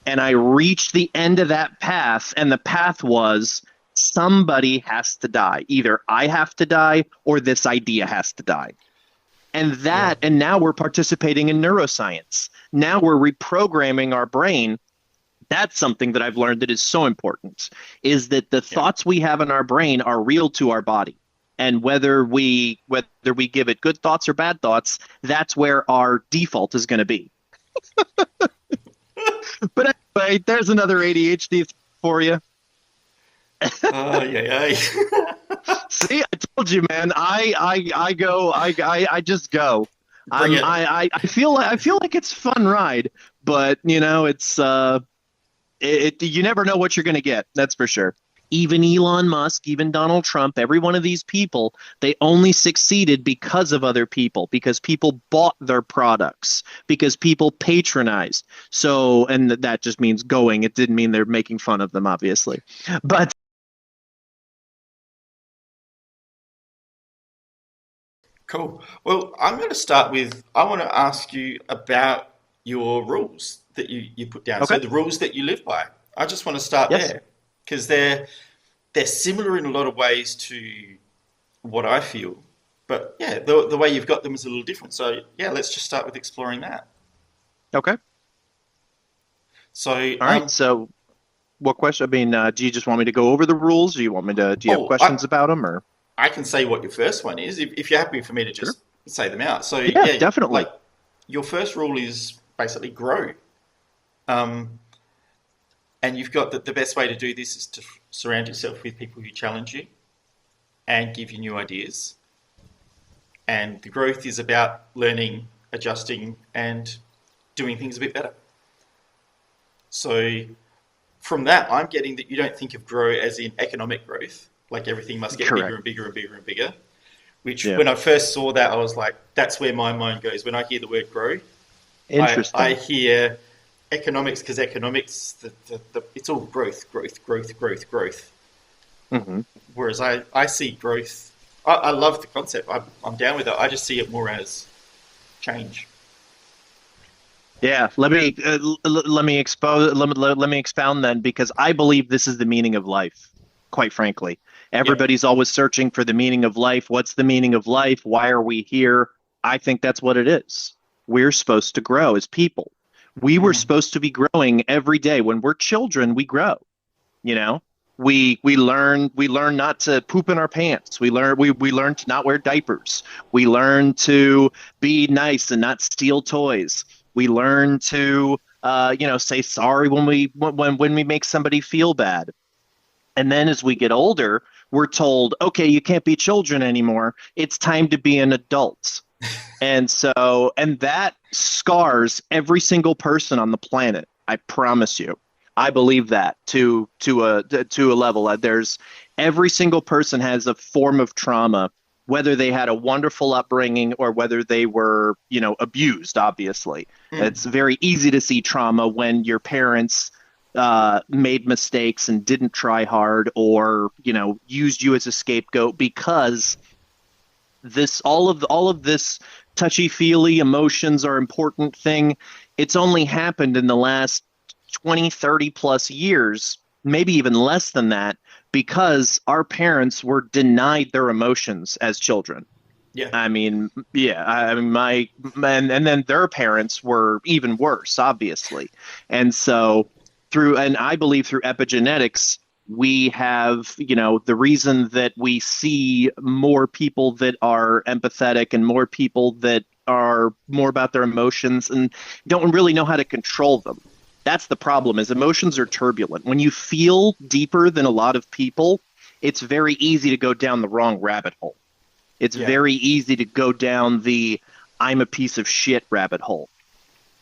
And I reached the end of that path, and the path was somebody has to die. Either I have to die or this idea has to die. Yeah. And now we're participating in neuroscience. Now we're reprogramming our brain. That's something that I've learned that is so important, is that the Yeah. thoughts we have in our brain are real to our body. And whether we give it good thoughts or bad thoughts, that's where our default is going to be. But anyway, there's another ADHD for you. Oh, yeah, yeah. See, I told you, man. I just go. Bring it. I feel like it's a fun ride, but you never know what you're going to get. That's for sure. Even Elon Musk, even Donald Trump, every one of these people, they only succeeded because of other people, because people bought their products, because people patronized. So, and that just means going. It didn't mean they're making fun of them, obviously. But Cool. Well, I'm going to start with, I want to ask you about your rules that you put down. So okay, the rules that you live by. I just want to start yes, there because they're similar in a lot of ways to what I feel. But yeah, the way you've got them is a little different. So yeah, let's just start with exploring that. okay, So all right. So, what question? I mean, do you just want me to go over the rules? Do you want me to? Do you have oh, questions about them, or I can say what your first one is if you're happy for me to sure? just say them out. So Yeah, yeah, like definitely. your first rule is basically grow. Um, and you've got the best way to do this is to surround yourself with people who challenge you and give you new ideas. And the growth is about learning, adjusting, and doing things a bit better. So from that, I'm getting that you don't think of grow as in economic growth, like everything must get bigger Correct. and bigger and bigger and bigger. Which, Yeah. when I first saw that, I was like, that's where my mind goes. When I hear the word grow, I Interesting. hear economics because economics, it's all growth, growth, growth, growth, growth. Hmm. Whereas I see growth, I love the concept. I'm down with it. I just see it more as change. Yeah, let me expose let me expound then, because I believe this is the meaning of life. Quite frankly, Yep. everybody's always searching for the meaning of life. What's the meaning of life? Why are we here? I think that's what it is. We're supposed to grow as people. We were Mm. supposed to be growing every day. When we're children, we grow. You know, we learn not to poop in our pants. We learn to not wear diapers. We learn to be nice and not steal toys. We learn to say sorry when we make somebody feel bad. And then as we get older, we're told, okay, you can't be children anymore. It's time to be an adult. And that scars every single person on the planet. I promise you. I believe that to a level. There's every single person has a form of trauma, whether they had a wonderful upbringing or whether they were, abused, obviously. Mm. It's very easy to see trauma when your parents made mistakes and didn't try hard, or, used you as a scapegoat, because all of this touchy feely emotions are important thing. It's only happened in the last 20, 30 plus years, maybe even less than that, because our parents were denied their emotions as children. Yeah. I mean, yeah, I mean, and then their parents were even worse, obviously. And so and I believe through epigenetics, we have, the reason that we see more people that are empathetic and more people that are more about their emotions and don't really know how to control them. That's the problem, is emotions are turbulent. When you feel deeper than a lot of people, it's very easy to go down the wrong rabbit hole. It's Yeah. very easy to go down the I'm a piece of shit rabbit hole,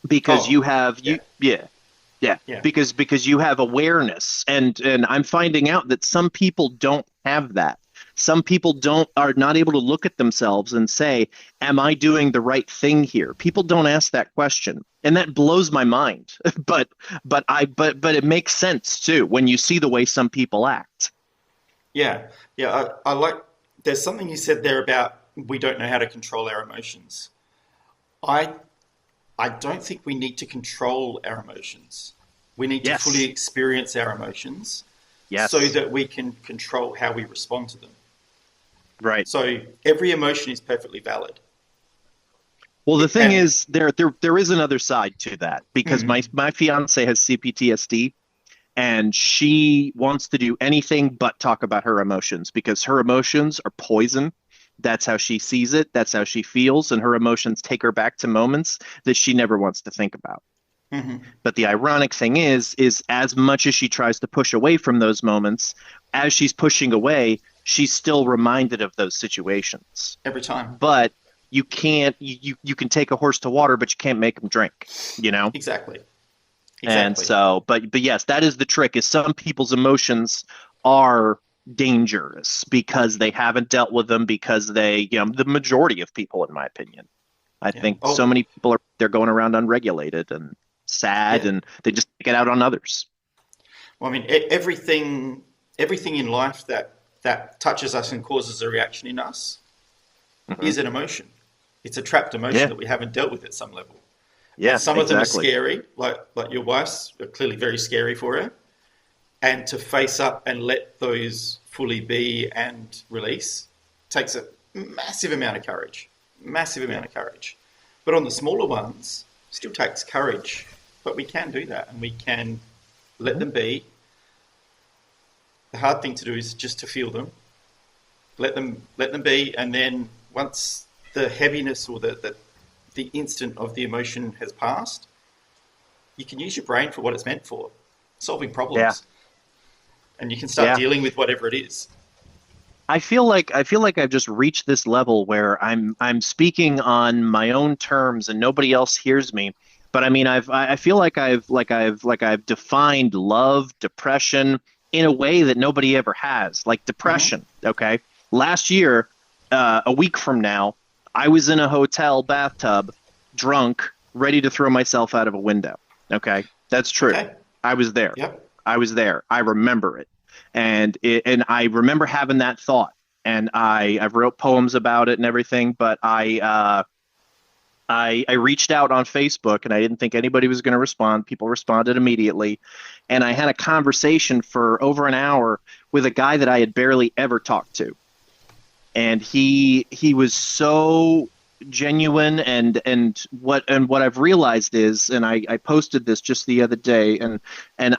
because Oh, you have yeah. you yeah, yeah, Yeah. because you have awareness, and I'm finding out that some people don't have that. Some people don't are not able to look at themselves and say, am I doing the right thing here? People don't ask that question. And that blows my mind. But it makes sense too when you see the way some people act. Yeah. Yeah. I like, there's something you said there about we don't know how to control our emotions. I I don't think we need to control our emotions. We need to fully Yes. experience our emotions so Yes. that we can control how we respond to them. Right. So every emotion is perfectly valid. Well, the thing And is, there is another side to that because my fiance has CPTSD, and she wants to do anything but talk about her emotions because her emotions are poison. That's how she sees it. That's how she feels, and her emotions take her back to moments that she never wants to think about. Mhm. But the ironic thing is as much as she tries to push away from those moments, as she's pushing away, she's still reminded of those situations. Every time. But you can't you can take a horse to water, but you can't make him drink, you know? Exactly. And Exactly. so, but yes, that is the trick is some people's emotions are dangerous because they haven't dealt with them because the majority of people, in my opinion, I Yeah. think so Oh, many people they're going around unregulated and sad yeah. and they just take it out on others. Well, I mean, everything in life that touches us and causes a reaction in us Hmm. is an emotion. It's a trapped emotion Yeah. that we haven't dealt with at some level. And Yeah, some of them are exactly. scary, like your wife's are clearly very scary for her. And to face up and let those fully be and release takes a massive amount of courage. Massive Yeah. amount of courage. But on the smaller ones, still takes courage. But we can do that and we can let Hmm. them be. The hard thing to do is just to feel them, let them be, and then once the heaviness or the instant of the emotion has passed, you can use your brain for what it's meant for, solving Yeah. problems, and you can start Yeah. dealing with whatever it is. I feel like I've just reached this level where I'm speaking on my own terms and nobody else hears me. But I mean, I feel like I've defined love, depression in a way that nobody ever has. Like Mm-hmm. depression, okay? Last year, a week from now, I was in a hotel bathtub, drunk, ready to throw myself out of a window. Okay? That's true. Okay. I was there. Yep. I was there. I remember it and I remember having that thought, and I've wrote poems about it and everything. But I reached out on Facebook, and I didn't think anybody was going to respond. People responded immediately, and I had a conversation for over an hour with a guy that I had barely ever talked to, and he was so genuine and what I've realized is and I posted this just the other day and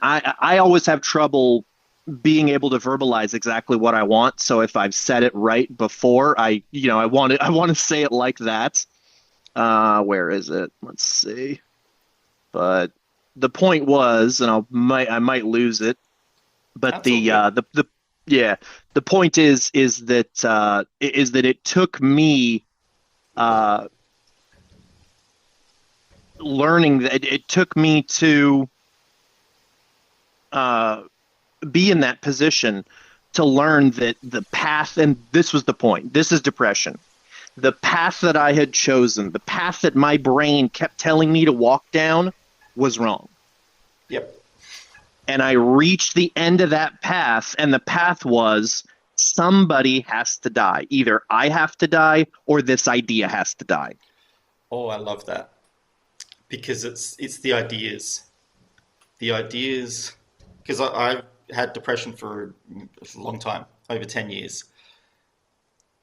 I always have trouble being able to verbalize exactly what I want. So if I've said it right before, I want to say it like that. Where is it? Let's see. But the point was, and I might lose it, but That's all good. the yeah, the point is that it took me uh learning that it took me to uh be in that position to learn that the path, and this was the point, this is depression. The path that I had chosen, the path that my brain kept telling me to walk down was wrong. Yep. And I reached the end of that path, and the path was somebody has to die. Either I have to die or this idea has to die. Oh, I love that because it's the ideas. Because I've had depression for a long time, over 10 years.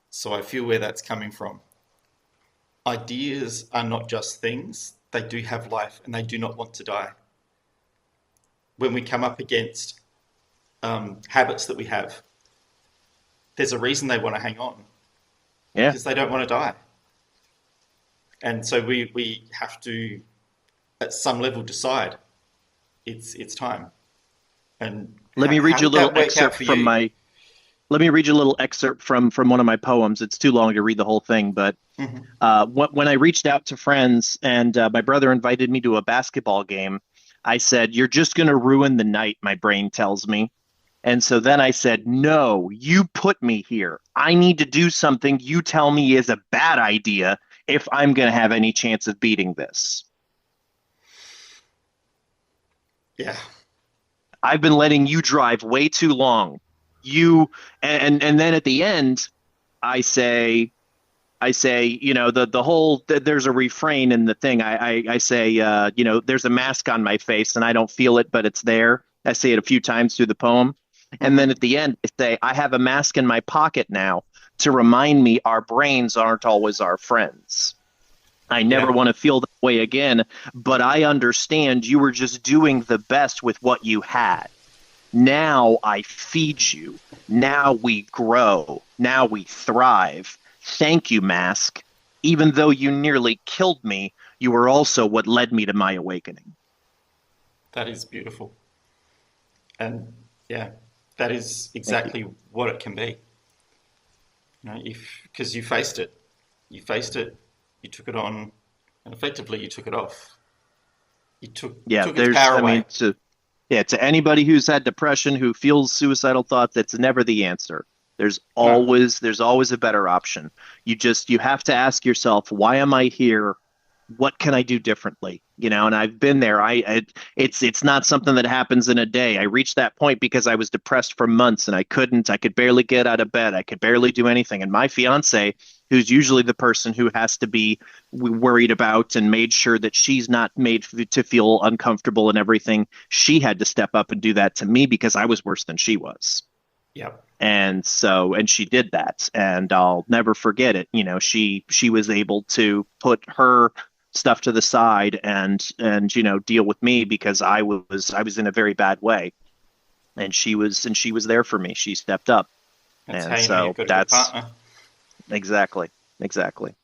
So I feel where that's coming from. Ideas are not just things; they do have life, and they do not want to die. When we come up against habits that we have, there's a reason they want to hang on Yeah. because they don't want to die. And so we have to, at some level, decide it's time. And Let me read how you a did little that work out excerpt for from you? my let me read you a little excerpt from one of my poems. It's too long to read the whole thing, but Hmm. when I reached out to friends and my brother invited me to a basketball game, I said, "You're just going to ruin the night," my brain tells me. And so then I said, "No, you put me here. I need to do something you tell me is a bad idea if I'm going to have any chance of beating this. Yeah. I've been letting you drive way too long. You and then at the end, I say, I say, the whole, there's a refrain in the thing. I say, there's a mask on my face and I don't feel it, but it's there. I say it a few times through the poem. And then Hmm. at the end, I say, I have a mask in my pocket now to remind me our brains aren't always our friends. I never Yeah, want to feel that way again, but I understand you were just doing the best with what you had. Now I feed you. Now we grow. Now we thrive. Thank you, Mask. Even though you nearly killed me, you were also what led me to my awakening. that is beautiful. And yeah, that is Thank you. exactly what it can be. If because you faced it, you took it on, and effectively you took it off. You Yeah, took its power I mean, away. to anybody who's had depression, who feels suicidal thoughts, that's never the answer. No, There's always a better option. You have to ask yourself, why am I here? What can I do differently? And I've been there. It's not something that happens in a day. I reached that point because I was depressed for months and I could barely get out of bed. I could barely do anything. And my fiance, who's usually the person who has to be worried about and made sure that she's not made to feel uncomfortable and everything, she had to step up and do that to me because I was worse than she was. yep, And she did that, and I'll never forget it. She was able to put her stuff to the side and deal with me because I was in a very bad way, and she was there for me. She stepped up. that's how And you know you've so got a good that's partner. exactly, exactly.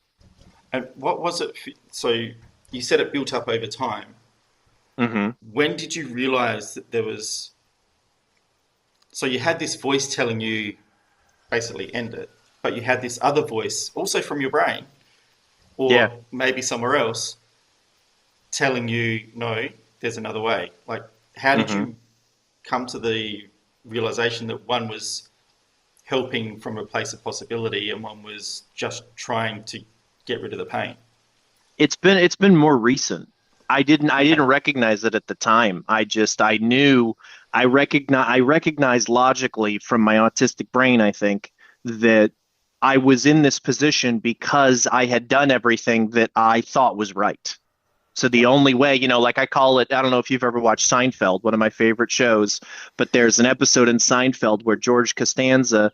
And what was it? So you said it built up over time. Hmm. When did you realize that there was? So you had this voice telling you basically end it, but you had this other voice also from your brain Yeah. or maybe somewhere else telling you no, there's another way. Like, how did Hmm. you come to the realization that one was helping from a place of possibility and one was just trying to get rid of the pain? It's been more recent. I didn't Okay. recognize it at the time. I knew I recognized logically from my autistic brain, I think, that I was in this position because I had done everything that I thought was right. So the Yep. only way, like I call it, I don't know if you've ever watched Seinfeld, one of my favorite shows, but there's an episode in Seinfeld where George Costanza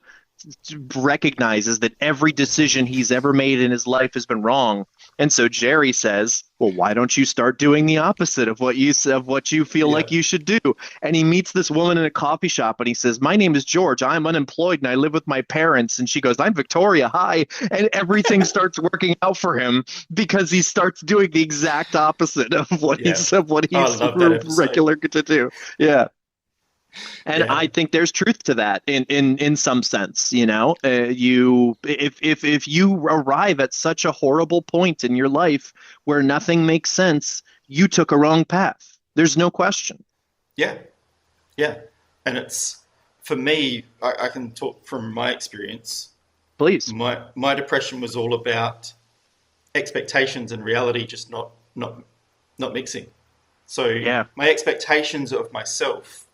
recognizes that every decision he's ever made in his life has been wrong. And so Jerry says, "Well, why don't you start doing the opposite of what you feel Yeah. like you should do?" And he meets this woman in a coffee shop and he says, "My name is George. I'm unemployed and I live with my parents." And she goes, "I'm Victoria. Hi." And everything starts working out for him because he starts doing the exact opposite of what Yeah. I he's love that episode. regular to do. Yeah. And Yeah. I think there's truth to that in some sense, you if you arrive at such a horrible point in your life where nothing makes sense, you took a wrong path. There's no question. Yeah. Yeah. And it's, for me, I can talk from my experience. Please. My depression was all about expectations and reality just not mixing. So Yeah. my expectations of myself,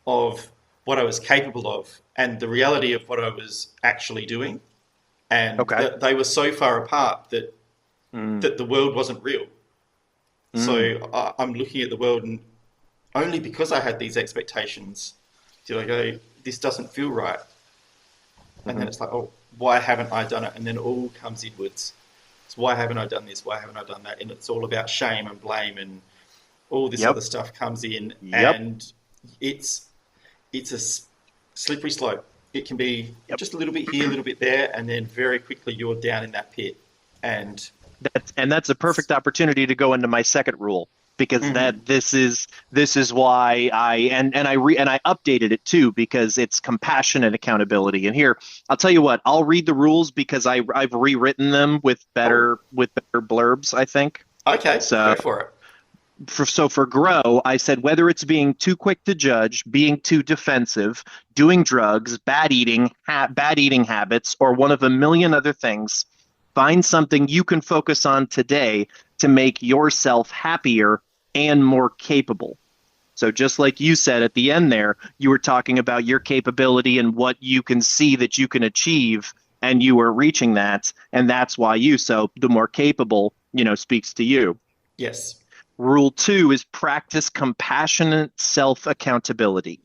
of what I was capable of, and the reality of what I was actually doing, and Okay. that they were so far apart that Mm, the world wasn't real. So mm, I'm looking at the world, and only because I had these expectations did I go, this doesn't feel right. And then mhm. it's like, oh, why haven't I done it? And then it all comes inwards. It's why haven't I done this? Why haven't I done that? And it's all about shame and blame, and all this Yep. other stuff comes in, Yep. and it's it's a slippery slope. It can be Yep. just a little bit here, a little bit there, and then very quickly you're down in that pit. And That's a perfect opportunity to go into my second rule because mhm. this is why I updated it too because it's compassion and accountability. And here, I'll tell you what, I'll read the rules because I've rewritten them Oh, with better blurbs, I think. okay, So go for it. for grow, I said whether it's being too quick to judge, being too defensive, doing drugs, bad eating habits, or one of a million other things, find something you can focus on today to make yourself happier and more capable. So just like you said at the end there, you were talking about your capability and what you can see that you can achieve. and you were reaching that, and that's why you. So the more capable, speaks to you. Yes. Rule 2 is practice compassionate self accountability.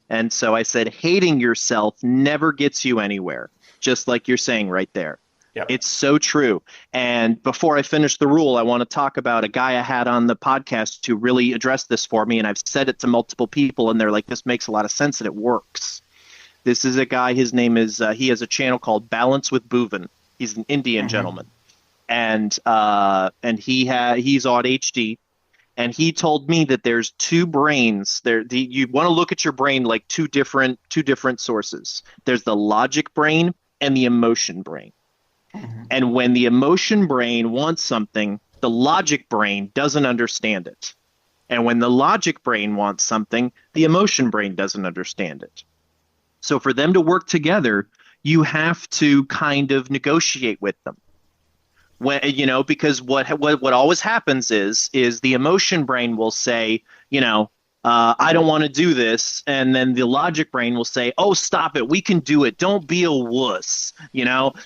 And so I said, hating yourself never gets you anywhere, just like you're saying right there. Yep. It's so true. And before I finish the rule, I want to talk about a guy I had on the podcast who really addressed this for me. And I've said it to multiple people, and they're like, this makes a lot of sense and it works. This is a guy, his name is, he has a channel called Balance with Bhuvan. He's an Indian gentleman. And he's AutisticPod. And he told me that there's two brains there. You want to look at your brain like two different sources. There's the logic brain and the emotion brain. And when the emotion brain wants something, the logic brain doesn't understand it. And when the logic brain wants something, the emotion brain doesn't understand it. So for them to work together, you have to kind of negotiate with them. When, because what always happens is the emotion brain will say, I don't want to do this, and then the logic brain will say, oh, stop it, we can do it, don't be a wuss,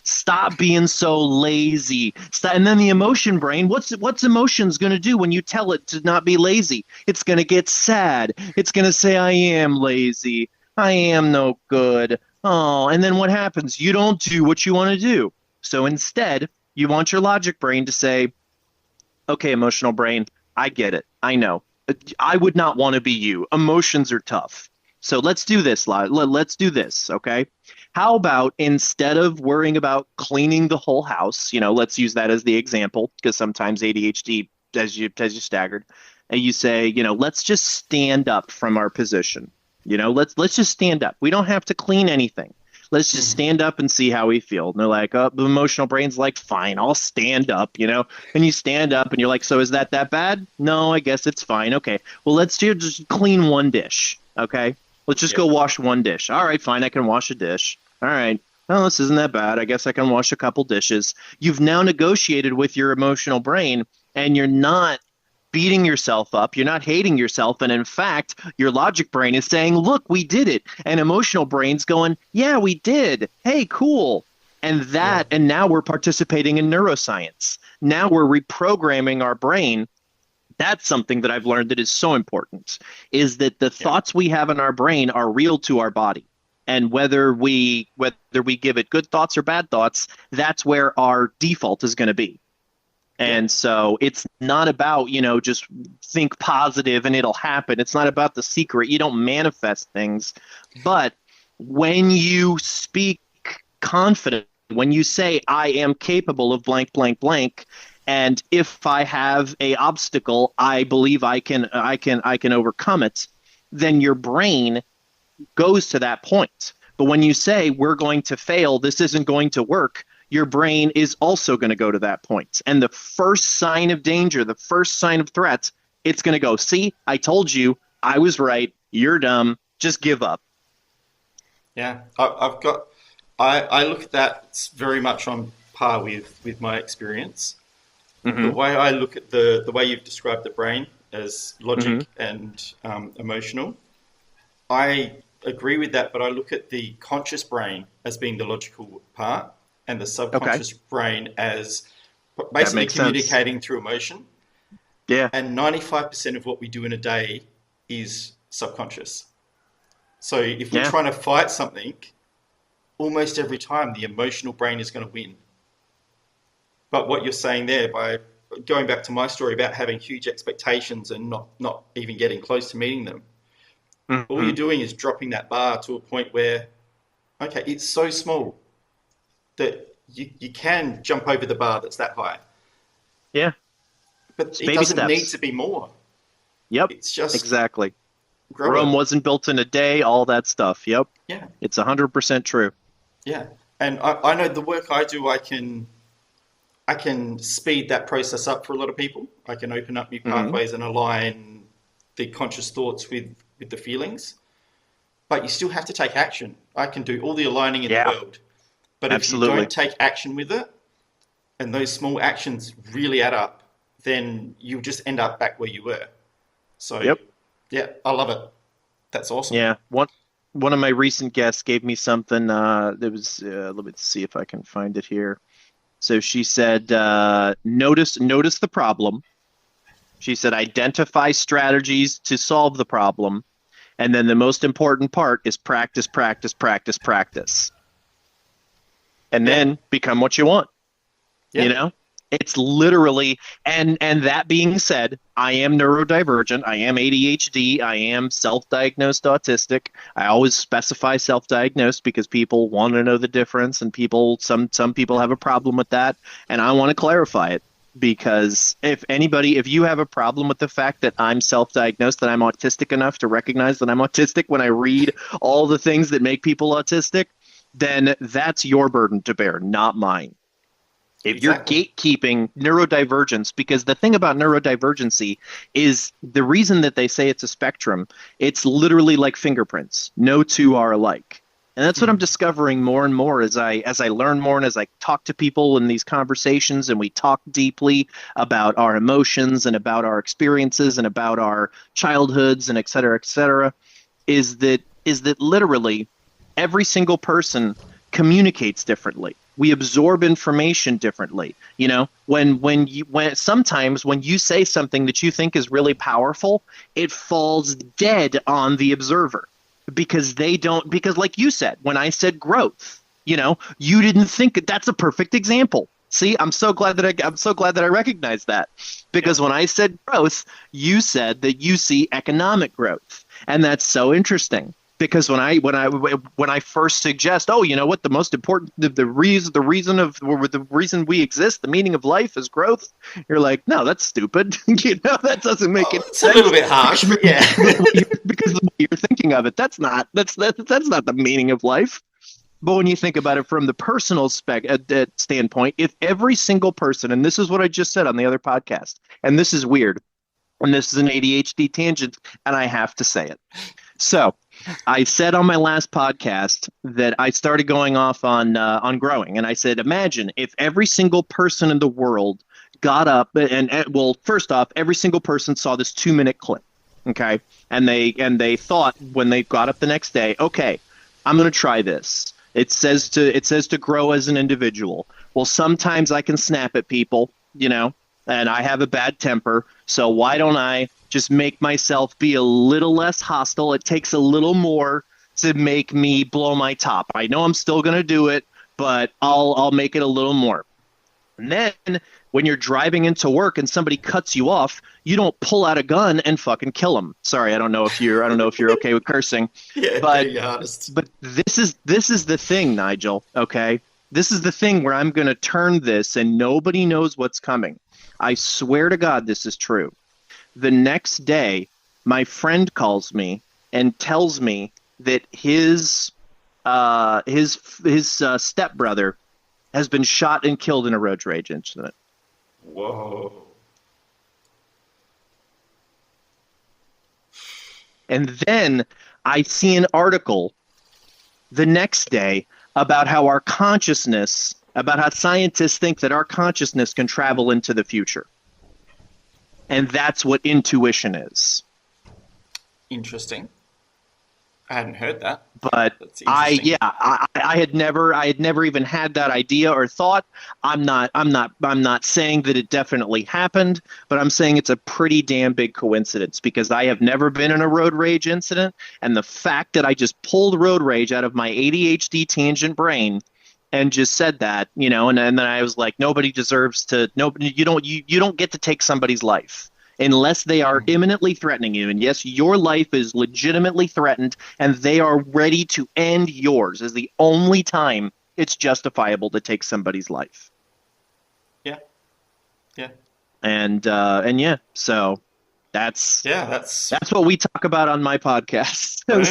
stop being so lazy. And then the emotion brain, what's emotions going to do when you tell it to not be lazy? It's going to get sad. It's going to say, I am lazy, I am no good. Oh, and then what happens? You don't do what you want to do. So instead, you want your logic brain to say, okay, emotional brain, I get it. I know. I would not want to be you. Emotions are tough. So let's do this. Let's do this, okay? How about instead of worrying about cleaning the whole house, let's use that as the example, because sometimes ADHD has you staggered, and you say, let's just stand up from our position. Let's just stand up. We don't have to clean anything. Let's just stand up and see how we feel. And they're like, oh, the emotional brain's like, fine, I'll stand up, and you stand up and you're like, so is that bad? No, I guess it's fine. Okay, well, let's just clean one dish. Okay, let's just go wash one dish. All right, fine, I can wash a dish. All right, well, this isn't that bad. I guess I can wash a couple dishes. You've now negotiated with your emotional brain, and you're not beating yourself up. You're not hating yourself. And in fact, your logic brain is saying, look, we did it. And emotional brain's going, yeah, we did. Hey, cool. And and now we're participating in neuroscience. Now we're reprogramming our brain. That's something that I've learned that is so important, is that the thoughts we have in our brain are real to our body. And whether we give it good thoughts or bad thoughts, that's where our default is going to be. And so it's not about, just think positive and it'll happen. It's not about the secret. You don't manifest things. But when you speak confident, when you say, I am capable of blank, blank, blank, and if I have a obstacle, I believe I can overcome it, then your brain goes to that point. But when you say, we're going to fail, this isn't going to work, your brain is also going to go to that point. And the first sign of danger, the first sign of threat, it's going to go, see, I told you, I was right, you're dumb, just give up. Yeah, I look at that very much on par with my experience. The way I look at the way you've described the brain as logic and emotional, I agree with that, but I look at the conscious brain as being the logical part, and the subconscious brain as basically communicating through emotion. Yeah. And 95% of what we do in a day is subconscious. So if we're trying to fight something, almost every time the emotional brain is going to win. But what you're saying there, by going back to my story about having huge expectations and not even getting close to meeting them, all you're doing is dropping that bar to a point where, okay, it's so small that you can jump over the bar that's that high. Yeah. But it doesn't need to be more. Yep. It's just exactly. Rome wasn't built in a day, all that stuff. Yep. Yeah. It's 100% true. Yeah. And I know the work I do, I can speed that process up for a lot of people. I can open up new pathways and align the conscious thoughts with the feelings. But you still have to take action. I can do all the aligning in the world. But if you don't take action with it, and those small actions really add up, then you'll just end up back where you were. So, yeah, I love it. That's awesome. Yeah. one of my recent guests gave me something that was let me see if I can find it here. So she said, notice the problem. She said, identify strategies to solve the problem. And then the most important part is practice, practice, practice, practice. And Yeah, then become what you want, you yeah. know? It's literally, and that being said, I am neurodivergent. I am ADHD. I am self-diagnosed autistic. I always specify self-diagnosed because people want to know the difference, and some people have a problem with that, and I want to clarify it because if you have a problem with the fact that I'm self-diagnosed, that I'm autistic enough to recognize that I'm autistic when I read all the things that make people autistic, then that's your burden to bear, not mine. If you're Exactly. gatekeeping neurodivergence, because the thing about neurodivergency is the reason that they say it's a spectrum, it's literally like fingerprints. No two are alike. And that's what I'm Mm. discovering more and more as I learn more and as I talk to people in these conversations and we talk deeply about our emotions and about our experiences and about our childhoods and et cetera, is that literally every single person communicates differently. We absorb information differently. When sometimes when you say something that you think is really powerful, it falls dead on the observer because they don't, because like you said, when I said growth, you didn't think that's a perfect example. See, I'm so glad that I recognized that Yeah. because when I said growth, you said that you see economic growth, and that's so interesting because when I first suggest, oh, you know what, the most important, the reason we exist, the meaning of life is growth. You're like, no, that's stupid. That doesn't make Oh, any it's a little sense bit harsh, but yeah. because the way you're thinking of it, that's not the meaning of life. But when you think about it from the personal standpoint, if every single person, and this is what I just said on the other podcast, and this is weird, and this is an ADHD tangent, and I have to say it. So, I said on my last podcast that I started going off on growing, and I said, imagine if every single person in the world got up well, first off, every single person saw this 2 minute clip, okay, and they thought when they got up the next day, okay, I'm going to try this. It says to grow as an individual. Well, sometimes I can snap at people, and I have a bad temper. So why don't I just make myself be a little less hostile? It takes a little more to make me blow my top. I know I'm still going to do it, but I'll make it a little more. And then when you're driving into work and somebody cuts you off, you don't pull out a gun and fucking kill them. Sorry, I don't know if you're okay with cursing, Yeah, do but your hardest. but this is the thing, Nigel, okay? This is the thing where I'm going to turn this and nobody knows what's coming. I swear to God this is true. The next day, my friend calls me and tells me that his stepbrother has been shot and killed in a road rage incident. Whoa. And then I see an article the next day about how scientists think that our consciousness can travel into the future. And that's what intuition is. Interesting. I hadn't heard that. But That's I, interesting. yeah, I had never even had that idea or thought. I'm not saying that it definitely happened, but I'm saying it's a pretty damn big coincidence because I have never been in a road rage incident, and the fact that I just pulled road rage out of my ADHD tangent brain and just said that, and then I was like, nobody deserves to. Nobody, you don't get to take somebody's life unless they are Mm. imminently threatening you. And yes, your life is legitimately threatened, and they are ready to end yours. Is the only time it's justifiable to take somebody's life. Yeah, yeah, And yeah, so that's yeah. That's that's what we talk about on my podcast. boom.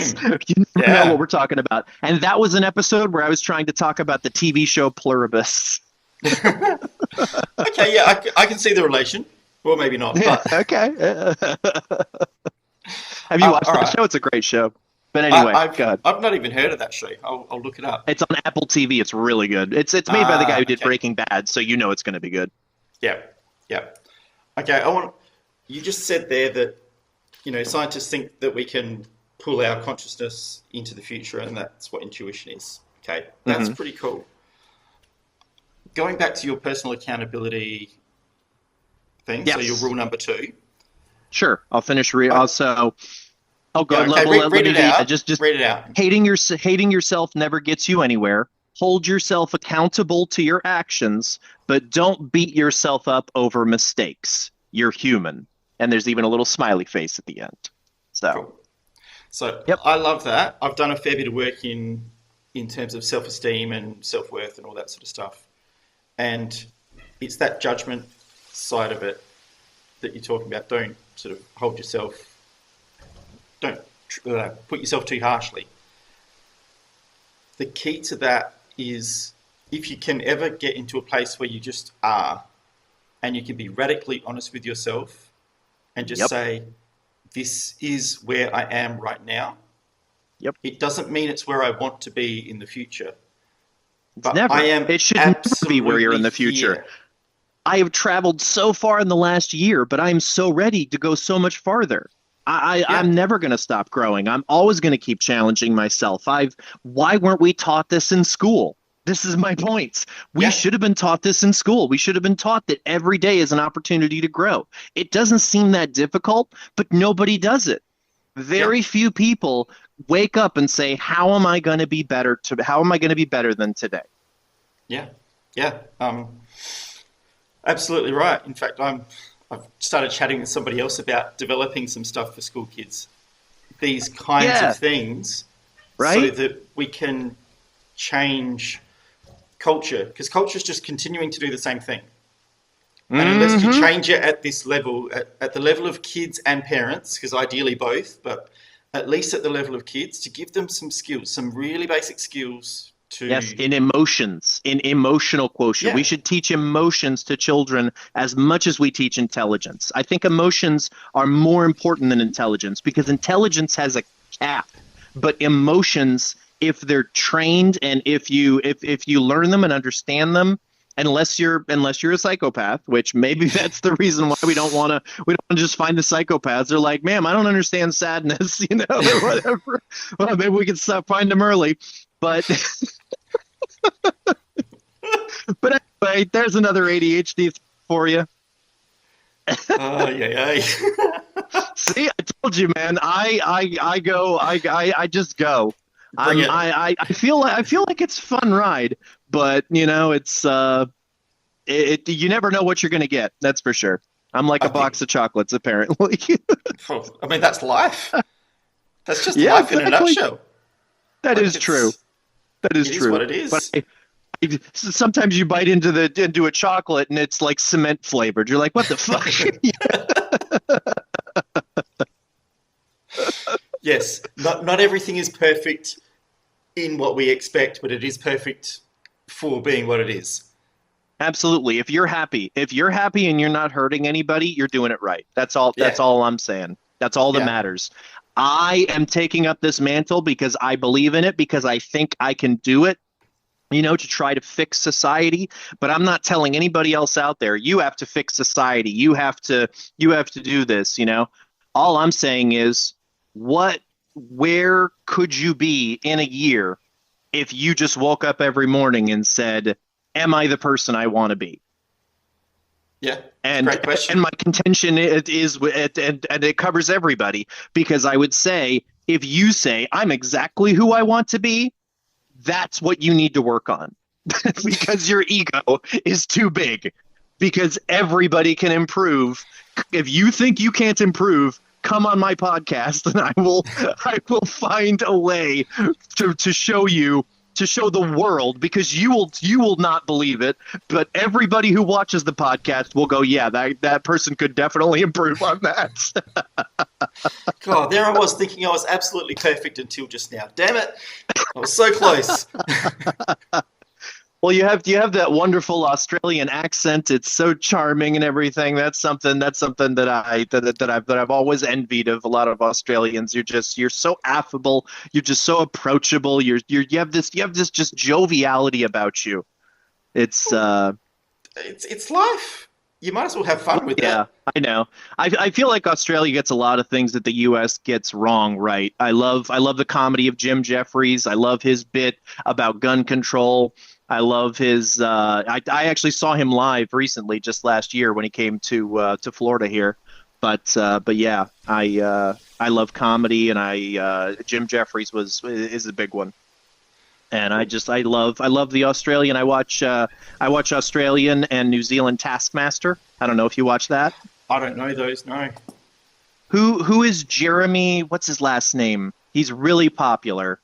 You never know what Yeah. we're talking about. And that was an episode where I was trying to talk about the TV show Pluribus. Okay, yeah, I can see the relation. Well, maybe not, Yeah, but okay. Have you watched all that right. show? It's a great show. But anyway, I've go ahead. I've not even heard of that show. I'll look it up. It's on Apple TV. It's really good. It's made by the guy who Ah, did okay. Breaking Bad, so you know it's going to be good. Yeah, yeah. Okay, I want. You just said there that scientists think that we can pull our consciousness into the future, and that's what intuition is. Okay, that's Mm-hmm. pretty cool. Going back to your personal accountability thing, so your Yes. rule number 2. Sure. I'll finish. I, Also, oh, yeah, God, okay, let read me it do. Yeah, out. just Read it out. hating yourself never gets you anywhere. Hold yourself accountable to your actions, but don't beat yourself up over mistakes. You're human. And there's even a little smiley face at the end. So, Cool. So yep. I love that. I've done a fair bit of work in terms of self-esteem and self-worth and all that sort of stuff. And it's that judgment side of it that you're talking about. Don't sort of hold yourself, don't put yourself too harshly. The key to that is if you can ever get into a place where you just are and you can be radically honest with yourself and just Yep. say, this is where I am right now. Yep. It doesn't mean it's where I want to be in the future, It's but never. I am It should never be where you're in absolutely the future. here. I have traveled so far in the last year, but I'm so ready to go so much farther. Yeah, I'm never going to stop growing. I'm always going to keep challenging myself. Why weren't we taught this in school? This is my point. We yeah, should have been taught this in school. We should have been taught that every day is an opportunity to grow. It doesn't seem that difficult, but nobody does it. yeah, Very few people wake up and say, "How am I going to be better how am I going to be better than today?" yeah, yeah. Absolutely right. In fact, I've started chatting with somebody else about developing some stuff for school kids. These kinds of Yeah, things, so right? that we can change culture, because culture is just continuing to do the same thing. And unless you Mhm. change it at this level, at the level of kids and parents, because ideally both, but at least at the level of kids, to give them some skills, some really basic skills Yes, to, in emotions, in emotional quotient. We yeah, should teach emotions to children as much as we teach intelligence. I think emotions are more important than intelligence because intelligence has a cap, but emotions, if they're trained and if you learn them and understand them, unless you're a psychopath, which maybe that's the reason why we don't wanna just find the psychopaths. They're like, ma'am, I don't understand sadness, or whatever. Well, maybe we can stop find them early. But But anyway, there's another ADHD for you. oh, yeah, yeah. See, I told you, man. I just go. Bring it. I feel like it's a fun ride, but it's you never know what you're gonna get. That's for sure. I'm like I a box think, of chocolates, apparently. I mean, that's life. That's just Yeah, life in a exactly. nutshell. That Like is true. That is it is what true. it But is. sometimes you bite into a chocolate and it's like cement flavored. You're like, what the fuck? Yes, not everything is perfect in what we expect, but it is perfect for being what it is. Absolutely. If you're happy and you're not hurting anybody, you're doing it right. Yeah, That's all I'm saying. That's all that yeah, matters. I am taking up this mantle because I believe in it, because I think I can do it, to try to fix society, but I'm not telling anybody else out there, you have to fix society. You have to do this. All I'm saying is where could you be in a year if you just woke up every morning and said, am I the person I want to be? yeah. It's a And great question. and my contention and it covers everybody, because I would say if you say I'm exactly who I want to be, that's what you need to work on. Because your ego is too big, because everybody can improve. If you think you can't improve, come on my podcast and I will find a way to show you, to show the world, because you will not believe it, but everybody who watches the podcast will go, yeah, that person could definitely improve on that. God, there I was thinking I was absolutely perfect until just now. Damn it, I was so close. Well, you have that wonderful Australian accent. It's so charming and everything. That's something that I've always envied of a lot of Australians. You're so affable. You're just so approachable. You have this just joviality about you. It's It's life. you might as well have fun with Yeah, that. I know. I feel like Australia gets a lot of things that the U.S. gets wrong, right? I love the comedy of Jim Jeffries. I love his bit about gun control. I love his. I actually saw him live recently, just last year when he came to Florida here. But yeah, I love comedy, and I Jim Jeffries is a big one. And I love the Australian. I watch Australian and New Zealand Taskmaster. I don't know if you watch that. I don't know those, no. Who is Jeremy? What's his last name? He's really popular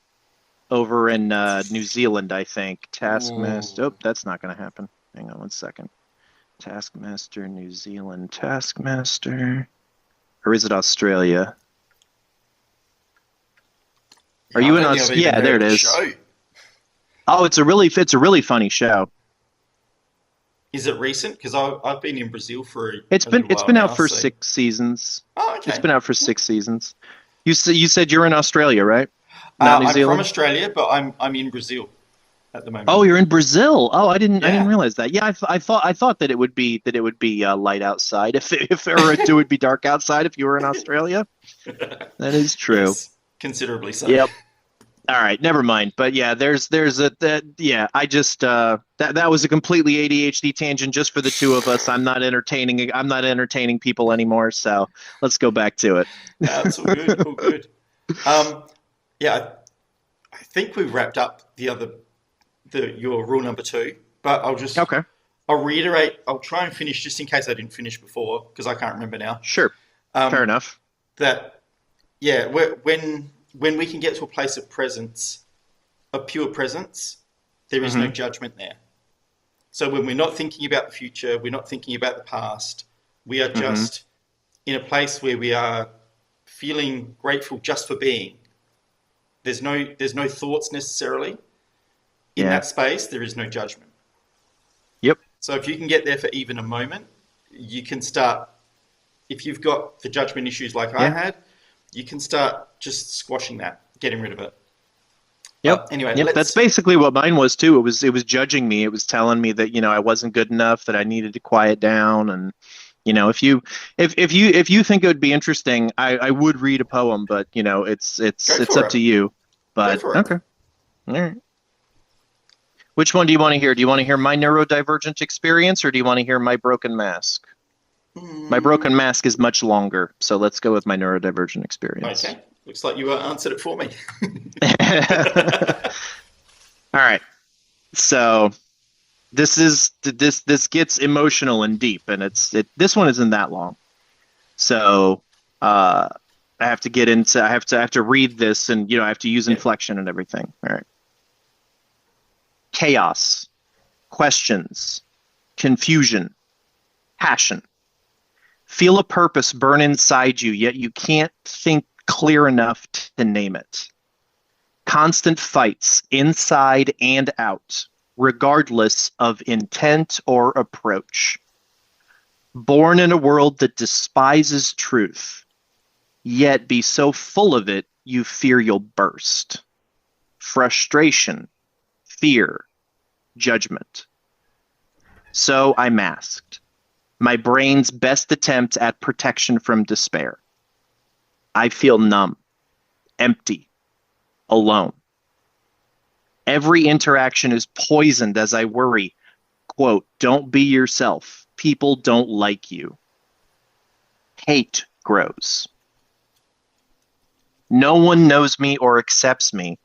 over in New Zealand, I think. Taskmaster. Ooh. Oh, that's not going to happen. Hang on one second. Taskmaster, New Zealand, Taskmaster, or is it Australia? Are Yeah, I you in don't think I've Aus? even Yeah, heard there of it the is. show. Oh, it's a really funny show. Is it recent? Because I've been in Brazil for It's a been little it's while been out now, for so. 6 seasons. Oh, It's okay. been out for 6 seasons. You said you're in Australia, right? Not New I'm from Zealand? Australia, but I'm in Brazil at the moment. Oh, you're in Brazil. Oh, I didn't Yeah. realize that. Yeah, I thought that it would be light outside if or it would be dark outside if you were in Australia. That is true. Yes, considerably so. Yep. All right, never mind. But yeah, there's a that yeah, I just that was a completely ADHD tangent just for the two of us. I'm not entertaining people anymore, so let's go back to it. It's all good, all good. Um, yeah, I think we've wrapped up the your rule number two, but Okay. I'll reiterate. I'll try and finish just in case I didn't finish before because I can't remember now. Sure. Fair Um, enough. that yeah, when we can get to a place of presence, of pure presence, there is no Hmm. judgment there. So when we're not thinking about the future, we're not thinking about the past, we are Hmm. just in a place where we are feeling grateful just for being. There's no thoughts necessarily. In Yeah. that space, there is no judgment. Yep. So if you can get there for even a moment, you can start, if you've got the judgment issues like I Yeah. had, you can start just squashing that, getting rid of it. Yep. But anyway, Yep. That's let's, basically what mine was too. It was judging me. It was telling me that, I wasn't good enough, that I needed to quiet down. And, if you think it would be interesting, I would read a poem, but it's go it's for up it. to you. Go But for it. okay. All right. Which one do you want to hear? Do you want to hear my neurodivergent experience, or do you want to hear my broken mask? My Mm, broken mask is much longer, so let's go with my neurodivergent experience. okay. Looks like you answered it for me. All right. So this gets emotional and deep, and this one isn't that long. So uh, I have to read this, and I have to use Yeah. inflection and everything. All right. Chaos, questions, confusion, passion. Feel a purpose burn inside you, yet you can't think clear enough to name it. Constant fights inside and out, regardless of intent or approach. Born in a world that despises truth, yet be so full of it you fear you'll burst. Frustration, fear, judgment. So I masked my brain's best attempt at protection from despair. I feel numb, empty, alone. Every interaction is poisoned as I worry, quote, don't be yourself. People don't like you. Hate grows. No one knows me or accepts me,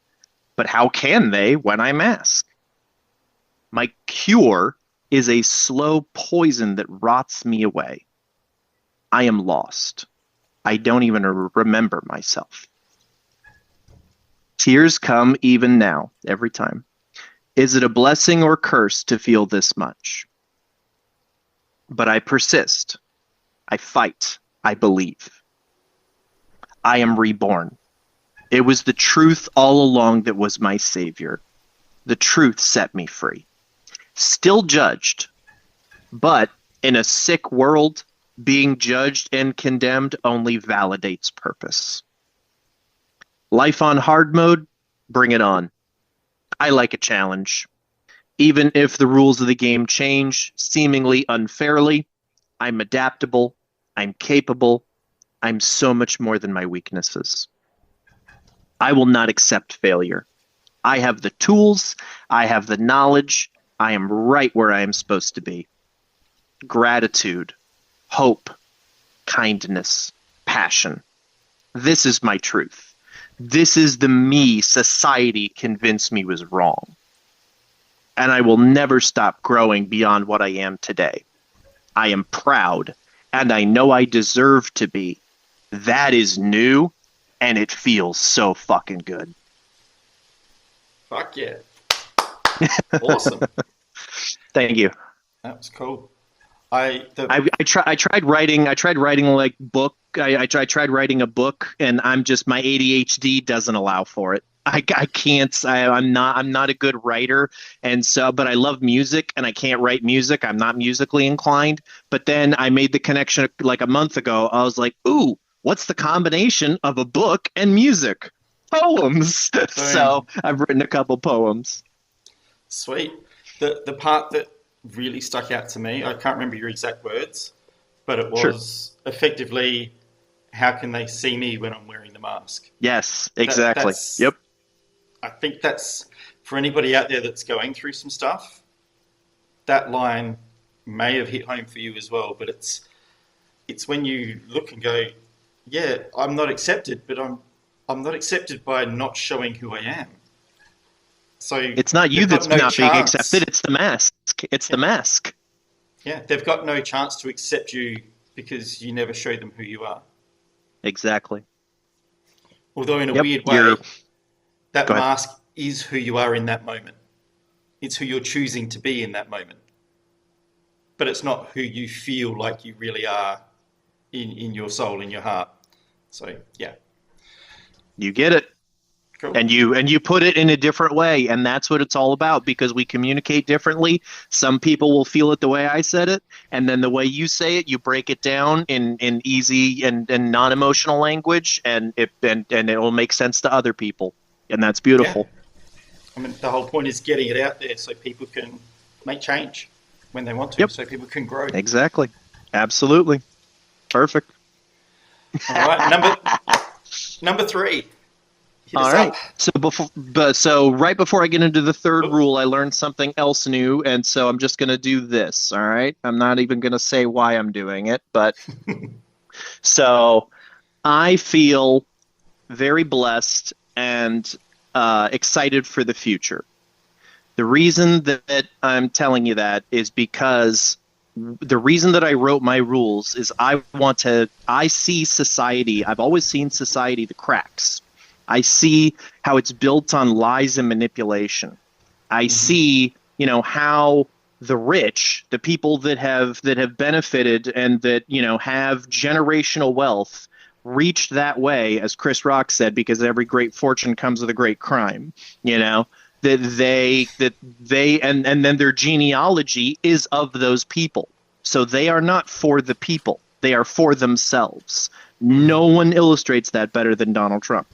but how can they when I mask? My cure is a slow poison that rots me away. I am lost. I don't even remember myself. Tears come even now, every time. Is it a blessing or curse to feel this much? But I persist. I fight. I believe. I am reborn. It was the truth all along that was my savior. The truth set me free. Still judged, but in a sick world, being judged and condemned only validates purpose. Life on hard mode, bring it on. I like a challenge. Even if the rules of the game change seemingly unfairly, I'm adaptable. I'm capable. I'm so much more than my weaknesses. I will not accept failure. I have the tools. I have the knowledge. I am right where I am supposed to be. Gratitude, hope, kindness, passion. This is my truth. This is the me society convinced me was wrong. And I will never stop growing beyond what I am today. I am proud, and I know I deserve to be. That is new, and it feels so fucking good. Fuck yeah. Awesome. Thank you. That was cool. I tried writing like book. I tried writing a book, and I'm just, my ADHD doesn't allow for it. I can't. I'm not a good writer, and so, but I love music, and I can't write music. I'm not musically inclined. But then I made the connection like a month ago. I was like, ooh, what's the combination of a book and music? Poems. So I've written a couple poems. Sweet. The part that really stuck out to me, I can't remember your exact words, but it was effectively, how can they see me when I'm wearing the mask? Yes, exactly. Yep. I think that's, for anybody out there that's going through some stuff, that line may have hit home for you as well, but it's when you look and go, yeah, I'm not accepted, but I'm not accepted by not showing who I am. So it's not you that's not being accepted, it's the mask. It's the mask. Yeah, they've got no chance to accept you because you never show them who you are. Exactly. Although in a weird way, that mask is who you are in that moment. It's who you're choosing to be in that moment. But it's not who you feel like you really are in your soul, in your heart. So, yeah. You get it. Cool. And you put it in a different way, and that's what it's all about, because we communicate differently. Some people will feel it the way I said it, and then the way you say it, you break it down in easy and non-emotional language, and it will make sense to other people, and that's beautiful. Yeah. I mean, the whole point is getting it out there so people can make change when they want to, so people can grow. Exactly. Absolutely. Perfect. All right, number 3. All right. So right before I get into the third rule, I learned something else new, and so I'm just going to do this. All right. I'm not even going to say why I'm doing it, but so I feel very blessed and excited for the future. The reason that I'm telling you that is because the reason that I wrote my rules is I see society. I've always seen society, the cracks. I see how it's built on lies and manipulation. I see, how the rich, the people that have benefited and that, have generational wealth, reached that way, as Chris Rock said, because every great fortune comes with a great crime. And then their genealogy is of those people. So they are not for the people. They are for themselves. No one illustrates that better than Donald Trump.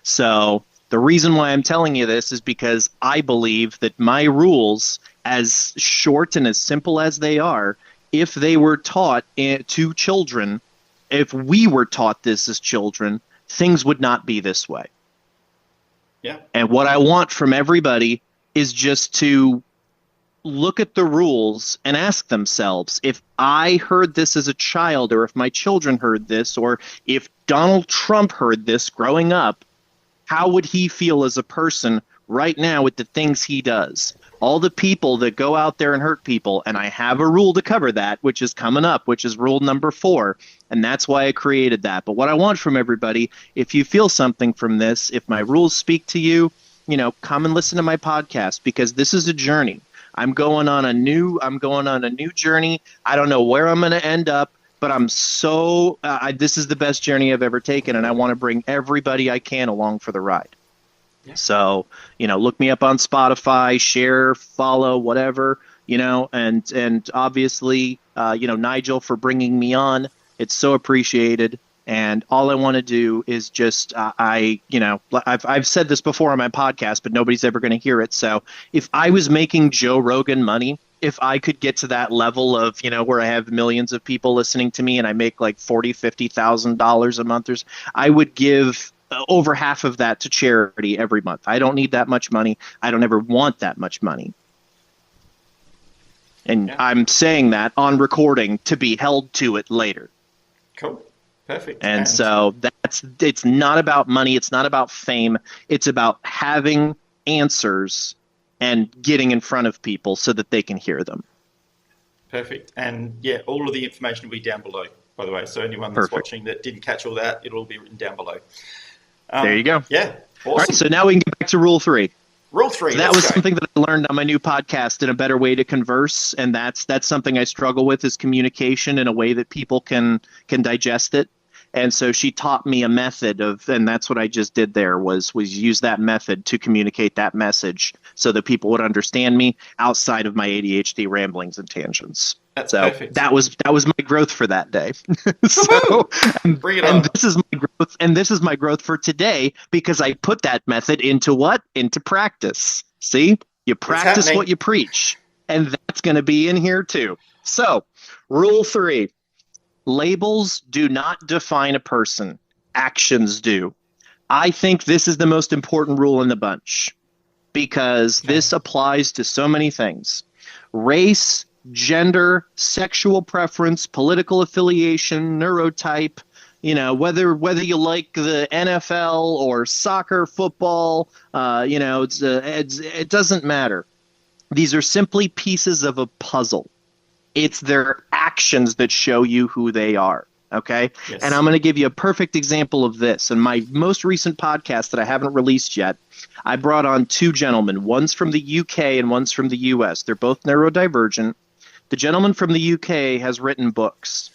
So the reason why I'm telling you this is because I believe that my rules, as short and as simple as they are, if they were taught to children, if we were taught this as children, things would not be this way. Yeah. And what I want from everybody is just to look at the rules and ask themselves, if I heard this as a child, or if my children heard this, or if Donald Trump heard this growing up, how would he feel as a person right now with the things he does? All the people that go out there and hurt people, and I have a rule to cover that, which is coming up, which is rule number 4, and that's why I created that. But what I want from everybody, if you feel something from this, if my rules speak to you, come and listen to my podcast, because this is a journey. I'm going on a new journey. I don't know where I'm going to end up, but I'm so this is the best journey I've ever taken, and I want to bring everybody I can along for the ride. Yeah. So, look me up on Spotify, share, follow, whatever, and obviously, Nigel, for bringing me on. It's so appreciated. And all I want to do is just, I've said this before on my podcast, but nobody's ever going to hear it. So if I was making Joe Rogan money, if I could get to that level of, where I have millions of people listening to me and I make like $40,000, $50,000 a month, I would give over half of that to charity every month. I don't need that much money. I don't ever want that much money. And Yeah. I'm saying that on recording to be held to it later. Cool. Perfect. And so it's not about money. It's not about fame. It's about having answers and getting in front of people so that they can hear them. Perfect. And yeah, all of the information will be down below, by the way. So anyone that's watching that didn't catch all that, it'll all be written down below. There you go. Yeah. Awesome. All right, so now we can get back to rule 3. Rule 3. So that was something that I learned on my new podcast, In a Better Way to Converse, and that's something I struggle with, is communication in a way that people can digest it. And so she taught me a method and that's what I just did there was use that method to communicate that message so that people would understand me outside of my ADHD ramblings and tangents. That's so perfect. that was my growth for that day. So bring it on. And this is my growth for today, because I put that method into what? Into practice. See? You practice what you preach. And that's going to be in here too. So, rule 3. Labels do not define a person. Actions do. I think this is the most important rule in the bunch, because this applies to so many things. Race, gender, sexual preference, political affiliation, neurotype, whether you like the NFL or soccer, football, it doesn't matter. These are simply pieces of a puzzle. It's their actions that show you who they are. Okay. Yes. And I'm going to give you a perfect example of this. In my most recent podcast that I haven't released yet, I brought on 2 gentlemen. One's from the UK and one's from the US. They're both neurodivergent. The gentleman from the UK has written books.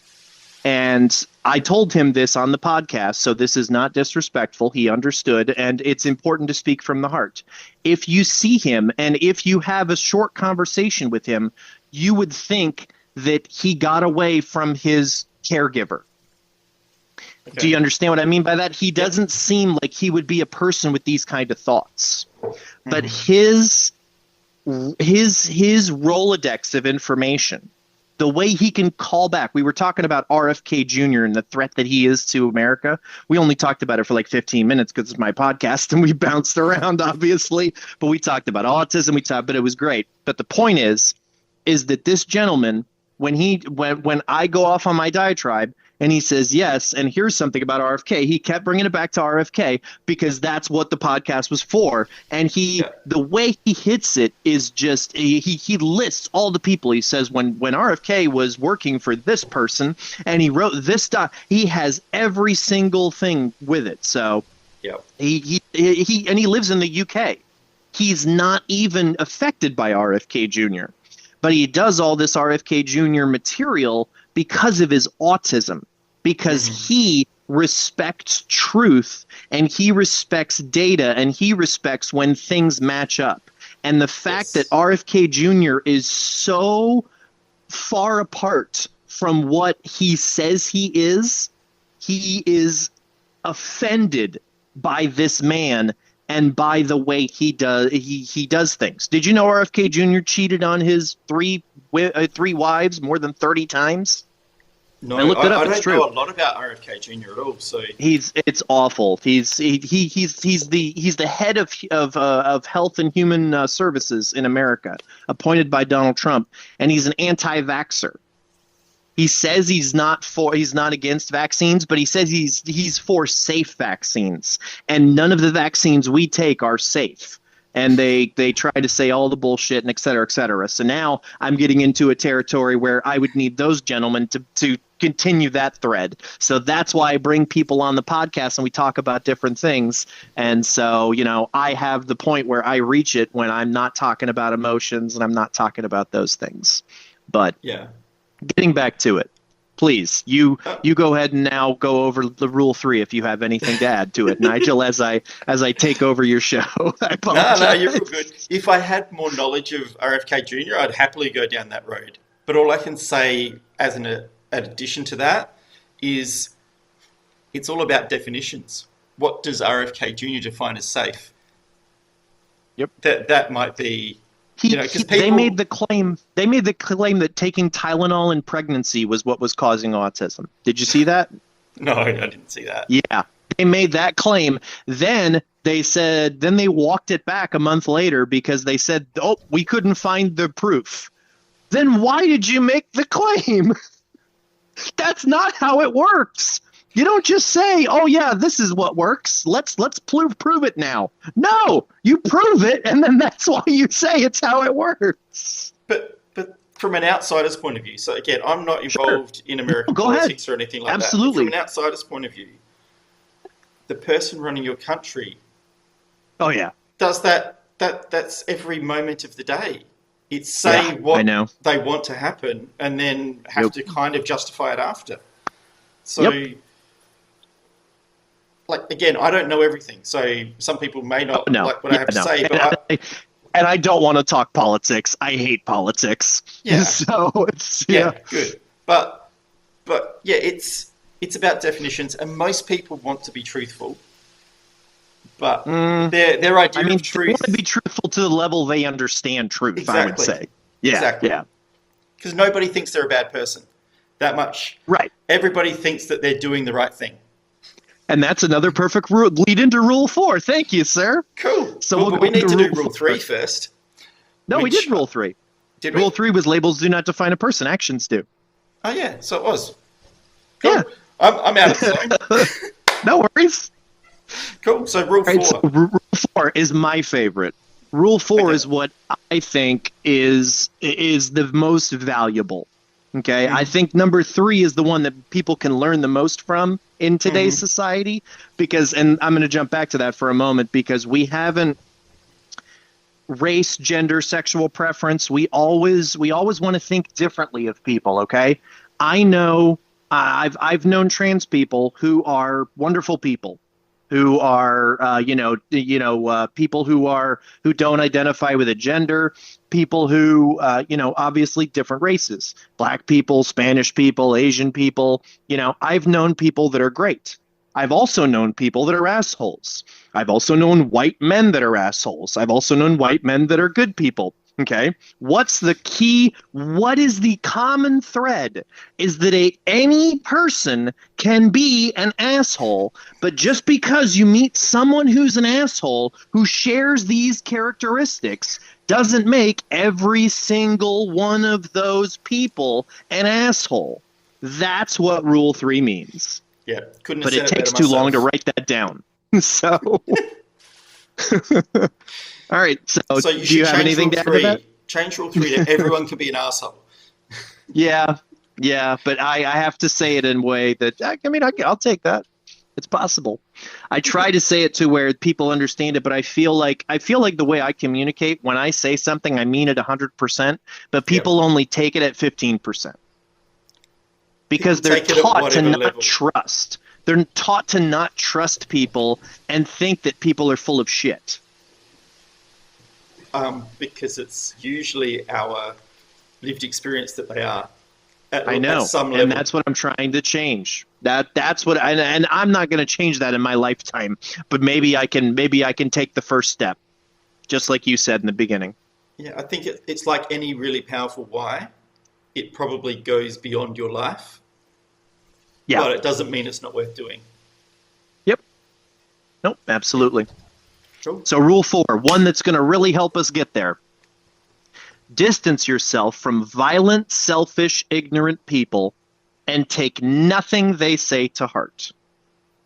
And I told him this on the podcast, so this is not disrespectful. He understood, and it's important to speak from the heart. If you see him and if you have a short conversation with him, you would think that he got away from his caregiver. Okay. Do you understand what I mean by that? He doesn't seem like he would be a person with these kind of thoughts. Mm-hmm. But his Rolodex of information, the way he can call back. We were talking about RFK Jr. and the threat that he is to America. We only talked about it for like 15 minutes because it's my podcast and we bounced around, obviously. But we talked about autism. But it was great. But the point is that this gentleman, when I go off on my diatribe and he says yes, and here's something about RFK, he kept bringing it back to RFK because that's what the podcast was for. And the way he hits it is just he lists all the people. He says when RFK was working for this person and he wrote this stuff, he has every single thing with it. So he lives in the UK. He's not even affected by RFK Jr. But he does all this RFK Jr. material because of his autism, because he respects truth and he respects data and he respects when things match up. And the fact that RFK Jr. is so far apart from what he says he is offended by this man and by the way he does things. Did you know RFK Jr. cheated on his three wives more than 30 times? No, I looked it up. I it's don't true. know a lot about RFK Jr. at all. So it's awful. He's the head of Health and Human Services in America, appointed by Donald Trump, and he's an anti-vaxxer. He says he's not against vaccines, but he says he's for safe vaccines, and none of the vaccines we take are safe. And they try to say all the bullshit and et cetera, et cetera. So now I'm getting into a territory where I would need those gentlemen to continue that thread. So that's why I bring people on the podcast and we talk about different things. And so, I have the point where I reach it when I'm not talking about emotions and I'm not talking about those things. But getting back to it, please, you go ahead and now go over the rule 3 if you have anything to add to it, Nigel, as I take over your show. I apologize. No, you're all good. If I had more knowledge of RFK Jr., I'd happily go down that road. But all I can say as an addition to that is it's all about definitions. What does RFK Jr. define as safe? Yep. That might be Because They people, made the claim. They made the claim that taking Tylenol in pregnancy was what was causing autism. Did you see that? no, I didn't see that. Yeah, they made that claim. Then they said. Then they walked it back a month later because they said, "Oh, we couldn't find the proof." Then why did you make the claim? That's not how it works. You don't just say, "Oh yeah, this is what works. Let's prove it now." No, you prove it, and then that's why you say it's how it works. But from an outsider's point of view, so again, I'm not Sure. involved in American Go ahead. politics or anything like that. But Absolutely. from an outsider's point of view, the person running your country Oh yeah. does that's every moment of the day. It's Yeah, say I what know. they want to happen and then have Yep. to kind of justify it after. So, Yep. like, again, I don't know everything. So some people may Oh not no. like what I Yeah, have to no. say, but And I don't want to talk politics. I hate politics. yeah, So it's yeah, good. But yeah, it's about definitions, and most people want to be truthful, but their I idea mean, of they want to be truth, truthful to the level they understand truth, I would exactly, say. Yeah, exactly, yeah. because nobody thinks they're a bad person that much. Right. Everybody thinks that they're doing the right thing. And that's another perfect lead into Rule 4. Thank you, sir. Cool. So Cool, we'll but go we need into to do Rule rule 4. 3 first. No, we Which did Rule 3. did we? Rule 3 was labels do not define a person, actions do. Oh yeah, so it was. Cool. Yeah. I'm out of the zone. No worries. Cool. So rule Right, 4. so Rule 4 is my favorite. Rule 4 Okay. is what I think is the most valuable. Okay, I think number 3 is the one that people can learn the most from in today's society because, and I'm going to jump back to that for a moment because we haven't race, gender, sexual preference. We always want to think differently of people. Okay, I know I've known trans people who are wonderful people, who are people who don't identify with a gender, people who obviously different races, black people, Spanish people, Asian people. I've known people that are great. I've also known people that are assholes. I've also known white men that are assholes. I've also known white men that are good people. Okay. What's the key? What is the common thread? Is that any person can be an asshole, but just because you meet someone who's an asshole who shares these characteristics doesn't make every single one of those people an asshole. That's what Rule 3 means. Yeah, couldn't have But said it it takes better too long to myself. write that down. So, all right. So, So you do you should have change anything rule to add to that? 3. Change rule 3 to everyone can be an asshole. Yeah, but I have to say it in a way that I'll take that. It's possible. I try to say it to where people understand it, but I feel like the way I communicate when I say something, I mean it 100%, but people only take it at 15% because People they're take it at taught to whatever not level. trust. They're taught to not trust people and think that people are full of shit. Because it's usually our lived experience that they are. I know, At some level. and that's what I'm trying to change. That's what, and I'm not going to change that in my lifetime. But maybe I can take the first step, just like you said in the beginning. Yeah, I think it's like any really powerful why. It probably goes beyond your life, Yeah. but it doesn't mean it's not worth doing. Yep. Nope. Absolutely. Cool. So Rule 4, one that's going to really help us get there. Distance yourself from violent, selfish, ignorant people and take nothing they say to heart.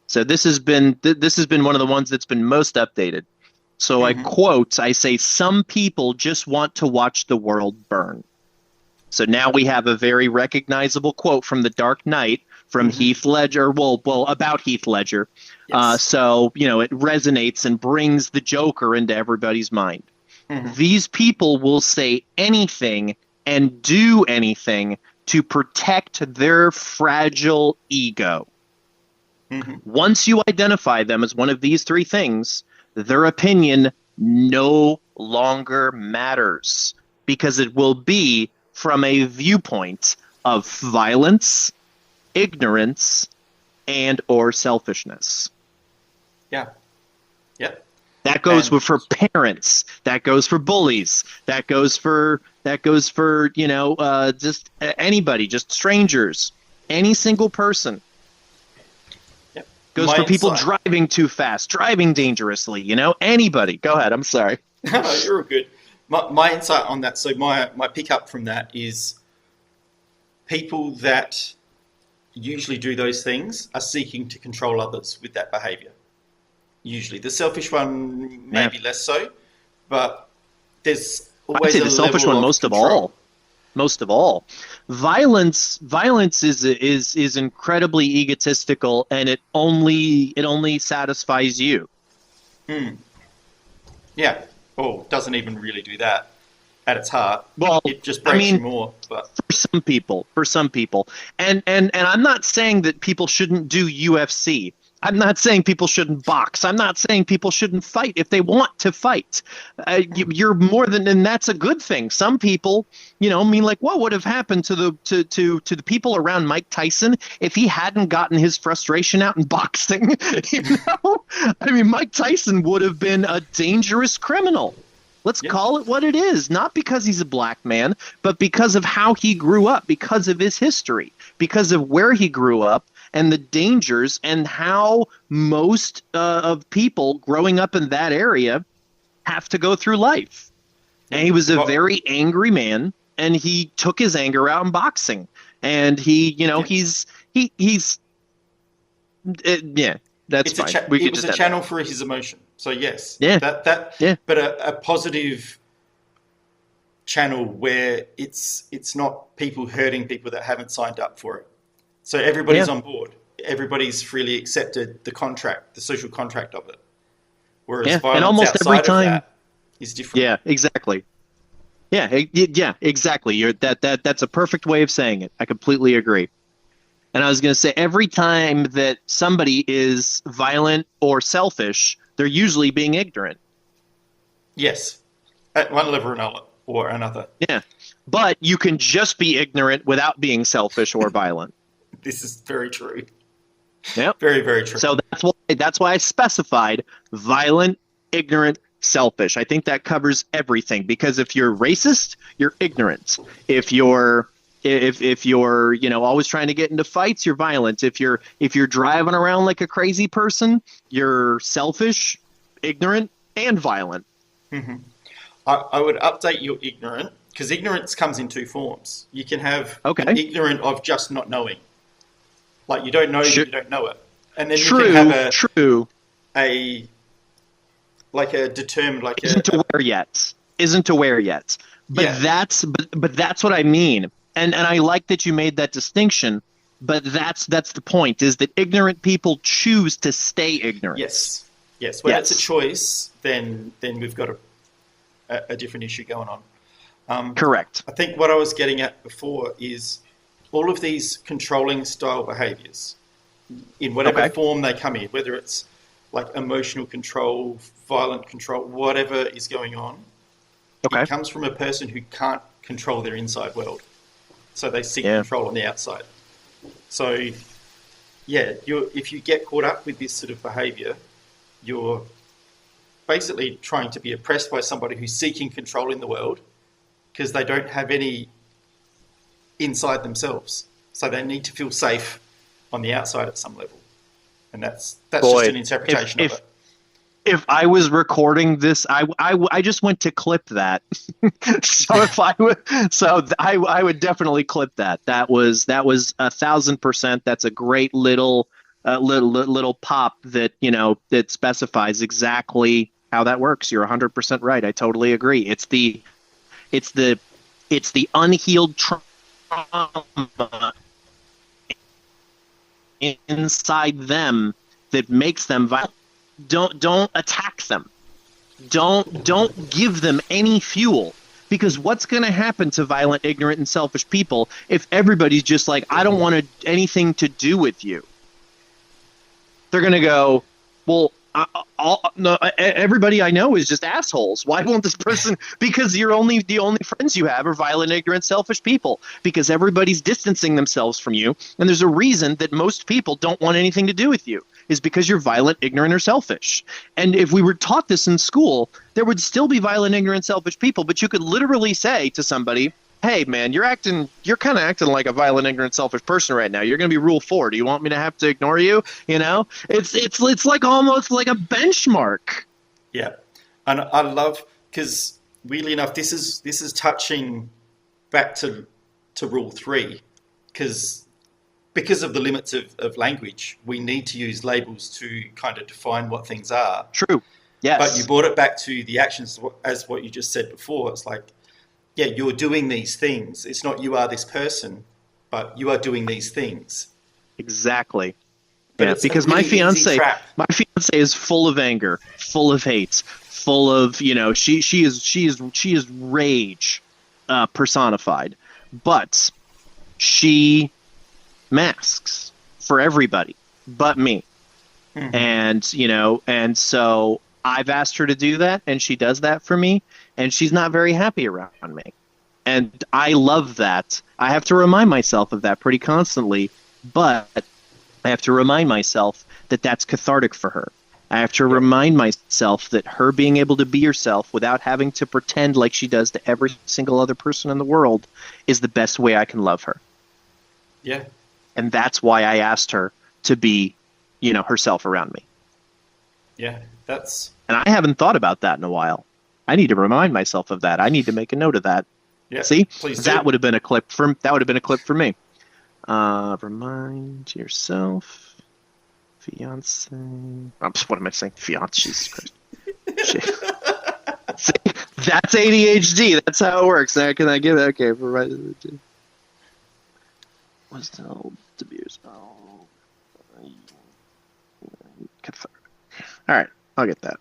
So this has been one of the ones that's been most updated. So I say, some people just want to watch the world burn. So now we have a very recognizable quote from The Dark Knight from Heath Ledger. Well, about Heath Ledger. Yes. So it resonates and brings the Joker into everybody's mind. These people will say anything and do anything to protect their fragile ego. Once you identify them as one of these 3 things, their opinion no longer matters because it will be from a viewpoint of violence, ignorance, and or selfishness. Yeah. Yep. That goes And for parents. That goes for bullies. That goes for just anybody, just strangers, any single person. yep, Goes my for people insight. driving too fast, driving dangerously. Anybody. Go ahead. I'm sorry. No, you're all good. My insight on that, so my pickup from that is people that usually do those things are seeking to control others with that behavior. Usually. The selfish one, Yeah. maybe less so, but there's I'd always say a the selfish level one of most of control. all. Most of all. Violence is incredibly egotistical, and it only satisfies you. Hmm. Yeah. Oh, doesn't even really do that at its heart. Well, It just I breaks you mean, more. But for some people, and I'm not saying that people shouldn't do UFC. I'm not saying people shouldn't box. I'm not saying people shouldn't fight if they want to fight. You're more than, and that's a good thing. Some people, I mean, like, what would have happened to the people around Mike Tyson if he hadn't gotten his frustration out in boxing? You know, I mean, Mike Tyson would have been a dangerous criminal. Let's yeah, call it what it is, not because he's a black man, but because of how he grew up, because of his history, because of where he grew up and the dangers and how most of people growing up in that area have to go through life. And yeah. he was a Well, very angry man, and he took his anger out in boxing. And yeah. he's yeah, that's It's a fine. We it could was just a end that. channel for his emotion. So yes, Yeah, that yeah, but a positive channel where it's not people hurting people that haven't signed up for it. So everybody's yeah, on board. Everybody's freely accepted the contract, the social contract of it. Whereas yeah. And violence almost every outside of time, that is different. yeah, exactly. Yeah, exactly. That's a perfect way of saying it. I completely agree. And I was going to say every time that somebody is violent or selfish, they're usually being ignorant. Yes, at one level or another. Yeah. But you can just be ignorant without being selfish or violent. This is very true. Yep. Very, very true. So that's why I specified violent, ignorant, selfish. I think that covers everything because if you're racist, you're ignorant. If you're always trying to get into fights, you're violent. If you're driving around like a crazy person, you're selfish, ignorant, and violent. Mhm. I would update your ignorant because ignorance comes in two forms. You can have an Okay. ignorant of just not knowing, like you don't know that Sure. you don't know it, and then you can have True, true. a like a determined like Isn't aware yet. Isn't aware yet. But yeah, that's what I mean. And I like that you made that distinction, but that's the point, is that ignorant people choose to stay ignorant. yes. When it's a Yes. choice, then we've got a different issue going on. Correct. I think what I was getting at before is all of these controlling style behaviors, in whatever Okay. form they come in, whether it's like emotional control, violent control, whatever is going on, it Okay. comes from a person who can't control their inside world. So they seek Yeah. control on the outside. So, yeah, if you get caught up with this sort of behavior, you're basically trying to be oppressed by somebody who's seeking control in the world because they don't have any inside themselves. So they need to feel safe on the outside at some level. And that's just Boy, an interpretation of if it. if I was recording this, I just went to clip that. So if I would, I would definitely clip that. That was 1,000%. That's a great little pop that that specifies exactly how that works. You're 100% right. I totally agree. It's the it's the unhealed trauma inside them that makes them violent. Don't attack them. Don't give them any fuel, because what's going to happen to violent, ignorant, and selfish people if everybody's just like, I don't want anything to do with you? They're going to go, well, no, everybody I know is just assholes. Why won't this person? Because the only friends you have are violent, ignorant, selfish people. Because everybody's distancing themselves from you, and there's a reason that most people don't want anything to do with you. is because you're violent, ignorant, or selfish. And if we were taught this in school, there would still be violent, ignorant, selfish people, but you could literally say to somebody, hey man, you're kind of acting like a violent, ignorant, selfish person right now. You're going to be rule 4. Do you want me to have to ignore you? You know, it's like almost like a benchmark. Yeah. And I love, because weirdly enough, this is touching back to rule 3, because of the limits of language, we need to use labels to kind of define what things are. True. Yes. But you brought it back to the actions as what you just said before. It's like, yeah, you're doing these things. It's not you are this person, but you are doing these things. Exactly. But yeah, because my fiance is full of anger, full of hate, full of, you know, she is rage personified, but she masks for everybody but me. Mm-hmm. And, you know, and so I've asked her to do that, and she does that for me, and she's not very happy around me. And I love that. I have to remind myself of that pretty constantly, but I have to remind myself that that's cathartic for her. I have to remind myself that her being able to be herself without having to pretend like she does to every single other person in the world is the best way I can love her. Yeah. And that's why I asked her to be, you know, herself around me. Yeah, and I haven't thought about that in a while. I need to remind myself of that. I need to make a note of that. Yeah, see, that would have been a clip for me. Remind yourself, fiance. What am I saying? Fiance. Jesus Christ. See, that's ADHD. That's how it works. Now, can I give it? Okay, what's the old abuse? All right, I'll get that.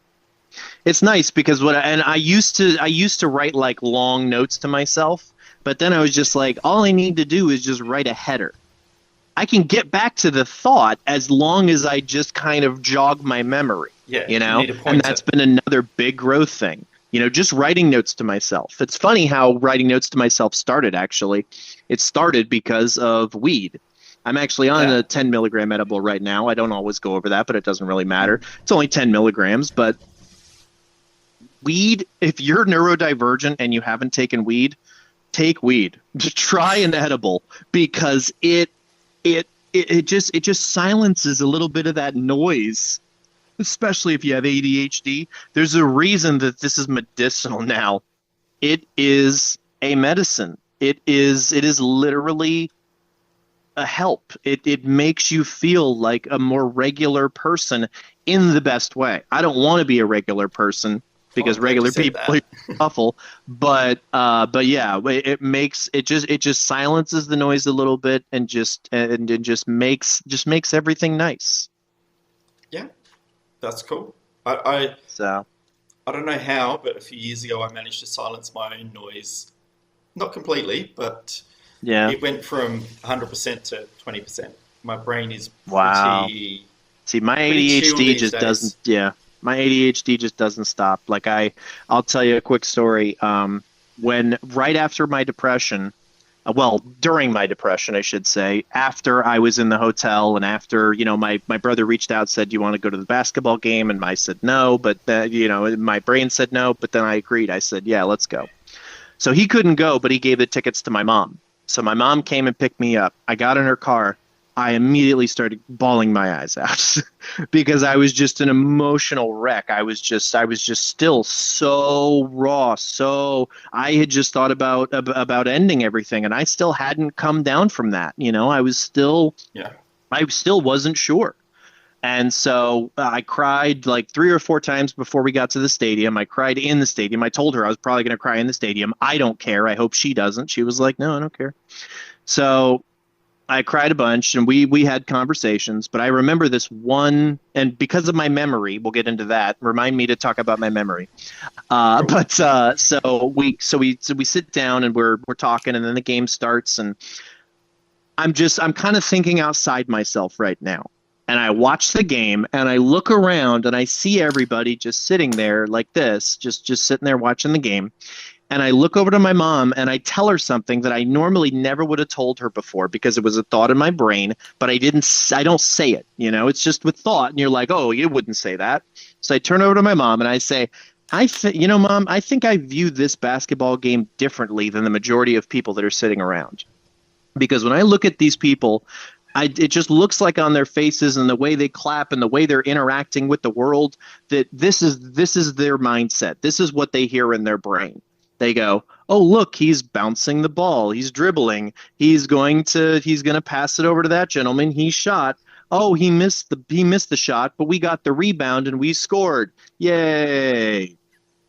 It's nice because I used to write like long notes to myself, but then I was just like, all I need to do is just write a header. I can get back to the thought as long as I just kind of jog my memory. Yeah, you know, and that's been another big growth thing. You know, just writing notes to myself. It's funny how writing notes to myself started, actually. It started because of weed. I'm actually on a 10 milligram edible right now. I don't always go over that, but it doesn't really matter. It's only 10 milligrams, but weed, if you're neurodivergent and you haven't taken weed, take weed. Just try an edible, because it just silences a little bit of that noise. Especially if you have ADHD, there's a reason that this is medicinal now. It is a medicine. It is literally a help. It makes you feel like a more regular person in the best way. I don't want to be a regular person because regular people are awful, but yeah, it just silences the noise a little bit and it just makes everything nice. Yeah. That's cool. I don't know how, but a few years ago I managed to silence my own noise. Not completely, but it went from 100% to 20%. My brain is pretty... See, my ADHD just doesn't... Yeah, my ADHD just doesn't stop. Like, I'll tell you a quick story. Right after my depression... during my depression, I should say, after I was in the hotel and after, you know, my brother reached out, said, do you want to go to the basketball game? And I said no, but you know, my brain said no, but then I agreed. I said, yeah, let's go. So he couldn't go, but he gave the tickets to my mom. So my mom came and picked me up. I got in her car. I immediately started bawling my eyes out because I was just an emotional wreck. I was just still so raw. So I had just thought about ending everything, and I still hadn't come down from that. You know, I still wasn't sure. And so I cried like 3 or 4 times before we got to the stadium. I cried in the stadium. I told her I was probably going to cry in the stadium. I don't care. I hope she doesn't. She was like, no, I don't care. So I cried a bunch, and we had conversations, but I remember this one, and because of my memory, we'll get into that. Remind me to talk about my memory. So we sit down and we're talking, and then the game starts, and I'm kind of thinking outside myself right now. And I watch the game, and I look around, and I see everybody just sitting there like this, just sitting there watching the game. And I look over to my mom and I tell her something that I normally never would have told her before because it was a thought in my brain, but I don't say it, it's just with thought. And you're like, oh, you wouldn't say that. So I turn over to my mom and I say, Mom, I think I view this basketball game differently than the majority of people that are sitting around. Because when I look at these people, it just looks like on their faces and the way they clap and the way they're interacting with the world that this is their mindset. This is what they hear in their brain. They go, "Oh, look, he's bouncing the ball. He's dribbling. He's going to pass it over to that gentleman. He shot. Oh, he missed the shot, but we got the rebound and we scored. Yay!"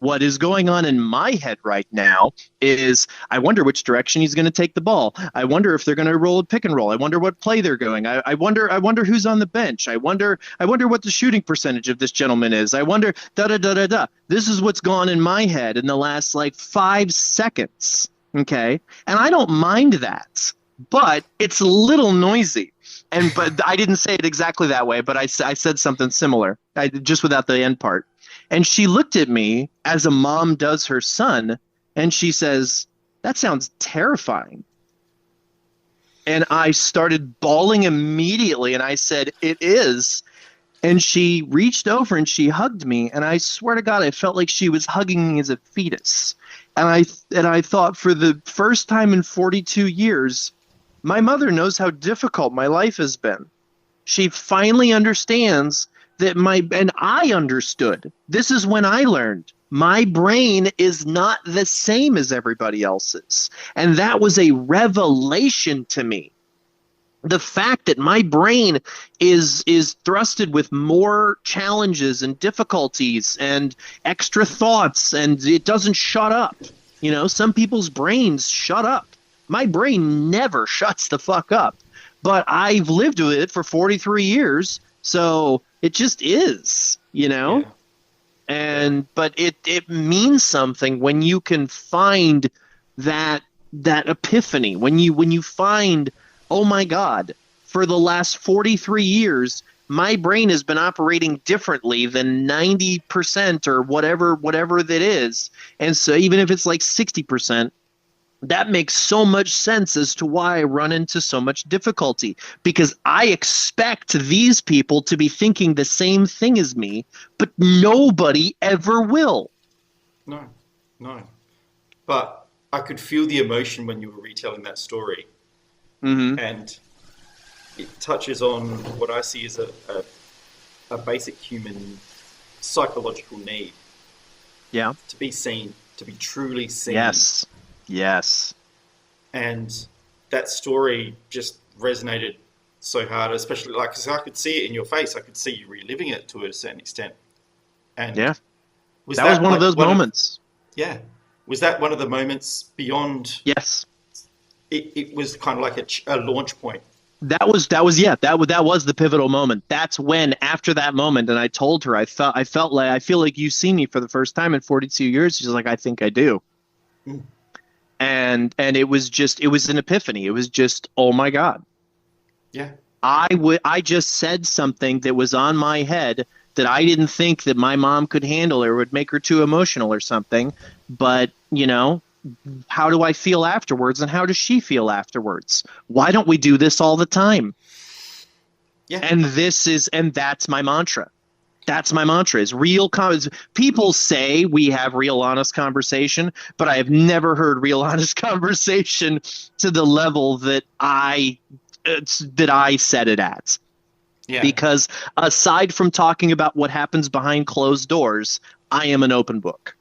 What is going on in my head right now is I wonder which direction he's going to take the ball. I wonder if they're going to roll a pick and roll. I wonder what play they're going. I wonder who's on the bench. I wonder what the shooting percentage of this gentleman is. I wonder da da da da da. This is what's gone in my head in the last like 5 seconds. Okay, and I don't mind that, but it's a little noisy. But I didn't say it exactly that way, but I said something similar. Just without the end part. And she looked at me as a mom does her son, and she says, "That sounds terrifying." And I started bawling immediately, and I said, "It is." And she reached over and she hugged me, and I swear to God, I felt like she was hugging me as a fetus. And I thought, for the first time in 42 years, my mother knows how difficult my life has been. She finally understands and I understood. This is when I learned my brain is not the same as everybody else's. And that was a revelation to me. The fact that my brain is thrusted with more challenges and difficulties and extra thoughts, and it doesn't shut up. Some people's brains shut up. My brain never shuts the fuck up. But I've lived with it for 43 years, so it just is, Yeah. But it means something when you can find that epiphany, when you find, oh my God, for the last 43 years, my brain has been operating differently than 90% or whatever that is. And so even if it's like 60%, that makes so much sense as to why I run into so much difficulty, because I expect these people to be thinking the same thing as me, but nobody ever will. No. But I could feel the emotion when you were retelling that story. Mm-hmm. And it touches on what I see as a basic human psychological need. Yeah. To be seen, to be truly seen. Yes. And that story just resonated so hard, especially because I could see it in your face. I could see you reliving it to a certain extent. And yeah, that was one of those moments. Was that one of the moments beyond? Yes. It was kind of like a launch point. That was the pivotal moment. That's when, after that moment, and I told her, I feel like you've seen me for the first time in 42 years. She's like, I think I do. Mm. And it was an epiphany. It was just, oh my God. Yeah. I just said something that was on my head that I didn't think that my mom could handle or would make her too emotional or something. But, how do I feel afterwards, and how does she feel afterwards? Why don't we do this all the time? Yeah. And that's my mantra. That's my mantra, is real. People say we have real, honest conversation, but I have never heard real, honest conversation to the level that I set it at. Yeah. Because aside from talking about what happens behind closed doors, I am an open book.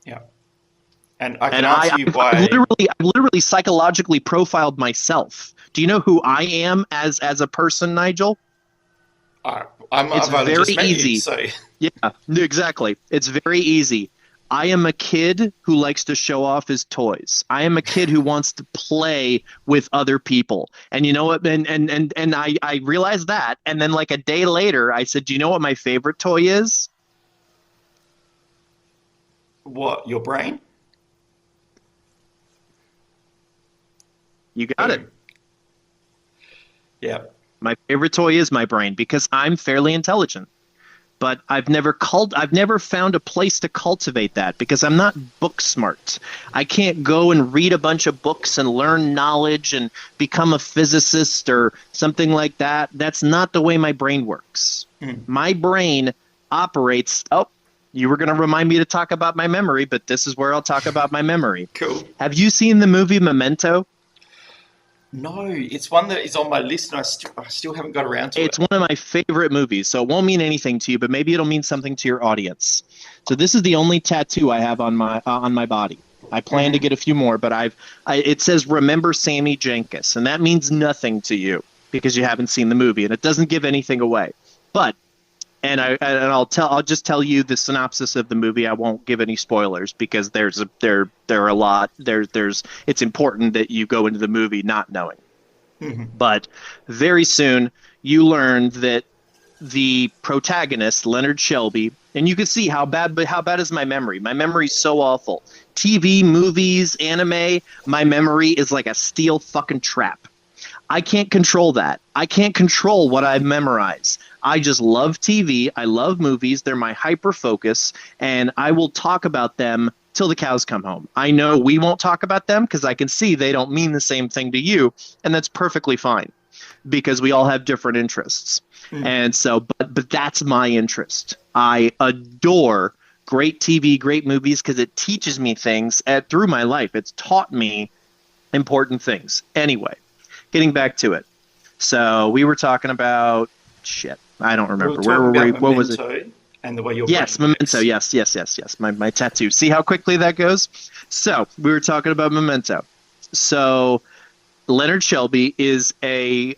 Yeah. And I can ask you why. I've literally psychologically profiled myself. Do you know who I am as a person, Nigel? It's very easy. So. Yeah, exactly. It's very easy. I am a kid who likes to show off his toys. I am a kid who wants to play with other people. And you know what? And I realized that. And then like a day later, I said, do you know what my favorite toy is? What? Your brain? You got it. Yeah. My favorite toy is my brain, because I'm fairly intelligent. but I've never found a place to cultivate that because I'm not book smart. I can't go and read a bunch of books and learn knowledge and become a physicist or something like that. That's not the way my brain works. My brain operates. Oh, you were going to remind me to talk about my memory, but this is where I'll talk about my memory. Cool. Have you seen the movie Memento? No, it's one that is on my list, and I still haven't got around to it. It's one of my favorite movies, so it won't mean anything to you, but maybe it'll mean something to your audience. So this is the only tattoo I have on my body. I plan to get a few more, but it says "Remember Sammy Jenkins," and that means nothing to you because you haven't seen the movie, and it doesn't give anything away. But I'll just tell you the synopsis of the movie. I won't give any spoilers because there are a lot. It's important that you go into the movie not knowing. But very soon you learn that the protagonist, Leonard Shelby, and you can see how bad is my memory? My memory's so awful. TV, movies, anime, my memory is like a steel fucking trap. I can't control that. I can't control what I've memorized. I just love TV. I love movies. They're my hyper focus, and I will talk about them till the cows come home. I know we won't talk about them because I can see they don't mean the same thing to you, and that's perfectly fine because we all have different interests. And so, but that's my interest. I adore great TV, great movies because it teaches me things through my life. It's taught me important things. Anyway, getting back to it. So we were talking about shit. I don't remember. Where were we? What was it? And the way your yes, Memento. Yes. My tattoo. See how quickly that goes? So we were talking about Memento. So Leonard Shelby is a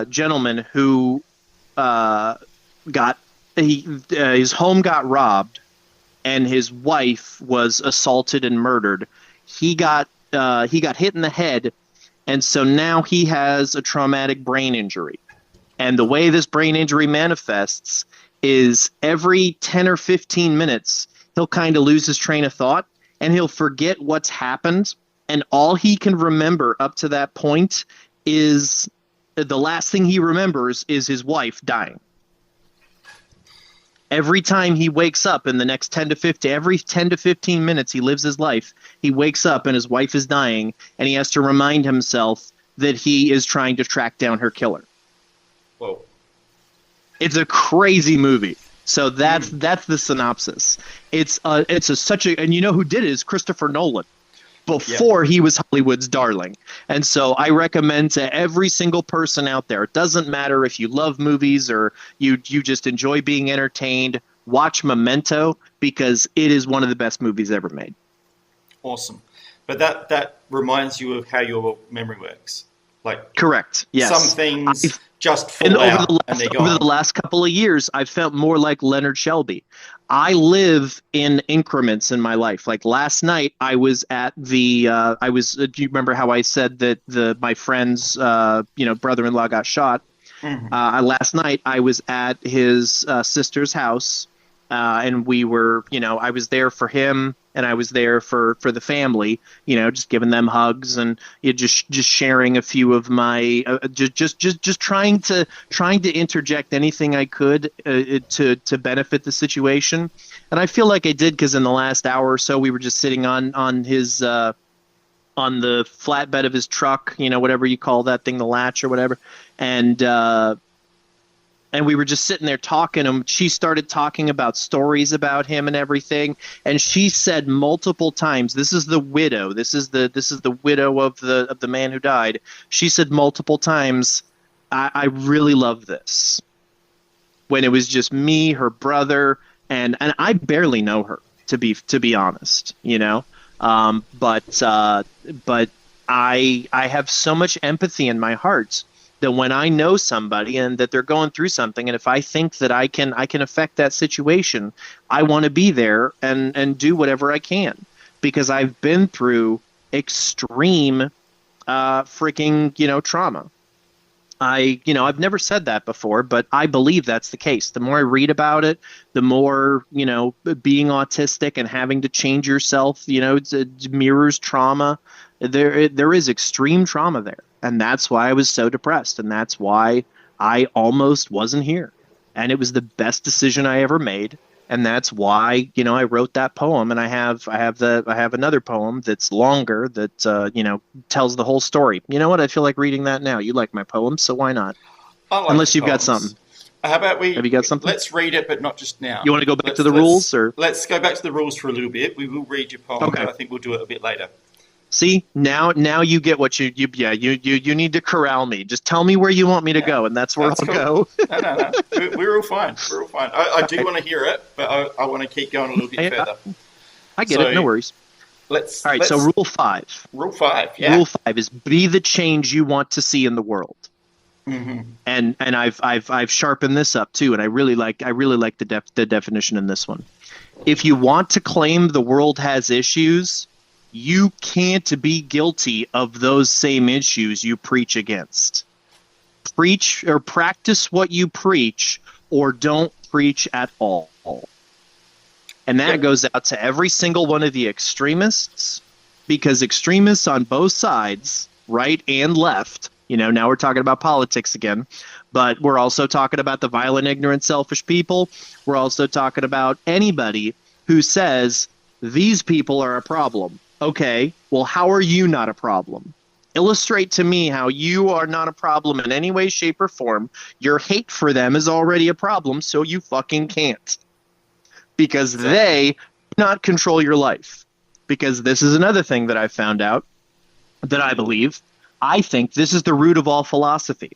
gentleman who his home got robbed, and his wife was assaulted and murdered. He got hit in the head, and so now he has a traumatic brain injury. And the way this brain injury manifests is every 10 or 15 minutes, he'll kind of lose his train of thought and he'll forget what's happened. And all he can remember up to that point is the last thing he remembers is his wife dying. Every time he wakes up in the next 10 to 15 minutes he lives his life, he wakes up and his wife is dying, and he has to remind himself that he is trying to track down her killer. Whoa. It's a crazy movie. So that's the synopsis. And you know who did it is Christopher Nolan before he was Hollywood's darling. And so I recommend to every single person out there, it doesn't matter if you love movies or you just enjoy being entertained, watch Memento because it is one of the best movies ever made. Awesome. But that reminds you of how your memory works. Like correct. Yes. Some things just fall out and they're gone. Over the last couple of years, I've felt more like Leonard Shelby. I live in increments in my life. Like last night, I was at the. Do you remember how I said that my friend's brother-in-law got shot? Last night, I was at his sister's house, and we were. I was there for him. And I was there for the family, just giving them hugs and just sharing a few of my just trying to interject anything I could to benefit the situation. And I feel like I did because in the last hour or so we were just sitting on his on the flatbed of his truck, whatever you call that thing, the latch or whatever, and we were just sitting there talking, and she started talking about stories about him and everything. And she said multiple times, "This is the widow. This is the widow of the man who died." She said multiple times, "I really love this." When it was just me, her brother, and I barely know her to be honest, But I have so much empathy in my heart that when I know somebody and that they're going through something, and if I think that I can affect that situation, I want to be there and do whatever I can because I've been through extreme freaking trauma. I've never said that before, but I believe that's the case. The more I read about it, the more, being autistic and having to change yourself, it mirrors trauma. There is extreme trauma there. And that's why I was so depressed. And that's why I almost wasn't here. and it was the best decision I ever made. And that's why, I wrote that poem, and I have another poem that's longer that tells the whole story. You know what? I feel like reading that now. You like my poems, so why not? I like your Unless you've got poems. something. How about Have you got something? let's read it, but not just now. You want to go back to Let's the rules, or let's go back to the rules for a little bit. We will read your poem, okay? but I think we'll do it a bit later. See, now you get what you need to corral me. Just tell me where you want me to Yeah, go, and that's where that's I'll cool. go. No. We're all fine. We're all fine. I do I, want to hear it, but I want to keep going a little bit I, further. I get it. No So worries. All right. So let's rule five. rule five. Yeah. Rule five is be the change you want to see in the world. Hmm. And I've sharpened this up too, and I really like the definition in this one. If you want to claim the world has issues, you can't be guilty of those same issues you preach against. Preach or practice what you preach, or don't preach at all. And that goes out to every single one of the extremists, because extremists on both sides, right and left, now we're talking about politics again, but we're also talking about the violent, ignorant, selfish people. We're also talking about anybody who says these people are a problem. Okay, well, how are you not a problem? Illustrate to me how you are not a problem in any way, shape, or form. Your hate for them is already a problem, so you fucking can't. Because they do not control your life. Because this is another thing that I found out that I believe. I think this is the root of all philosophy,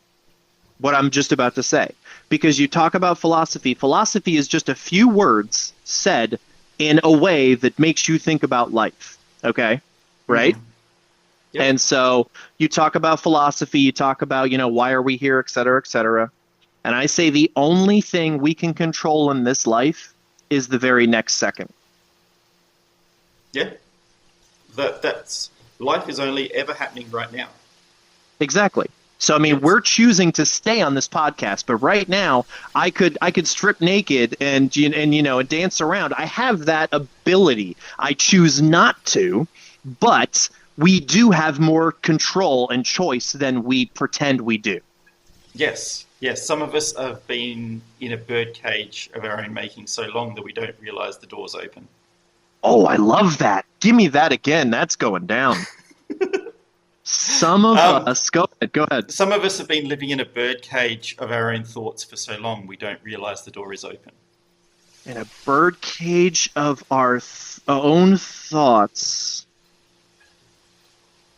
what I'm just about to say. Because you talk about philosophy. Philosophy is just a few words said in a way that makes you think about life. Okay? Right? Mm-hmm. Yep. And so you talk about philosophy, you talk about, why are we here, et cetera, et cetera. And I say the only thing we can control in this life is the very next second. Yeah. That's life is only ever happening right now. Exactly. So I mean, we're choosing to stay on this podcast, but right now I could strip naked and dance around. I have that ability. I choose not to, but we do have more control and choice than we pretend we do. Yes. Some of us have been in a birdcage of our own making so long that we don't realize the door's open. Oh, I love that. Give me that again. That's going down. Some of us, go ahead. Some of us have been living in a birdcage of our own thoughts for so long we don't realize the door is open. In a birdcage of our own thoughts.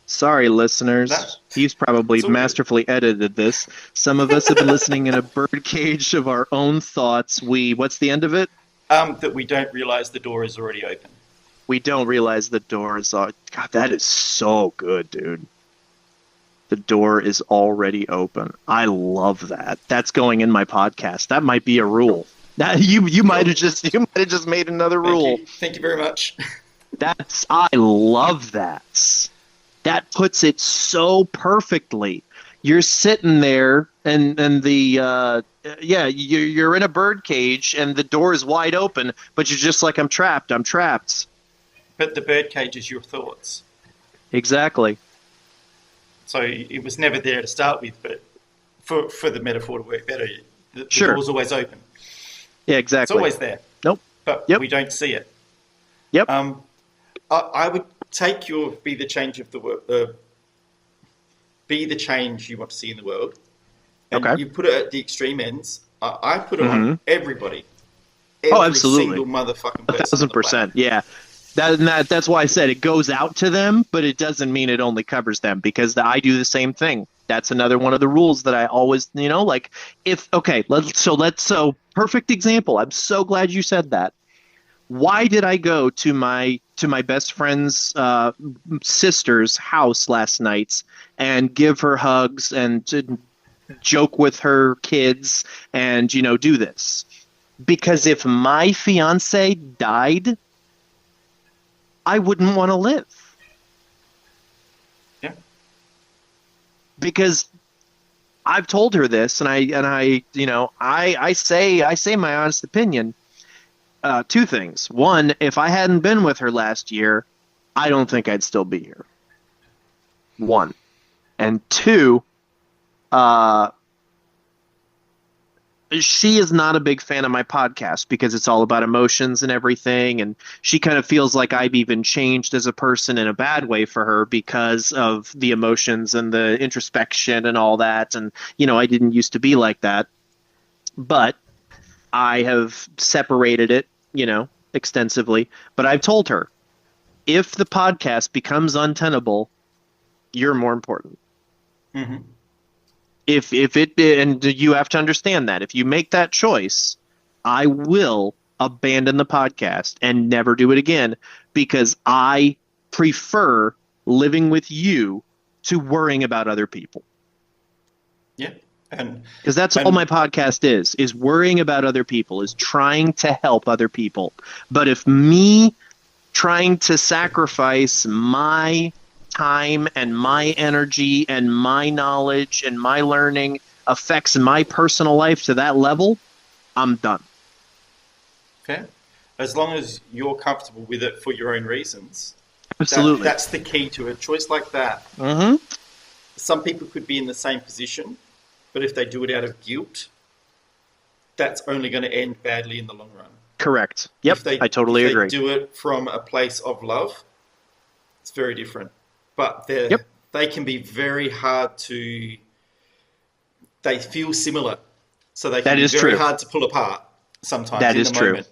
Sorry, listeners. He's probably masterfully edited this. Some of us have been listening in a birdcage of our own thoughts. What's the end of it? That we don't realize the door is already open. We don't realize the door is on. God, that is so good, dude. The door is already open. I love that. That's going in my podcast. That might be a rule. That you might have just made another rule. Thank you very much. I love that. That puts it so perfectly. You're sitting there, and you're in a bird cage, and the door is wide open, but you're just like, I'm trapped. But the bird cage is your thoughts. Exactly. So it was never there to start with, but for the metaphor to work better, the door's always open. Yeah, exactly. It's always there. Nope. But we don't see it. Yep. I would take your be the change of the world. Be the change you want to see in the world. And you put it at the extreme ends. I put it on everybody. Every single motherfucking person. 1,000%. Yeah. That's why I said it goes out to them, but it doesn't mean it only covers them, because I do the same thing. That's another one of the rules that I always, so perfect example. I'm so glad you said that. Why did I go to my best friend's sister's house last night and give her hugs and to joke with her kids and, do this? Because if my fiance died, I wouldn't want to live. Yeah. Because I've told her this, and I say my honest opinion. Two things. One, if I hadn't been with her last year, I don't think I'd still be here. One. And two, She is not a big fan of my podcast because it's all about emotions and everything. And she kind of feels like I've even changed as a person in a bad way for her because of the emotions and the introspection and all that. And, I didn't used to be like that. But I have separated it, extensively. But I've told her if the podcast becomes untenable, you're more important. Hmm. If it, and you have to understand that if you make that choice, I will abandon the podcast and never do it again because I prefer living with you to worrying about other people. Yeah. And Because that's all my and podcast is worrying about other people, is trying to help other people. But if me trying to sacrifice my time and my energy and my knowledge and my learning affects my personal life to that level, I'm done. okay, as long as you're comfortable with it for your own reasons, Absolutely. that's the key to a choice like that. Mm-hmm. Some people could be in the same position, but if they do it out of guilt, that's only going to end badly in the long run. Correct. Yep. I If totally they agree. do it from a place of love, it's very different. But Yep. they can be very hard to. They feel similar, so they can That be is very true. hard to pull apart sometimes That in is the true. moment.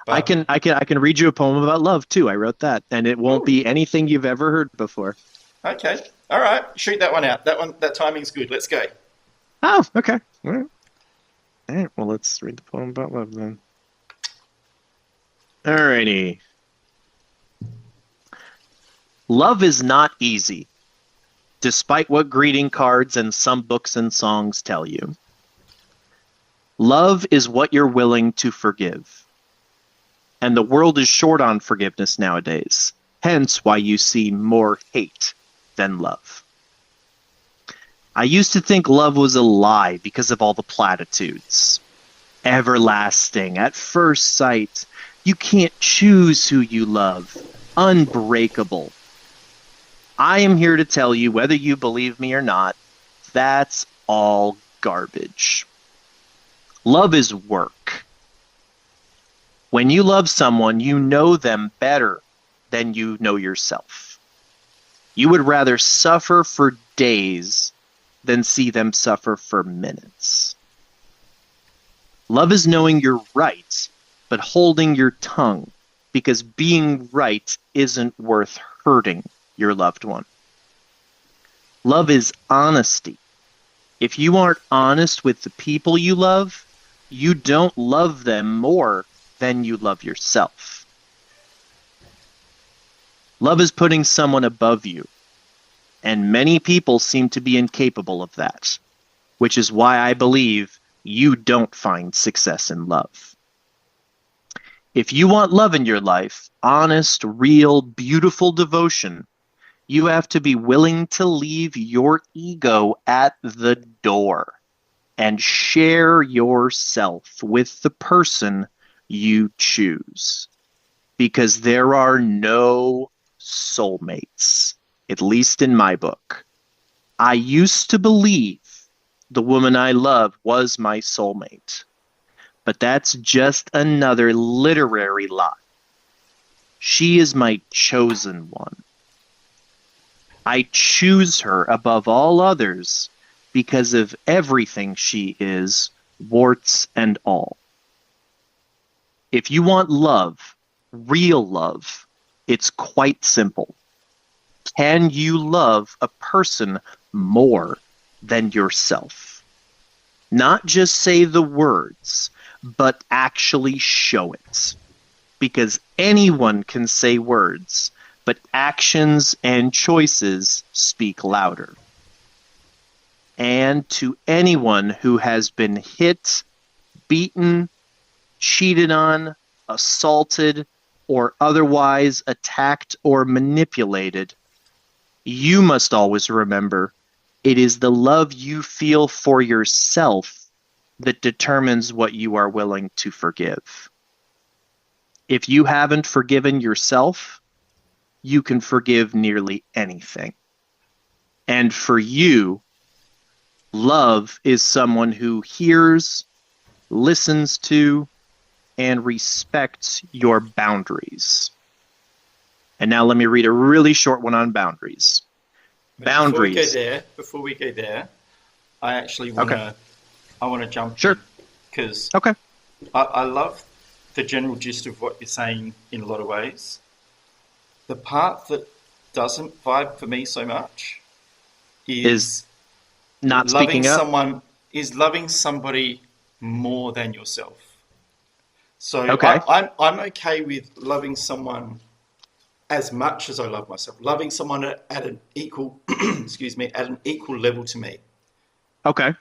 I But can I can I can read you a poem about love too. I wrote that, and it won't oh, be anything you've ever heard before. okay, all right, shoot that one out. That timing's good. Let's go. Oh, okay. All right. All right. Well, let's read the poem about love then. Alrighty. Love is not easy, despite what greeting cards and some books and songs tell you. Love is what you're willing to forgive. And the world is short on forgiveness nowadays, hence why you see more hate than love. I used to think love was a lie because of all the platitudes. Everlasting, at first sight, you can't choose who you love, unbreakable. I am here to tell you, whether you believe me or not, that's all garbage. Love is work. When you love someone, you know them better than you know yourself. You would rather suffer for days than see them suffer for minutes. Love is knowing you're right, but holding your tongue, because being right isn't worth hurting your loved one. Love is honesty. If you aren't honest with the people you love, you don't love them more than you love yourself. Love is putting someone above you, and many people seem to be incapable of that, which is why I believe you don't find success in love. If you want love in your life, honest, real, beautiful devotion, you have to be willing to leave your ego at the door and share yourself with the person you choose. Because there are no soulmates, at least in my book. I used to believe the woman I love was my soulmate, but that's just another literary lie. She is my chosen one. I choose her above all others because of everything she is, warts and all. If you want love, real love, it's quite simple. Can you love a person more than yourself? Not just say the words, but actually show it. Because anyone can say words, but actions and choices speak louder. And to anyone who has been hit, beaten, cheated on, assaulted, or otherwise attacked or manipulated, you must always remember it is the love you feel for yourself that determines what you are willing to forgive. If you haven't forgiven yourself, you can forgive nearly anything. And for you, love is someone who hears, listens to, and respects your boundaries. And now let me read a really short one on boundaries. But before we go Boundaries. there, I actually Okay. want to jump Sure. in because Okay. I love the general gist of what you're saying in a lot of ways. The part that doesn't vibe for me so much Is is not loving speaking up. someone is loving somebody more than yourself. So Okay. I'm okay with loving someone as much as I love myself, loving someone at an equal excuse me, at an equal level to me. Okay.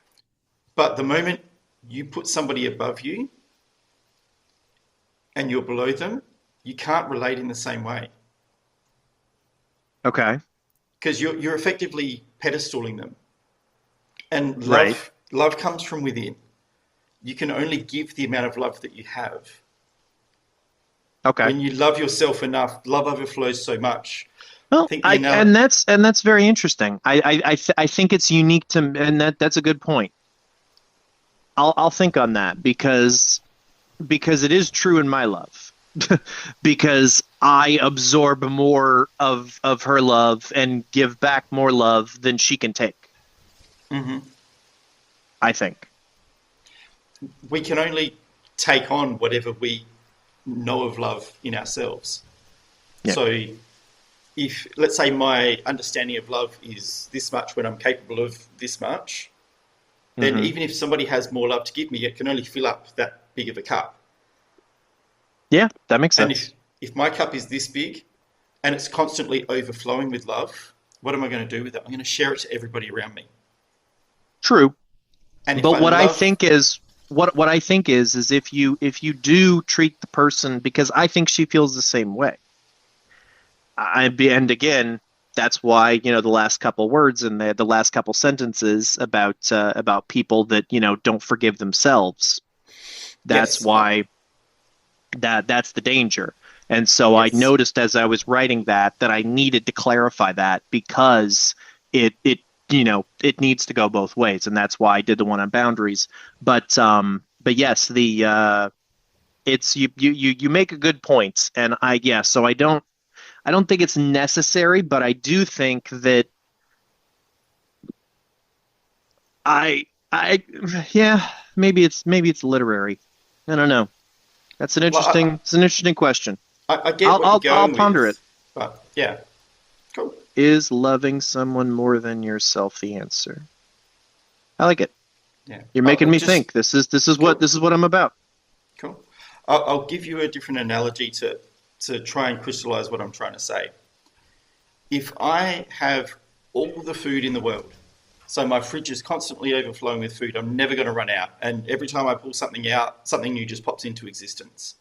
But the moment you put somebody above you and you're below them, you can't relate in the same way Okay. because you're effectively pedestaling them. And Right. love comes from within. You can only give the amount of love that you have. Okay. When you love yourself enough, love overflows so much. I Well, think the I analogy, and that's very interesting. I think it's unique to, and that's a good point. I'll think on that because it is true in my love. Because I absorb more of her love and give back more love than she can take, hmm, I think. we can only take on whatever we know of love in ourselves. Yeah. So if, let's say, my understanding of love is this much when I'm capable of this much, then Hmm. even if somebody has more love to give me, it can only fill up that big of a cup. Yeah, that makes And sense. if my cup is this big and it's constantly overflowing with love, what am I going to do with it? I'm going to share it to everybody around me. True. And if But I love, what I think is if you do treat the person, because I think she feels the same way. And again, that's why, the last couple words in the last couple sentences about people that, don't forgive themselves. That's yes, why that's the danger. And so I yes, noticed as I was writing that I needed to clarify that because it needs to go both ways, and that's why I did the one on boundaries. But yes, the it's you make a good point, and so I don't think it's necessary, but I do think that I yeah, maybe it's literary. I don't know. That's an well, interesting it's an interesting question. I get I'll what you're I'll I'll going ponder it. with, but yeah, cool. Is loving someone more than yourself the answer? I like it. Yeah, You're I'll making me just think. This is what cool, this is what I'm about. cool. I'll give you a different analogy to try and crystallize what I'm trying to say. If I have all the food in the world, so my fridge is constantly overflowing with food, I'm never going to run out. And every time I pull something out, something new just pops into existence.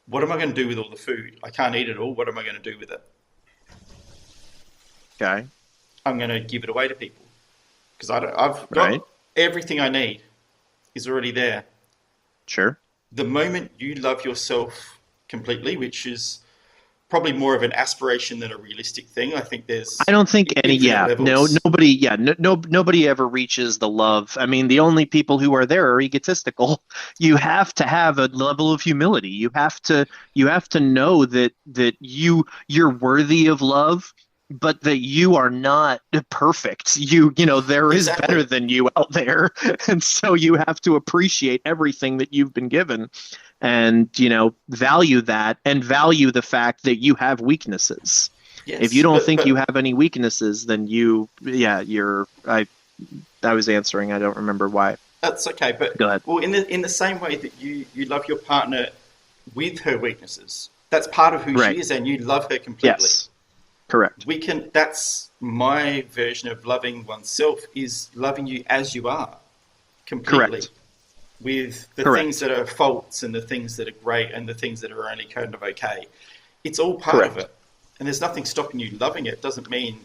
What am I going to do with all the food? I can't eat it all. What am I going to do with it? Okay. I'm going to give it away to people because I've got Right. everything I need is already there. Sure. The moment you love yourself completely, which is probably more of an aspiration than a realistic thing, I think I there's don't think infinite no, levels. nobody, nobody ever reaches the love. I mean, the only people who are there are egotistical. You have to have a level of humility. You have to know that you're worthy of love, but that you are not perfect. There is better Exactly. than you out there. And so you have to appreciate everything that you've been given and, value that and value the fact that you have weaknesses. If you Yes, don't but think you have any weaknesses, then I was answering. I don't remember why. that's okay. But Go ahead. well, in the same way that you love your partner with her weaknesses, that's part of who she Right. is, and you love her completely. Yes. Correct. We can. That's my version of loving oneself is loving you as you are completely, Correct. with the things Correct. that are faults and the things that are great and the things that are only kind of okay. It's all part of Correct. it, and there's nothing stopping you loving it. It doesn't mean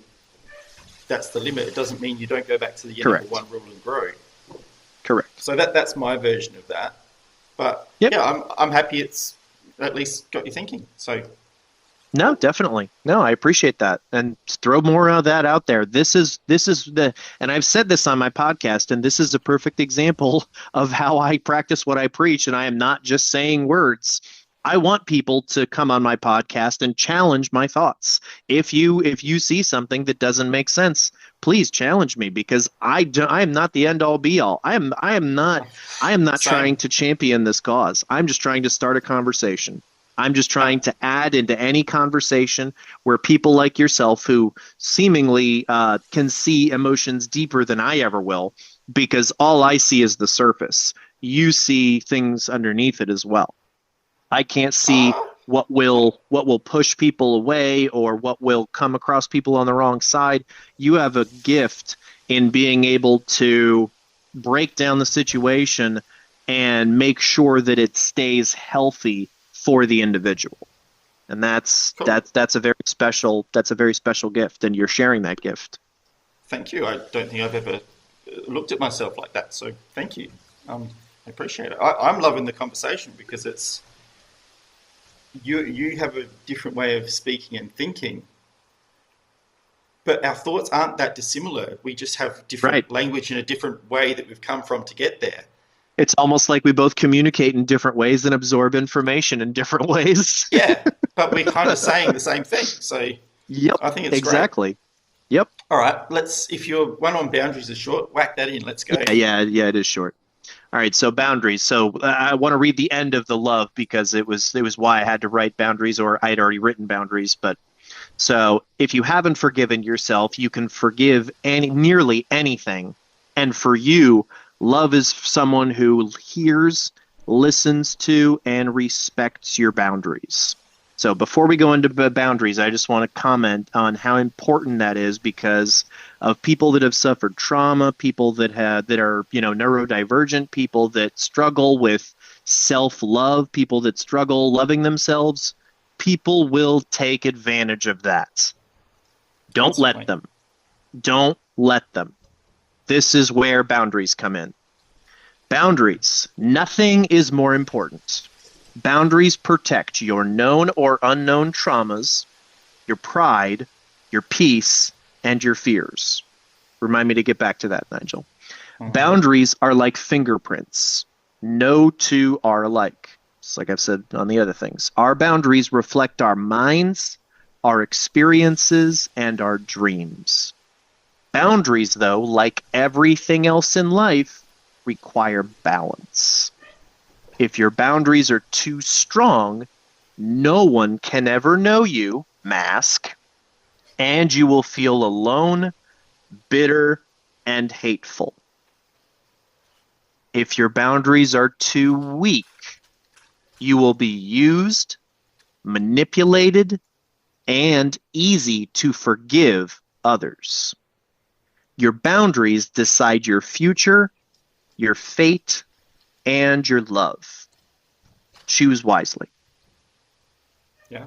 that's the limit. It doesn't mean you don't go back to the number Correct. one rule and grow. Correct. So that's my version of that. But Yep. yeah, I'm happy it's at least got you thinking. So No, definitely. No, I appreciate that. And throw more of that out there. And I've said this on my podcast, and this is a perfect example of how I practice what I preach, and I am not just saying words. I want people to come on my podcast and challenge my thoughts. If you see something that doesn't make sense, please challenge me because I am not the end all be all. I am not trying Same. to champion this cause. I'm just trying to start a conversation. I'm just Uh, trying to add into any conversation where people like yourself, who seemingly can see emotions deeper than I ever will, because all I see is the surface. You see things underneath it as well. I can't see what will push people away or what will come across people on the wrong side. You have a gift in being able to break down the situation and make sure that it stays healthy for the individual. And that's cool. that's that's a very special gift, and you're sharing that gift. Thank you. I don't think I've ever looked at myself like that. So thank you. I appreciate it. I'm loving the conversation because it's you have a different way of speaking and thinking, but our thoughts aren't that dissimilar. We just have Right. different language and a different way that we've come from to get there. It's almost like we both communicate in different ways and absorb information in different ways. Yeah, but we're kind of saying the same thing. So Yep, I think it's great. exactly. Yep. All right, if your one on boundaries is short, whack that in. Let's go. Yeah, it is short. All right, so boundaries. So I want to read the end of the love because it was why I had to write boundaries, or I had already written boundaries. But so if you haven't forgiven yourself, you can forgive nearly anything. And for you, love is someone who hears, listens to, and respects your boundaries. So before we go into boundaries, I just want to comment on how important that is because of people that have suffered trauma, people that are, neurodivergent, people that struggle with self-love, people that struggle loving themselves. People will take advantage of that. Don't let Constantly. them. Don't let them. This is where boundaries come in. Boundaries. Nothing is more important. Boundaries protect your known or unknown traumas, your pride, your peace, and your fears. Remind me to get back to that, Nigel. Mhm. Boundaries are like fingerprints. No two are alike. Just like I've said on the other things. Our boundaries reflect our minds, our experiences, and our dreams. Boundaries, though, like everything else in life, require balance. If your boundaries are too strong, no one can ever know you, mask, and you will feel alone, bitter, and hateful. If your boundaries are too weak, you will be used, manipulated, and easy to forgive others. Your boundaries decide your future, your fate, and your love. Choose wisely. Yeah,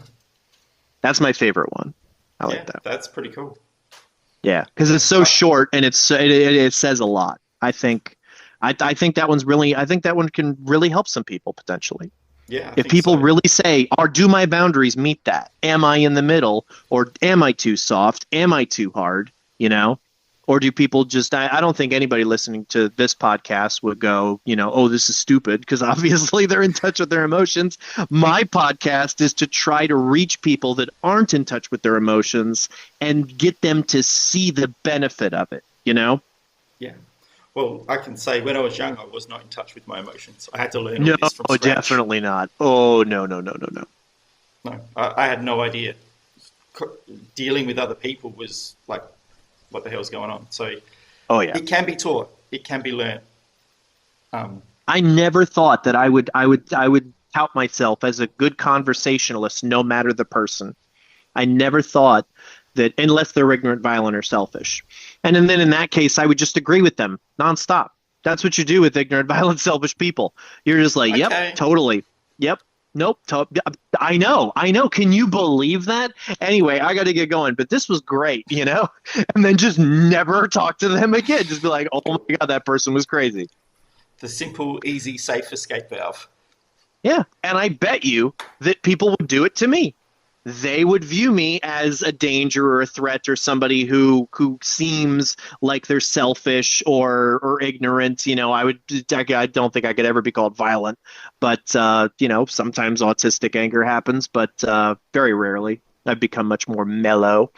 That's my favorite one. I like yeah, that. that's pretty cool. Yeah, because Yeah, it's so short and it says a lot. I think that one's really I think that one can really help some people potentially. yeah, I If think people so. really say, "Are do my boundaries meet that? Am I in the middle, or am I too soft? Am I too hard?" You know, or do people just? I don't think anybody listening to this podcast would go, "Oh, this is stupid," because obviously they're in touch with their emotions. My podcast is to try to reach people that aren't in touch with their emotions and get them to see the benefit of it. Yeah. Well, I can say when I was young, I was not in touch with my emotions. I had to learn all No, this from scratch. definitely not. Oh, no, no, no, no, no. No, I had no idea. Dealing with other people was like, what the hell's going on? So Oh yeah. it can be taught. It can be learned. Um, I never thought that I would tout myself as a good conversationalist, no matter the person. I never thought that unless they're ignorant, violent, or selfish. And then in that case, I would just agree with them nonstop. That's what you do with ignorant, violent, selfish people. You're just like, yep, okay. totally. Yep. Nope. I know. I know. Can you believe that? Anyway, I got to get going, but this was great. And then just never talk to them again. Just be like, oh my God, that person was crazy. The simple, easy, safe escape valve. Yeah. And I bet you that people would do it to me. they would view me as a danger or a threat or somebody who seems like they're selfish or ignorant. I don't think I could ever be called violent, but sometimes autistic anger happens, but very rarely. I've become much more mellow.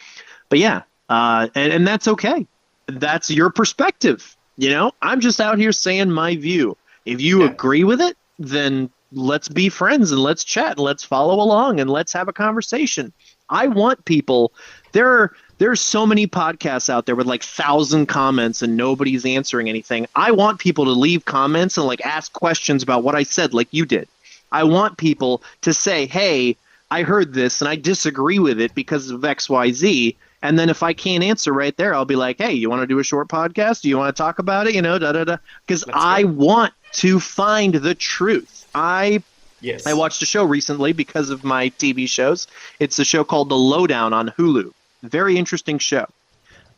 But yeah, and that's okay. That's your perspective. I'm just out here saying my view. If you Yeah. agree with it, then let's be friends and let's chat and let's follow along and let's have a conversation. I want people. There's so many podcasts out there with like 1,000 comments and nobody's answering anything. I want people to leave comments and like ask questions about what I said, like you did. I want people to say, "Hey, I heard this and I disagree with it because of XYZ." And then if I can't answer right there, I'll be like, "Hey, you want to do a short podcast? Do you want to talk about it? Da da da." Because Let's I go. want to find the truth. I Yes. watched a show recently because of my TV shows. It's a show called The Lowdown on Hulu. Very interesting show.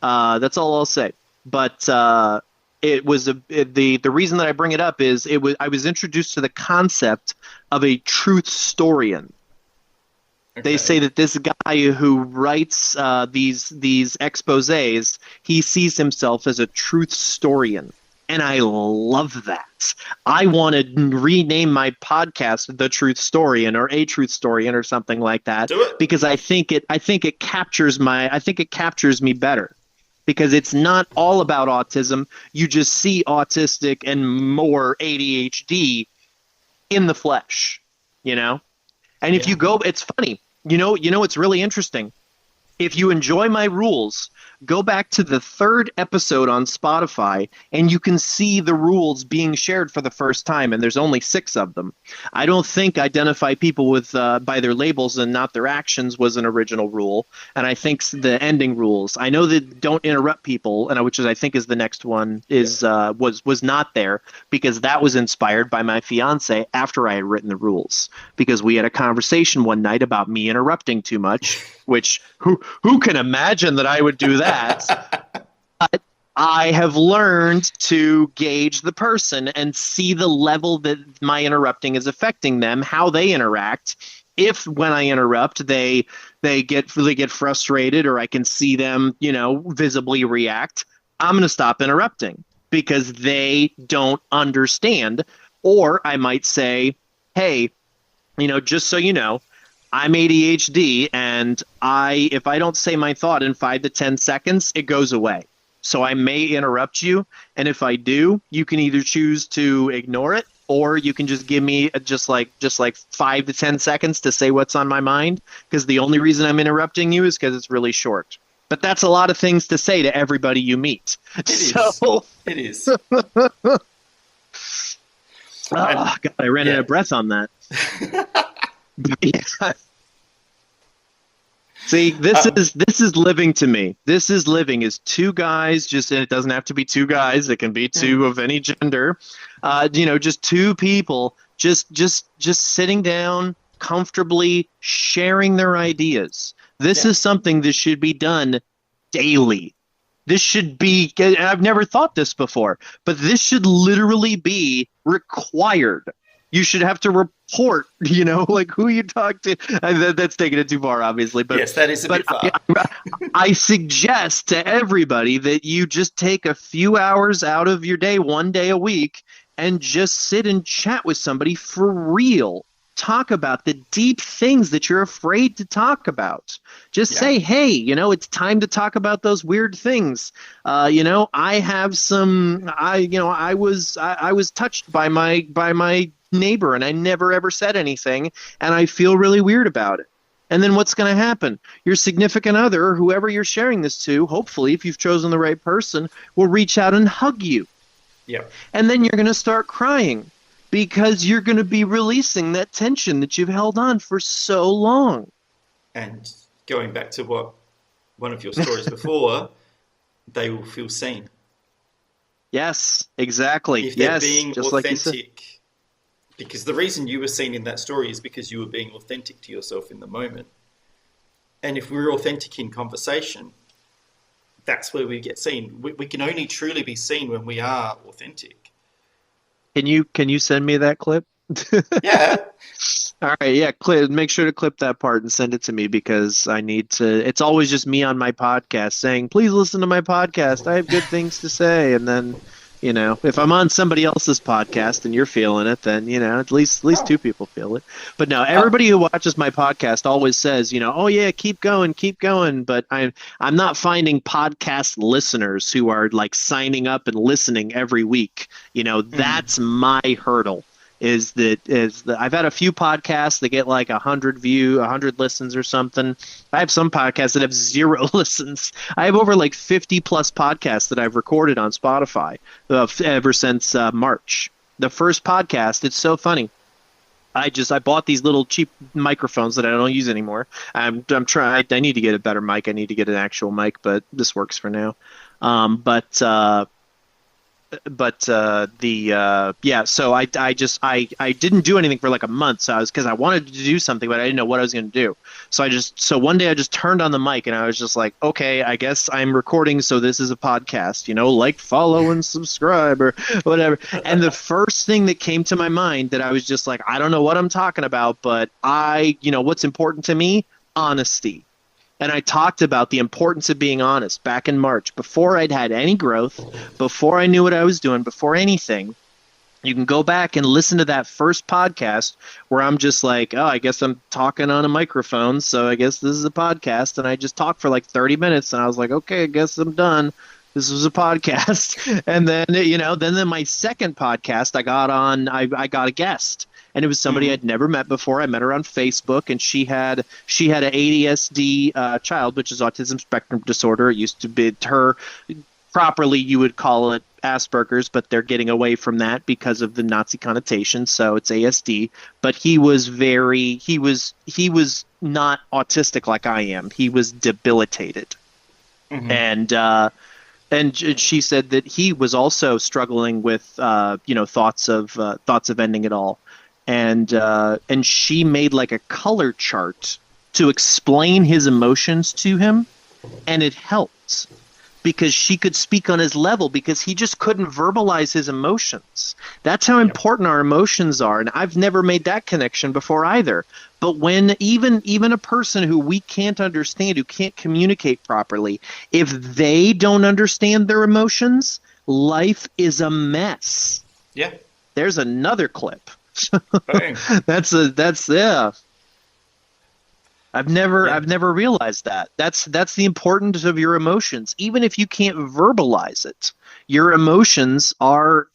That's all I'll say. But the reason that I bring it up is I was introduced to the concept of a truth historian. They Okay. say that this guy who writes these exposés, he sees himself as a truth historian. And I love that. I want to rename my podcast The Truth Storian or A Truth Storian or something like that Do it. because I think it captures me better because it's not all about autism. You just see autistic and more ADHD in the flesh, you know? And if Yeah. you go, it's funny. It's really interesting. If you enjoy my rules, go back to the third episode on Spotify and you can see the rules being shared for the first time, and there's only 6 of them. I don't think identify people with by their labels and not their actions was an original rule, and I think the ending rules. I know that don't interrupt people, and which is I think is the next one is was not there because that was inspired by my fiance after I had written the rules because we had a conversation one night about me interrupting too much, which who can imagine that I would do that? But I have learned to gauge the person and see the level that my interrupting is affecting them, how they interact. If when I interrupt, they get frustrated, or I can see them, visibly react, I'm going to stop interrupting because they don't understand. Or I might say, "Hey, just so you know, I'm ADHD, and if I don't say my thought in 5 to 10 seconds, it goes away. So I may interrupt you, and if I do, you can either choose to ignore it, or you can just give me just like 5 to 10 seconds to say what's on my mind. Because the only reason I'm interrupting you is because it's really short. But that's a lot of things to say to everybody you meet. It is. So, It is. And God, I ran out yeah. of breath on that. Yeah. See, this is living to me. This is living is 2 guys, just and it doesn't have to be 2 guys. It can be 2 of any gender. Just 2 people just sitting down comfortably sharing their ideas. This Yeah. is something that should be done daily. This should be, and I've never thought this before, but this should literally be required. You should have to report, like who you talk to. That's taking it too far, obviously. But Yes, that is a bit far. I suggest to everybody that you just take a few hours out of your day, 1 day a week, and just sit and chat with somebody for real. Talk about the deep things that you're afraid to talk about. Just Yeah. say, "Hey, it's time to talk about those weird things. I have some. I was touched by my neighbor, and I never ever said anything, and I feel really weird about it." And then what's going to happen? Your significant other, or whoever you're sharing this to, hopefully, if you've chosen the right person, will reach out and hug you. Yeah. And then you're going to start crying because you're going to be releasing that tension that you've held on for so long. And going back to what one of your stories before, they will feel seen. Yes, exactly. If they're Yes, being just like you said. authentic, because the reason you were seen in that story is because you were being authentic to yourself in the moment. And if we're authentic in conversation, that's where we get seen. We can only truly be seen when we are authentic. Can you send me that clip? Yeah. All right, yeah, make sure to clip that part and send it to me because I need to. It's always just me on my podcast saying, "Please listen to my podcast. I have good things to say." And then, if I'm on somebody else's podcast and you're feeling it, then at least two people feel it. But no, Uh, everybody who watches my podcast always says, "Oh yeah, keep going, keep going." But I'm not finding podcast listeners who are like signing up and listening every week. mm, That's my hurdle is that I've had a few podcasts that get like 100 listens or something. I have some podcasts that have zero listens. I have over like 50 plus podcasts that I've recorded on Spotify ever since March. The first podcast, it's so funny. I bought these little cheap microphones that I don't use anymore. I'm trying. I need to get a better mic. I need to get an actual mic, but this works for now. But yeah, so I didn't do anything for like a month. So because I wanted to do something, but I didn't know what I was going to do. So one day I just turned on the mic and I was just like, okay, I guess I'm recording, so this is a podcast, like, follow and subscribe or whatever. And the first thing that came to my mind that I was just like, I don't know what I'm talking about, but what's important to me? Honesty. And I talked about the importance of being honest back in March, before I'd had any growth, before I knew what I was doing, before anything. You can go back and listen to that first podcast where I'm just like, oh, I guess I'm talking on a microphone, so I guess this is a podcast. And I just talked for like 30 minutes, and I was like, okay, I guess I'm done. This was a podcast. And then my second podcast, I got a guest, and it was somebody mm, I'd never met before. I met her on Facebook, and she had an ADSD child, which is autism spectrum disorder. It used to be her properly you would call it Asperger's, but they're getting away from that because of the Nazi connotation. So it's ASD. But he was not autistic like I am. He was debilitated, mm, and she said that he was also struggling with thoughts of ending it all, and she made like a color chart to explain his emotions to him, and it helped because she could speak on his level because he just couldn't verbalize his emotions. That's how yep, important our emotions are, and I've never made that connection before either. But when even a person who we can't understand, who can't communicate properly, if they don't understand their emotions, life is a mess. yeah, There's another clip. boom, That's yeah. I've never yeah, I've never realized that. That's the importance of your emotions. Even if you can't verbalize it, your emotions are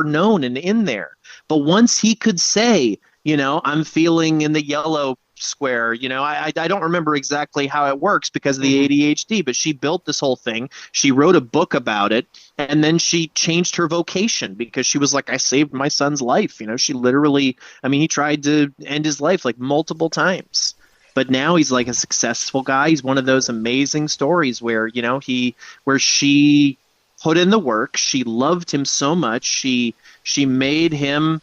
known and in there. But once he could say, I'm feeling in the yellow square, I don't remember exactly how it works because of the mm, ADHD, but she built this whole thing. She wrote a book about it, and then she changed her vocation because she was like, I saved my son's life. She literally, I mean, he tried to end his life like multiple times, but now he's like a successful guy. He's one of those amazing stories where where she put in the work. She loved him so much. She made him.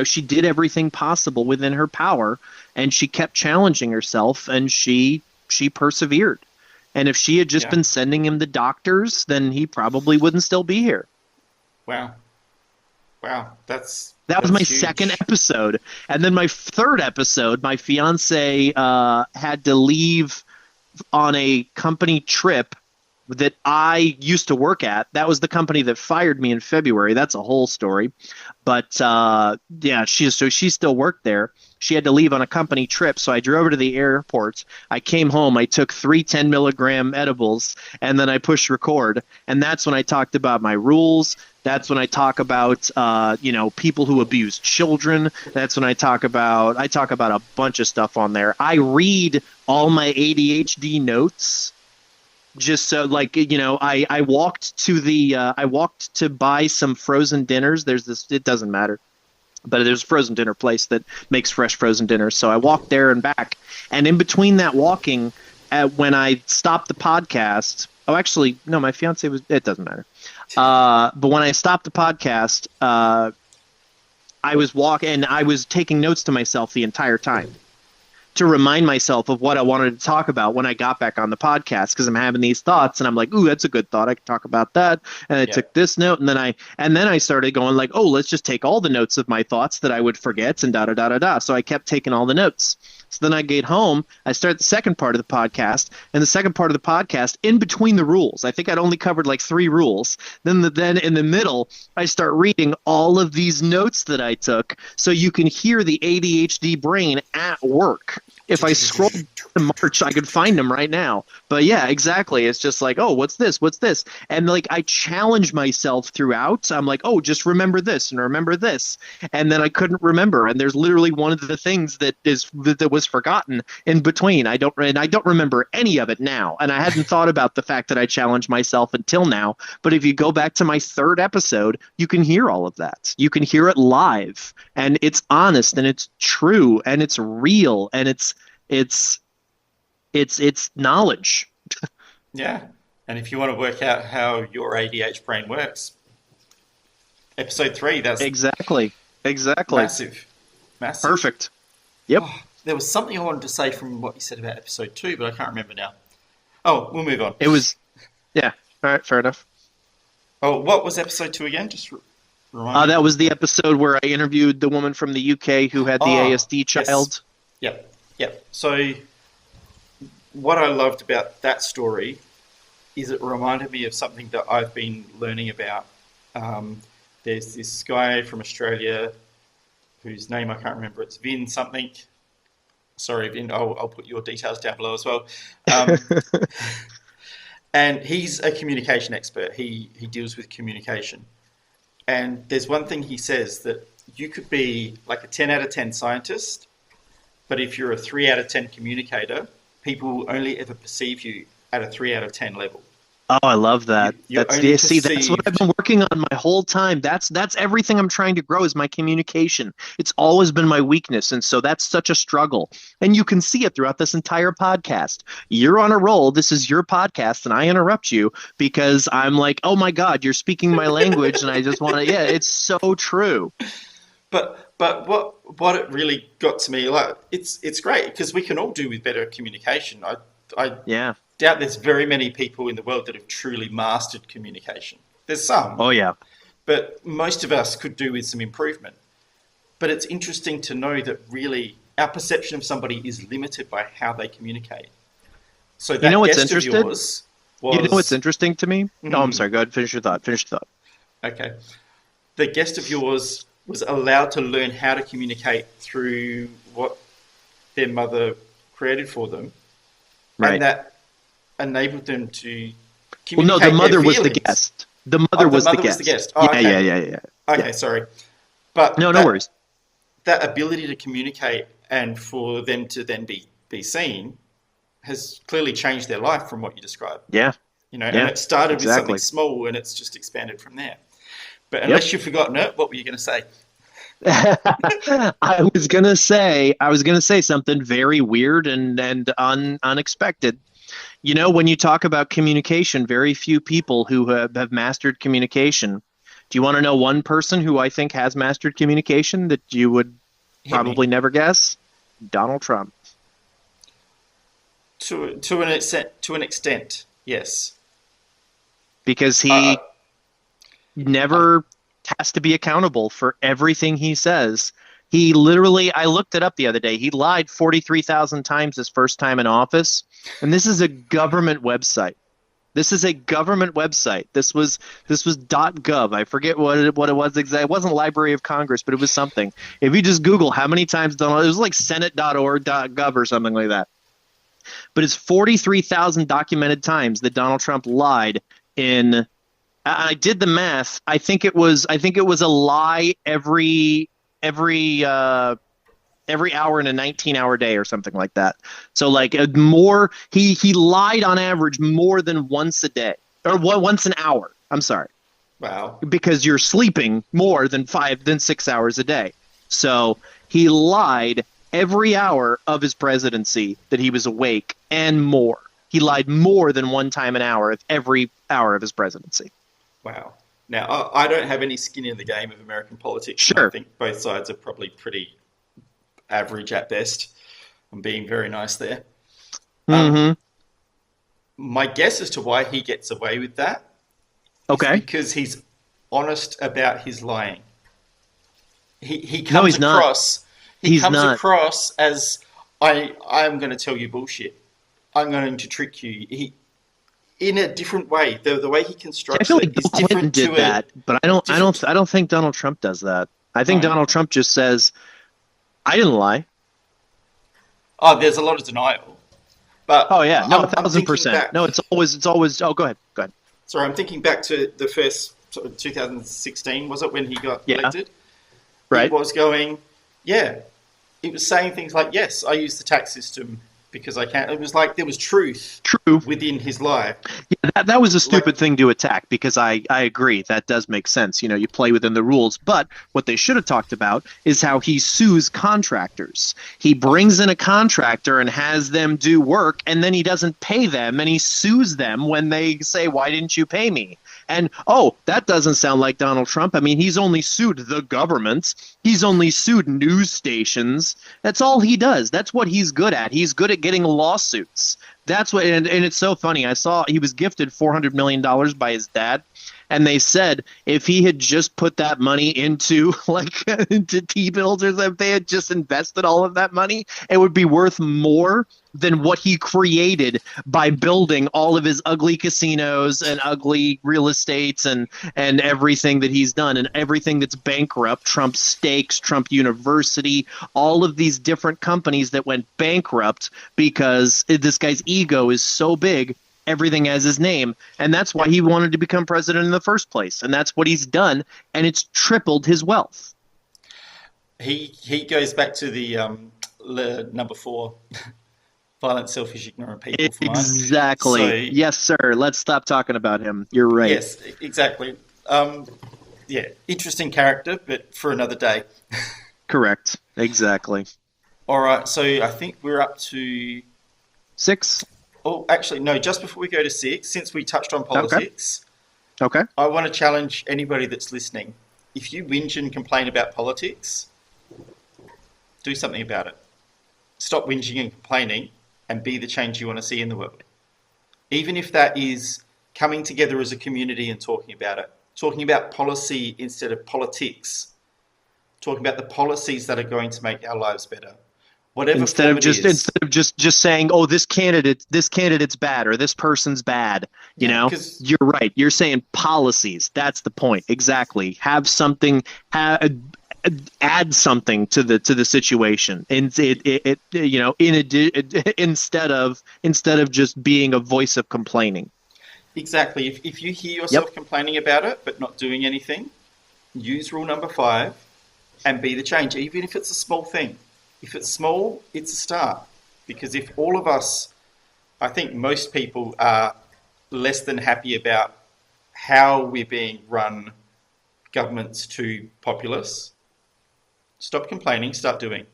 She did everything possible within her power, and she kept challenging herself, and she persevered. And if she had just yeah, been sending him the doctors, then he probably wouldn't still be here. wow, wow, That was that's my second huge. episode. And then my third episode, my fiance had to leave on a company trip that I used to work at. That was the company that fired me in February. That's a whole story. But yeah, she still worked there. She had to leave on a company trip, so I drove her to the airport. I came home. I took 3 10 milligram edibles, and then I pushed record. And that's when I talked about my rules. That's when I talk about people who abuse children. That's when I talk about a bunch of stuff on there. I read all my ADHD notes just so, like, I walked to buy some frozen dinners. There's this, it doesn't matter, but there's a frozen dinner place that makes fresh frozen dinners. So I walked there and back, and in between that walking, when I stopped the podcast, oh, actually, no, my fiance was, it doesn't matter. But when I stopped the podcast, I was taking notes to myself the entire time. to remind myself of what I wanted to talk about when I got back on the podcast, because I'm having these thoughts and I'm like, ooh, that's a good thought. I could talk about that. And I Yeah. took this note, and then I started going like, oh, let's just take all the notes of my thoughts that I would forget and da da da da da. So I kept taking all the notes. So then I get home, I start the second part of the podcast, and the second part of the podcast, in between the rules, I think I'd only covered like 3 rules. Then in the middle, I start reading all of these notes that I took, so you can hear the ADHD brain at work. If I scroll to March, I could find them right now. But yeah, exactly. It's just like, oh, what's this? What's this? And like I challenge myself throughout. I'm like, oh, just remember this and remember this. And then I couldn't remember. And there's literally one of the things that was forgotten in between. I don't remember any of it now. And I hadn't thought about the fact that I challenged myself until now. But if you go back to my 3rd episode, you can hear all of that. You can hear it live, and it's honest and it's true and it's real and it's knowledge. Yeah. And if you want to work out how your ADHD brain works, episode 3, that's Exactly. massive. Massive. Perfect. Yep. Oh, there was something I wanted to say from what you said about episode 2, but I can't remember now. Oh, we'll move on. It was, yeah. All right, fair enough. Oh, what was episode 2 again? Just remind me. That was the episode where I interviewed the woman from the UK who had the ASD child. Yes. Yep. So what I loved about that story is it reminded me of something that I've been learning about. There's this guy from Australia whose name I can't remember. It's Vin something. Sorry, Vin. I'll put your details down below as well. And he's a communication expert. He deals with communication. And there's one thing he says, that you could be like a 10 out of 10 scientist, but if you're a 3 out of 10 communicator, people will only ever perceive you at a 3 out of 10 level. Oh, I love that. See, that's what I've been working on my whole time. That's everything I'm trying to grow is my communication. It's always been my weakness, and so that's such a struggle. And you can see it throughout this entire podcast. You're on a roll. This is your podcast, and I interrupt you because I'm like, oh my God, you're speaking my language, and I just want to. Yeah, it's so true. But what it really got to me, like it's great because we can all do with better communication. I doubt there's very many people in the world that have truly mastered communication. There's some. Oh yeah. But most of us could do with some improvement. But it's interesting to know that really our perception of somebody is limited by how they communicate. So that guest of yours was... You know what's interesting to me? Mm-hmm. No, I'm sorry. Go ahead. Finish your thought. Okay. The guest of yours was allowed to learn how to communicate through what their mother created for them. Right. And that enabled them to communicate. Well, no, the mother was the feelings. guest. The mother was the guest. Oh, okay. Yeah. Okay, sorry. But no worries. That ability to communicate and for them to then be seen has clearly changed their life from what you described. Yeah. And it started with something small and it's just expanded from there. But unless you've forgotten it, what were you going to say? I was gonna say something very weird and unexpected. When you talk about communication, very few people who have mastered communication. Do you want to know one person who I think has mastered communication that you would probably never guess? Donald Trump. To an extent, yes. Because he never has to be accountable for everything he says. He literally, I looked it up the other day, he lied 43,000 times his first time in office. And this is a government website. This was .gov. I forget what it was exactly. It wasn't Library of Congress, but it was something. If you just Google how many times Donald, it was like senate.org.gov or something like that. But it's 43,000 documented times that Donald Trump lied in. I did the math. I think it was a lie every hour in a 19-hour day or something like that. So like more, he lied on average more than once a day or once an hour. I'm sorry. Wow. Because you're sleeping more than 6 hours a day. So he lied every hour of his presidency that he was awake and more. He lied more than one time an hour of every hour of his presidency. Wow. Now, I don't have any skin in the game of American politics. Sure. I think both sides are probably pretty average at best. I'm being very nice there. Um, Mm-hmm. my guess as to why he gets away with that is Okay. because he's honest about his lying. He No, comes he's not. across he He's comes not. across as I'm going to tell you bullshit. I'm going to trick you. He in a different way. The way he See, I constructs feel it like is Bill Clinton different did to a that, but I don't. I different. don't. I don't think Donald Trump does that. I think No. Donald Trump just says, "I didn't lie." Oh, there's a lot of denial. Oh But yeah, no, a I'm thousand thinking percent. back. No, it's always. Oh, go ahead, go ahead. Sorry, I'm thinking back to the first sort of 2016. Was it when he got Yeah, elected? He right. was going, yeah. It was saying things like, yes, I use the tax system because I can. It was like there was truth True. within his lie. Yeah, that was a Like, stupid thing to attack because I agree that does make sense. You play within the rules. But what they should have talked about is how he sues contractors. He brings in a contractor and has them do work, and then he doesn't pay them, and he sues them when they say, "Why didn't you pay me?" And oh, that doesn't sound like Donald Trump. I mean, he's only sued the government. He's only sued news stations. That's all he does. That's what he's good at. He's good at getting lawsuits. That's what, and it's so funny. I saw he was gifted $400 million by his dad, and they said if he had just put that money into into T-bills, or if they had just invested all of that money, it would be worth more than what he created by building all of his ugly casinos and ugly real estates and everything that he's done and everything that's bankrupt. Trump Steaks, Trump University, all of these different companies that went bankrupt because this guy's ego is so big. Everything has his name, and that's why he wanted to become president in the first place, and that's what he's done, and it's tripled his wealth. he goes back to the number four, violent, selfish, ignorant people for mine. So Exactly. Yes, sir. Let's stop talking about him. You're right. yes, exactly. Yeah, interesting character, but for another day. Correct. Exactly. All right, so I think we're up to. 6. Oh, actually, no, just before we go to 6, since we touched on Okay. politics, Okay. I want to challenge anybody that's listening. If you whinge and complain about politics, do something about it. Stop whinging and complaining and be the change you want to see in the world. Even if that is coming together as a community and talking about it, talking about policy instead of politics, talking about the policies that are going to make our lives better. Whatever form it is. Instead of just saying, "Oh, this candidate's bad," or "This person's bad," Yeah, because you're right. You're saying policies. That's the point. Exactly. Have something. Add something to the situation, and instead of just being a voice of complaining. exactly, if you hear Yep. yourself complaining about it but not doing anything, use rule number 5 and be the change, even if it's a small thing. If it's small, it's a start. Because if all of us, I think most people are less than happy about how we're being run governments to populace. Stop complaining, start doing.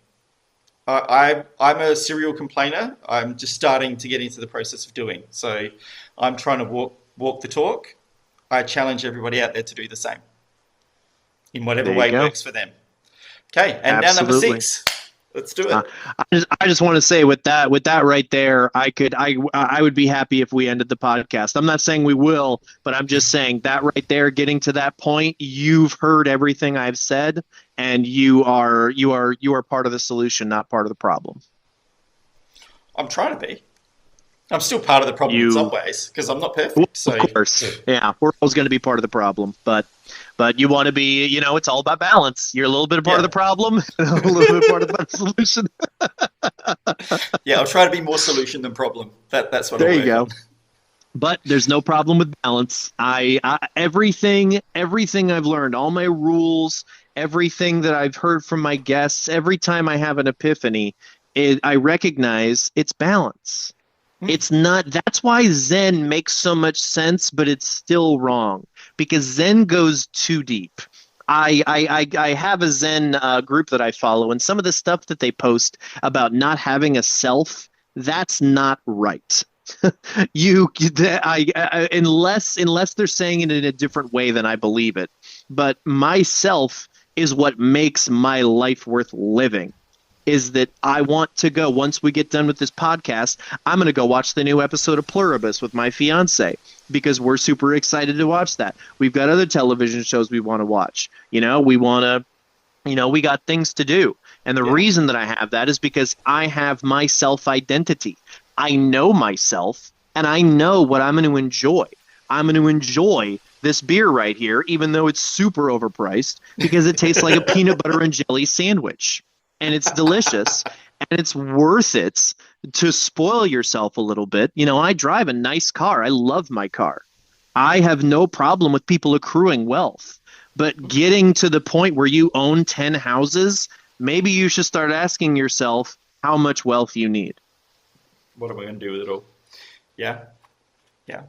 I'm a serial complainer. I'm just starting to get into the process of doing. So I'm trying to walk the talk. I challenge everybody out there to do the same in whatever There you way go. works for them. Okay, and now number Absolutely. 6. Let's do Uh, it. I just want to say with that right there, I would be happy if we ended the podcast. I'm not saying we will, but I'm just saying that right there, getting to that point, you've heard everything I've said, and you are part of the solution, not part of the problem. I'm trying to be. I'm still part of the problem in some You, ways because I'm not perfect. So of course, yeah, we're always going to be part of the problem, but you want to be, it's all about balance. You're a little bit a part of yeah, the problem, and a little bit part of the solution. yeah, I'll try to be more solution than problem. That's what I'll There you work go. on. But there's no problem with balance. Everything I've learned, all my rules, everything that I've heard from my guests, every time I have an epiphany, I recognize it's balance. It's not. That's why Zen makes so much sense, but it's still wrong because Zen goes too deep. I have a Zen group that I follow, and some of the stuff that they post about not having a self, that's not right. Unless they're saying it in a different way than I believe it. But myself is what makes my life worth living. is that I want to go, once we get done with this podcast, I'm going to go watch the new episode of Pluribus with my fiance because we're super excited to watch that. We've got other television shows we want to watch. We want to, we got things to do. And the Yeah. reason that I have that is because I have my self identity. I know myself and I know what I'm going to enjoy. I'm going to enjoy this beer right here, even though it's super overpriced, because it tastes like a peanut butter and jelly sandwich. And it's delicious and it's worth it to spoil yourself a little bit. I drive a nice car. I love my car. I have no problem with people accruing wealth. But getting to the point where you own 10 houses, maybe you should start asking yourself how much wealth you need. What am I going to do with it all? Yeah. Yeah.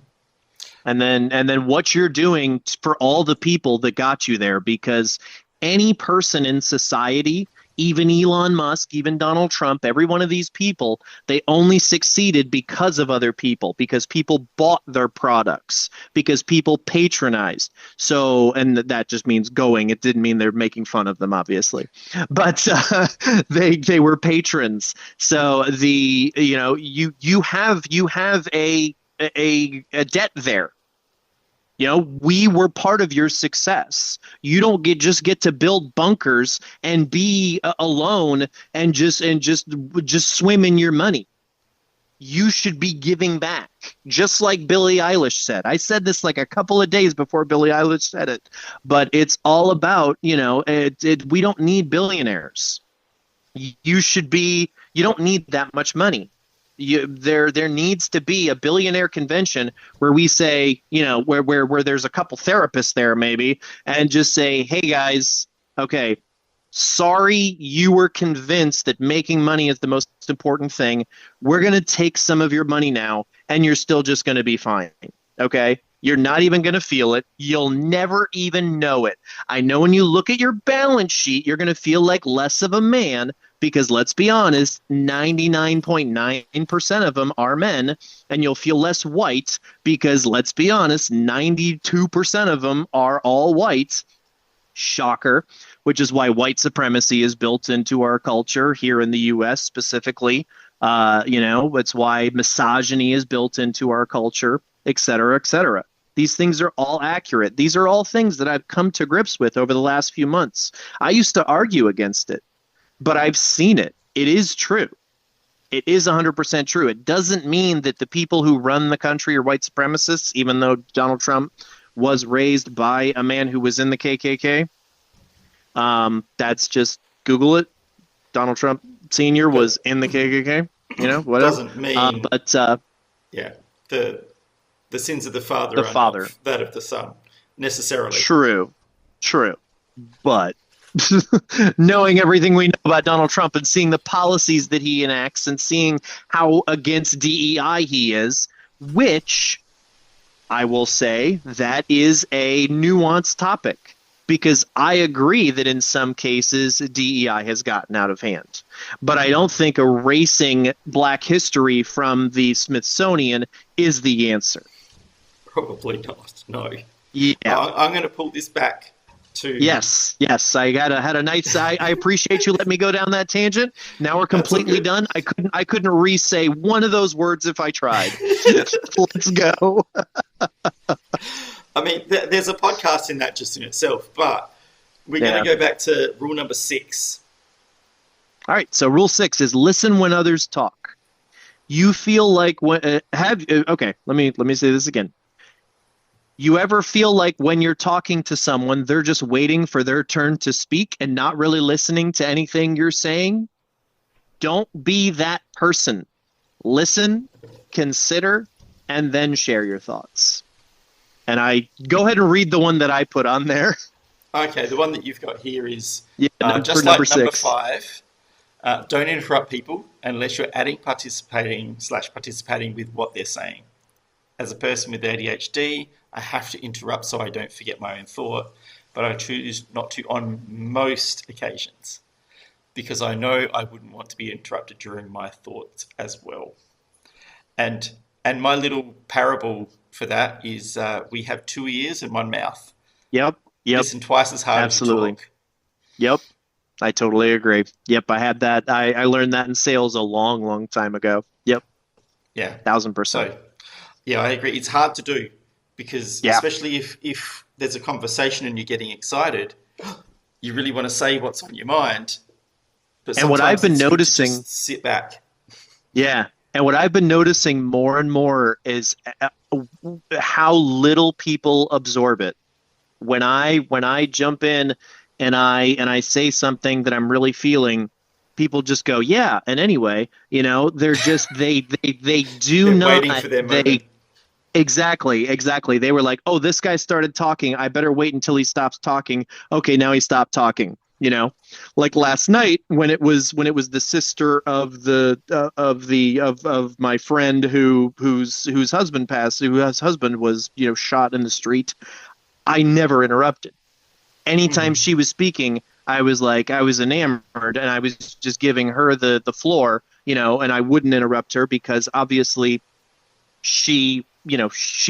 And then what you're doing for all the people that got you there, because any person in society, even Elon Musk, even Donald Trump, every one of these people, they only succeeded because of other people, because people bought their products, because people patronized. So, and that just means going. It didn't mean they're making fun of them, obviously, but they were patrons. So you have a debt there. We were part of your success. You don't just get to build bunkers and be alone and just swim in your money. You should be giving back, just like Billie Eilish said. I said this like a couple of days before Billie Eilish said it, but it's all about, we don't need billionaires. You don't need that much money. There needs to be a billionaire convention where we say, where there's a couple therapists there maybe, and just say, hey guys, okay, sorry you were convinced that making money is the most important thing. We're going to take some of your money now and you're still just going to be fine. Okay? You're not even going to feel it. You'll never even know it. I know when you look at your balance sheet, you're going to feel like less of a man because let's be honest, 99.9% of them are men, and you'll feel less white because let's be honest, 92% of them are all white. Shocker, which is why white supremacy is built into our culture here in the U.S. specifically. It's why misogyny is built into our culture, et cetera, et cetera. These things are all accurate. These are all things that I've come to grips with over the last few months. I used to argue against it, but I've seen it. It is true. It is 100% true. It doesn't mean that the people who run the country are white supremacists, even though Donald Trump was raised by a man who was in the KKK. That's just Google it. Donald Trump Sr. was in the KKK. Whatever. Doesn't mean, yeah, the sins of the father are not that of the son necessarily. True. But knowing everything we know about Donald Trump and seeing the policies that he enacts and seeing how against DEI he is, which I will say that is a nuanced topic. Because I agree that in some cases DEI has gotten out of hand. But I don't think erasing Black history from the Smithsonian is the answer. Probably not, no. Yeah. I'm going to pull this back to... Yes. I had a nice... I appreciate you letting me go down that tangent. Now we're completely done. I couldn't re-say one of those words if I tried. Let's go. I mean, there's a podcast in that just in itself, but we're going to go back to rule number 6. All right. So rule 6 is listen when others talk. You feel like when okay, let me say this again. You ever feel like when you're talking to someone, they're just waiting for their turn to speak and not really listening to anything you're saying? Don't be that person. Listen, consider, and then share your thoughts. And I go ahead and read the one that I put on there. Okay, the one that you've got here is just like number 5. Don't interrupt people unless you're participating with what they're saying. As a person with ADHD, I have to interrupt so I don't forget my own thought, but I choose not to on most occasions because I know I wouldn't want to be interrupted during my thoughts as well. And my little parable for that is we have 2 ears and 1 mouth. Yep. Listen twice as hard Absolutely. as you talk. Yep. I totally agree. Yep, I had that. I learned that in sales a long, long time ago. Yep, Yeah. 1000%. So, yeah, I agree. It's hard to do because, Yeah. especially if there's a conversation and you're getting excited, you really want to say what's on your mind, but And what I've sometimes been it's good to noticing, just sit back. yeah, and what I've been noticing more and more is how little people absorb it. When I jump in and I say something that I'm really feeling, people just go, yeah, and anyway, they're just they do They're not waiting for their moment. they exactly. They were like, "Oh, this guy started talking. I better wait until he stops talking." Okay, now he stopped talking. Like last night when it was the sister of my friend whose husband passed, whose husband was shot in the street. I never interrupted. Anytime Hmm. she was speaking, I was enamored, and I was just giving her the floor, and I wouldn't interrupt her because obviously she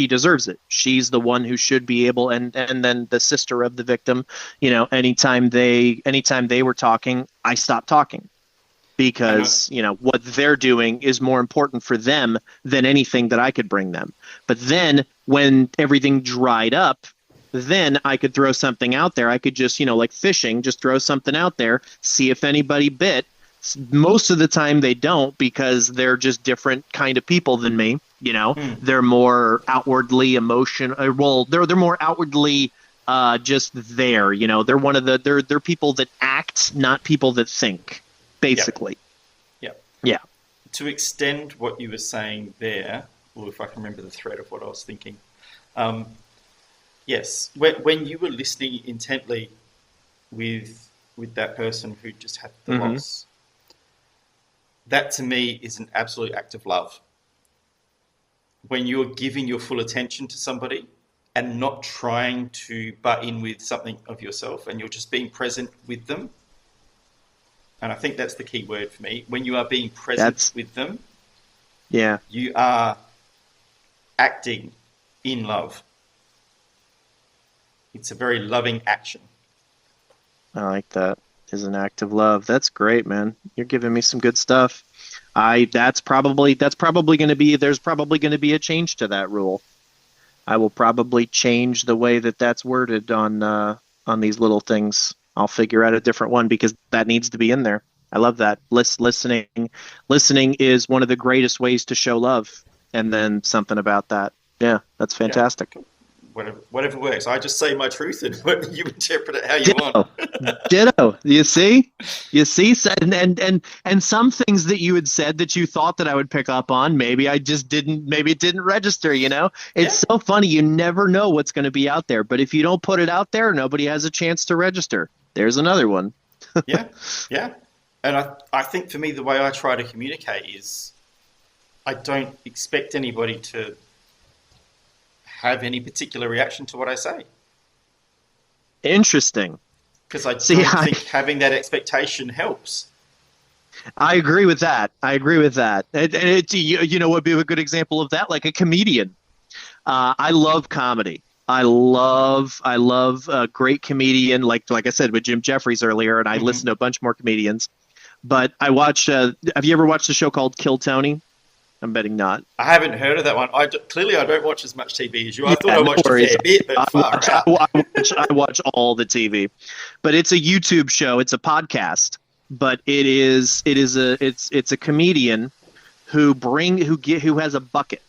deserves it. She's the one who should be able, and then the sister of the victim, anytime they were talking, I stopped talking And I, because what they're doing is more important for them than anything that I could bring them. But then when everything dried up, then I could throw something out there. I could just, like fishing, just throw something out there, see if anybody bit. Most of the time they don't because they're just different kind of people than me. hmm, They're more outwardly emotional. Well, they're more outwardly just there. They're one of they're people that act, not people that think, yep, basically. yep. Yeah. To extend what you were saying there, or if I can remember the thread of what I was thinking, um, yes, when you were listening intently with that person who just had the Hmm. loss, that to me is an absolute act of love. When you're giving your full attention to somebody and not trying to butt in with something of yourself, and you're just being present with them. And I think that's the key word for me. When you are being present That's with them, yeah. you are acting in love. It's a very loving action. I like that. Is an act of love. That's great, man. You're giving me some good stuff. That's probably going to be there's probably going to be a change to that rule. I will probably change the way that that's worded on these little things. I'll figure out a different one because that needs to be in there. I love that. Listening is one of the greatest ways to show love. And then something about that. Yeah, that's Yeah, fantastic. whatever works. I just say my truth, and you interpret it how you want. Ditto. Ditto. You see? You see? And some things that you had said that you thought that I would pick up on, maybe I just didn't, maybe it didn't register. It's Yeah, so funny. You never know what's going to be out there. But if you don't put it out there, nobody has a chance to register. There's another one. yeah, yeah. And I think for me, the way I try to communicate is I don't expect anybody to have any particular reaction to what I say Interesting. because I See, don't think having that expectation helps. I agree with that. I agree with that. You know what would be a good example of that? Like a comedian. I love comedy. I love a great comedian, like I said with Jim Jeffries earlier, and I Hmm. listen to a bunch more comedians. But I watch. Have you ever watched a show called Kill Tony? I'm betting not. I haven't heard of that one. Clearly, I don't watch as much TV as you. I thought Yeah, I no watched a worries. fair bit, but I far watch. I, out. I watch. I watch all the TV, but it's a YouTube show. It's a podcast, but it's a comedian who has a bucket,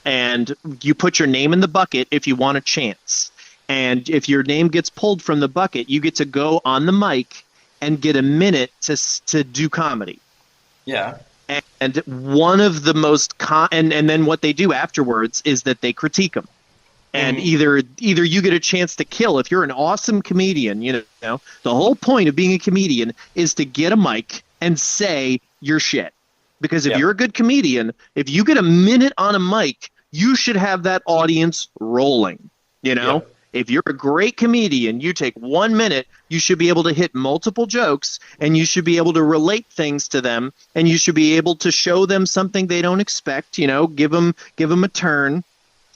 and you put your name in the bucket if you want a chance. And if your name gets pulled from the bucket, you get to go on the mic and get a minute to do comedy. Yeah. And one of the and then what they do afterwards is that they critique them. And Hmm. either you get a chance to kill if you're an awesome comedian, the whole point of being a comedian is to get a mic and say your shit. Because if you're a Yep. good comedian, if you get a minute on a mic, you should have that audience rolling. You know, Yep. if you're a great comedian, you take 1 minute, you should be able to hit multiple jokes and you should be able to relate things to them and you should be able to show them something they don't expect, give them a turn,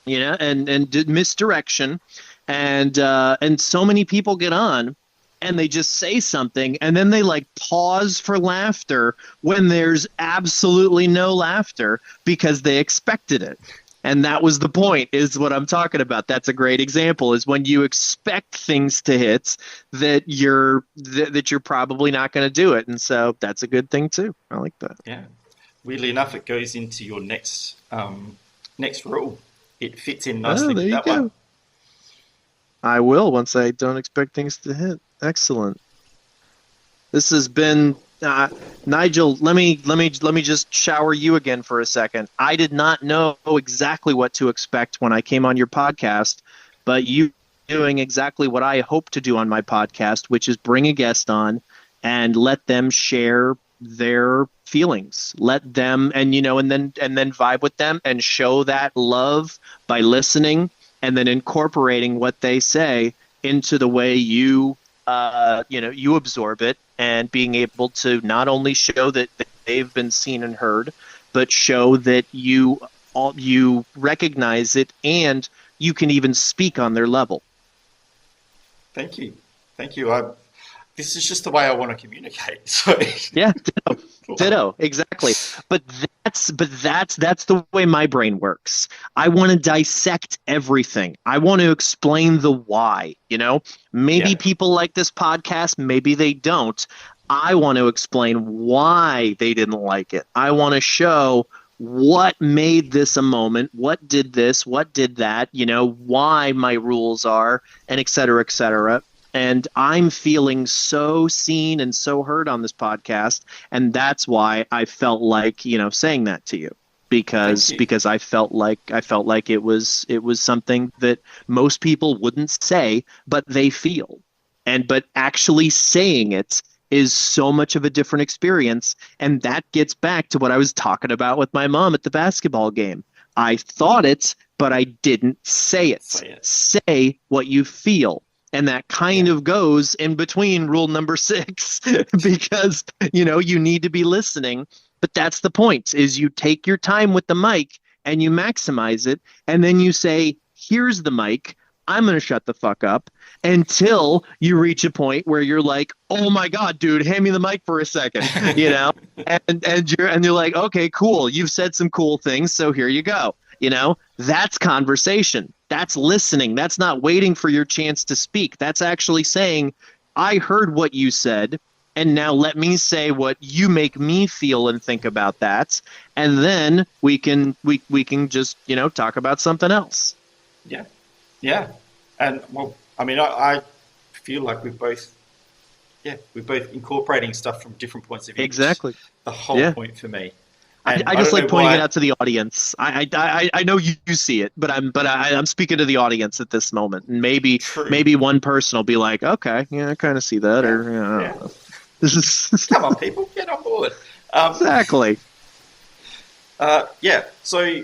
and misdirection. And so many people get on and they just say something and then they like pause for laughter when there's absolutely no laughter because they expected it. And that was the point, is what I'm talking about. That's a great example, is when you expect things to hit that you're probably not going to do it. And so that's a good thing too. I like that. Yeah. Weirdly enough, it goes into your next rule. It fits in Oh, nicely there with you that one. go. I will, once I don't expect things to hit. Excellent. This has been Nigel. Let me just shower you again for a second. I did not know exactly what to expect when I came on your podcast, but you doing exactly what I hope to do on my podcast, which is bring a guest on and let them share their feelings. Let them, and then vibe with them and show that love by listening and then incorporating what they say into the way you absorb it, and being able to not only show that they've been seen and heard, but show that you recognize it and you can even speak on their level. Thank you. Thank you. This is just the way I want to communicate. So Yeah, ditto, exactly. But that's the way my brain works. I want to dissect everything. I want to explain the why, Maybe yeah, people like this podcast, maybe they don't. I want to explain why they didn't like it. I want to show what made this a moment, what did this, what did that, why my rules are, and et cetera, et cetera. And I'm feeling so seen and so heard on this podcast, and that's why I felt like saying that to you, thank because you. I felt like it was something that most people wouldn't say, but they feel, but actually saying it is so much of a different experience, and that gets back to what I was talking about with my mom at the basketball game. I thought it, but I didn't say it. Say it. Say what you feel. And that kind Yeah, of goes in between rule number 6 because, you need to be listening. But that's the point, is you take your time with the mic and you maximize it. And then you say, here's the mic. I'm going to shut the fuck up until you reach a point where you're like, oh my God, dude, hand me the mic for a second, and you're like, okay, cool. You've said some cool things. So here you go. That's conversation. That's listening. That's not waiting for your chance to speak. That's actually saying, I heard what you said, and now let me say what you make me feel and think about that. And then we can just, talk about something else. yeah, yeah. And well, I mean, I feel like we're both incorporating stuff from different points of view. Exactly. The whole Yeah. point for me. And I just don't like know pointing it why. out to the audience. I know you see it, but I'm speaking to the audience at this moment. And maybe True. one person will be like, okay, yeah, I kind of see that, Yeah, or I yeah. don't know. This is Come on, people, get on board. exactly. Yeah. So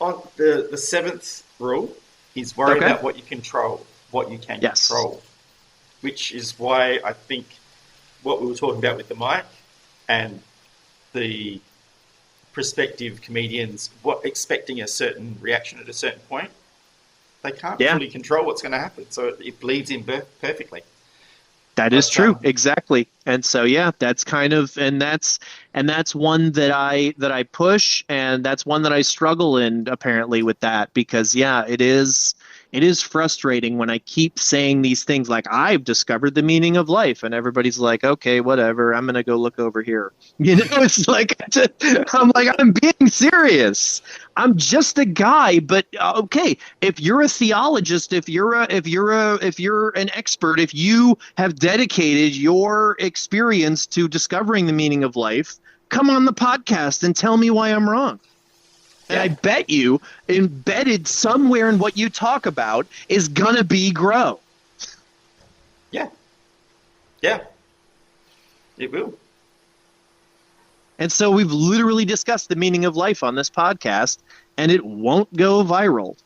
on the seventh rule is worry Okay. about what you control, what you can Yes. control, which is why I think what we were talking about with the mic and the prospective comedians expecting a certain reaction at a certain point, they can't Yeah. fully control what's going to happen. So it bleeds in perfectly. That is But true, exactly. And so yeah, that's kind of and that's one that I push, and that's one that I struggle in apparently with that, because yeah, it is frustrating when I keep saying these things like I've discovered the meaning of life, and everybody's like, okay, whatever, I'm gonna go look over here. It's like I'm like, I'm being serious. I'm just a guy, but okay, if you're a theologist, if you're an expert, if you have dedicated your experience to discovering the meaning of life, come on the podcast and tell me why I'm wrong. And I yeah, bet you embedded somewhere in what you talk about is gonna be grow. yeah, yeah, it will. And so we've literally discussed the meaning of life on this podcast, and it won't go viral.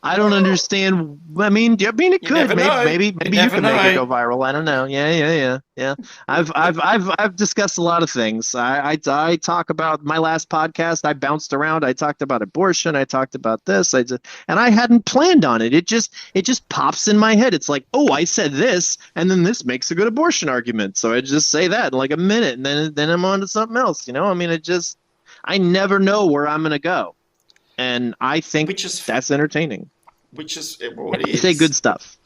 I don't understand. It You could. never know. You Maybe you never can make it know. go viral. I don't know. Yeah. I've discussed a lot of things. I talk about my last podcast. I bounced around. I talked about abortion. I talked about this. And I hadn't planned on it. It just pops in my head. It's like, oh, I said this, and then this makes a good abortion argument. So I just say that in like a minute, and then I'm on to something else. I never know where I'm gonna go. And I think Which is that's entertaining. well, it I say good is. stuff.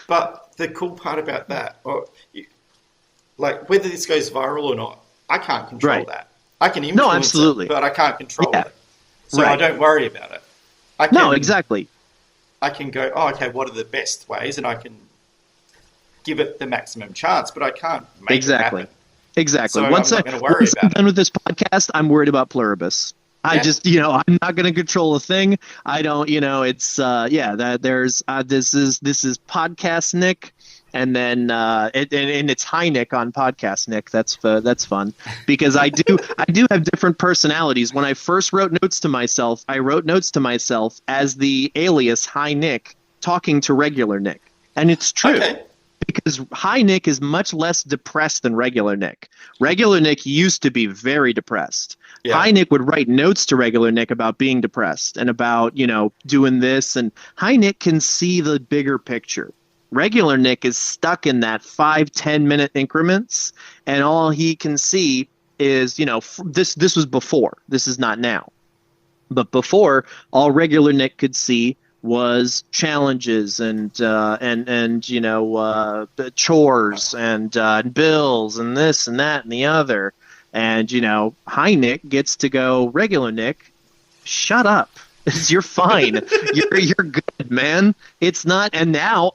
But the cool part about that, like whether this goes viral or not, I can't control Right. that. I can No, influence it, absolutely. but I can't control Yeah. it. So I Right. don't worry about it. I No, can exactly. I can go, oh, okay, what are the best ways, and I can give it the maximum chance, but I can't make it Exactly. happen. Exactly. So I'm not going to worry Once I'm about it. done with this podcast, I'm worried about pluribus. Yeah. I'm not going to control a thing. I don't, it's that there's this is podcast Nick, and then and it's high Nick on podcast Nick. That's fun because I do have different personalities. When I first wrote notes to myself, I wrote notes to myself as the alias High Nick talking to regular Nick, and it's true. Okay. Because High Nick is much less depressed than regular Nick. Regular Nick used to be very depressed. Yeah. High Nick would write notes to regular Nick about being depressed and about, doing this. And High Nick can see the bigger picture. Regular Nick is stuck in that 5-10 minute increments, and all he can see is, this was before. This is not now. But before, all regular Nick could see was challenges and chores and bills and this and that and the other. And High Nick gets to go, regular Nick, shut up. You're fine. You're good, man. It's not. And now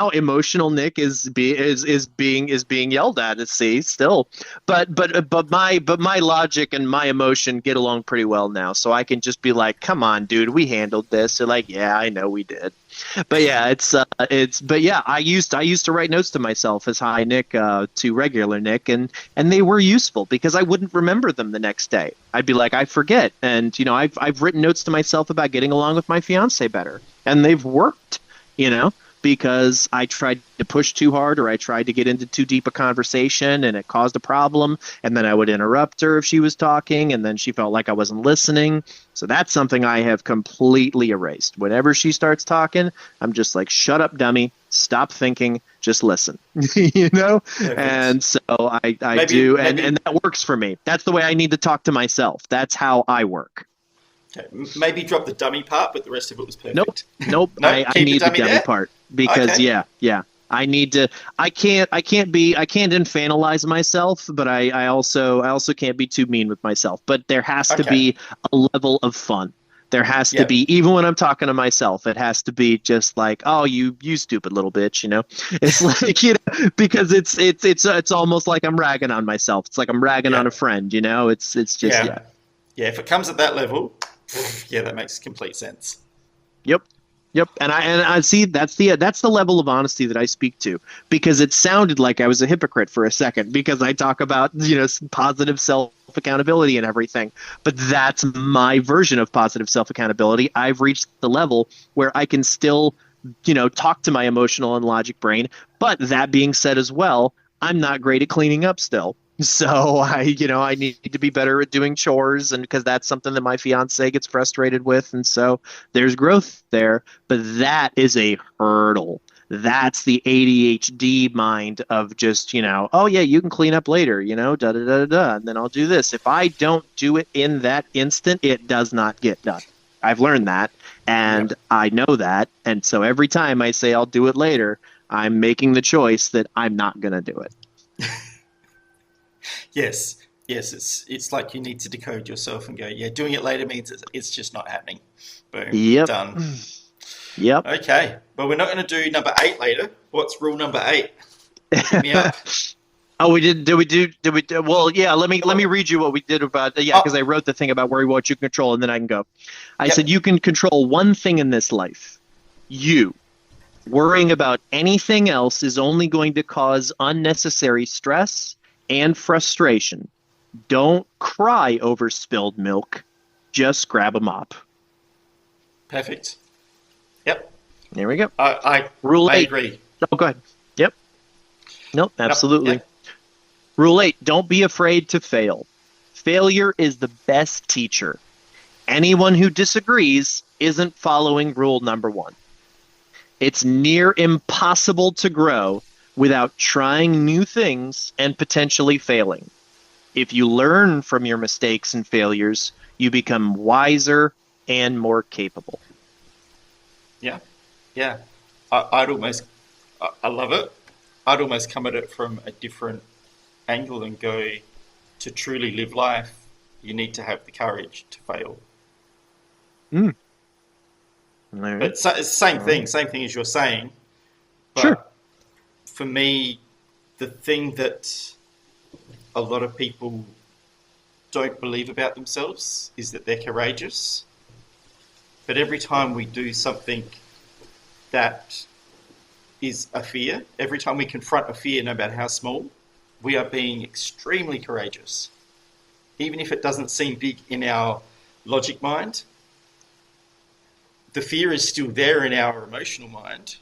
emotional Nick is being yelled at. See, still, but my logic and my emotion get along pretty well now. So I can just be like, come on, dude, we handled this. They're like, yeah, I know we did. But yeah, I used to write notes to myself as High Nick to regular Nick, and they were useful because I wouldn't remember them the next day. I'd be like, I forget. And I've written notes to myself about getting along with my fiance better, and they've worked, because I tried to push too hard or I tried to get into too deep a conversation and it caused a problem, and then I would interrupt her if she was talking, and then she felt like I wasn't listening. So that's something I have completely erased. Whenever she starts talking, I'm just like, shut up, dummy. Stop thinking. Just listen. Perfect. And so I Maybe- do, maybe- and that works for me. That's the way I need to talk to myself. That's how I work. Okay. Maybe drop the dummy part, but the rest of it was perfect. Nope. No, I keep need the dummy there? part because Okay. yeah. I need to. I can't infantilize myself, but I also can't be too mean with myself. But there has to Okay. be a level of fun. There has to Yep. be, even when I'm talking to myself, it has to be just like, oh, you stupid little bitch, It's like, because it's almost like I'm ragging on myself. It's like I'm ragging Yeah. on a friend, It's just yeah. Yeah, if it comes at that level, yeah, that makes complete sense. Yep, and I see that's the level of honesty that I speak to, because it sounded like I was a hypocrite for a second because I talk about positive self accountability and everything, but that's my version of positive self accountability. I've reached the level where I can still talk to my emotional and logic brain, but that being said as well, I'm not great at cleaning up still. So I need to be better at doing chores, and because that's something that my fiance gets frustrated with, and so there's growth there. But that is a hurdle. That's the ADHD mind of just oh yeah, you can clean up later, da da da da da, and then I'll do this. If I don't do it in that instant, it does not get done. I've learned that, and Yep. I know that, and so every time I say I'll do it later, I'm making the choice that I'm not going to do it. Yes, it's like you need to decode yourself and go, yeah, doing it later means it's just not happening. Boom, Yep. done. Yep. Okay, but we're not going to do number 8 later. What's rule number 8? Hit me up. Oh, we did. Did we do? Well, yeah. Let me read you what we did about. Yeah, because I wrote the thing about worry what you control, and then I can go. I said you can control one thing in this life. You. Worrying about anything else is only going to cause unnecessary stress and frustration. Don't cry over spilled milk. Just grab a mop. Perfect. Yep. There we go. I Rule I 8. agree. Oh, go ahead. Yep. Nope, Yep. absolutely. Yep. Rule 8, don't be afraid to fail. Failure is the best teacher. Anyone who disagrees isn't following rule number 1. It's near impossible to grow without trying new things and potentially failing. If you learn from your mistakes and failures, you become wiser and more capable. Yeah. Yeah. I'd almost, I love it. I'd almost come at it from a different angle and go, to truly live life, you need to have the courage to fail. Mm. All right. But it's the same All right. thing, same thing as you're saying. Sure. But for me, the thing that a lot of people don't believe about themselves is that they're courageous. But every time we do something that is a fear, every time we confront a fear, no matter how small, we are being extremely courageous. Even if it doesn't seem big in our logic mind, the fear is still there in our emotional mind.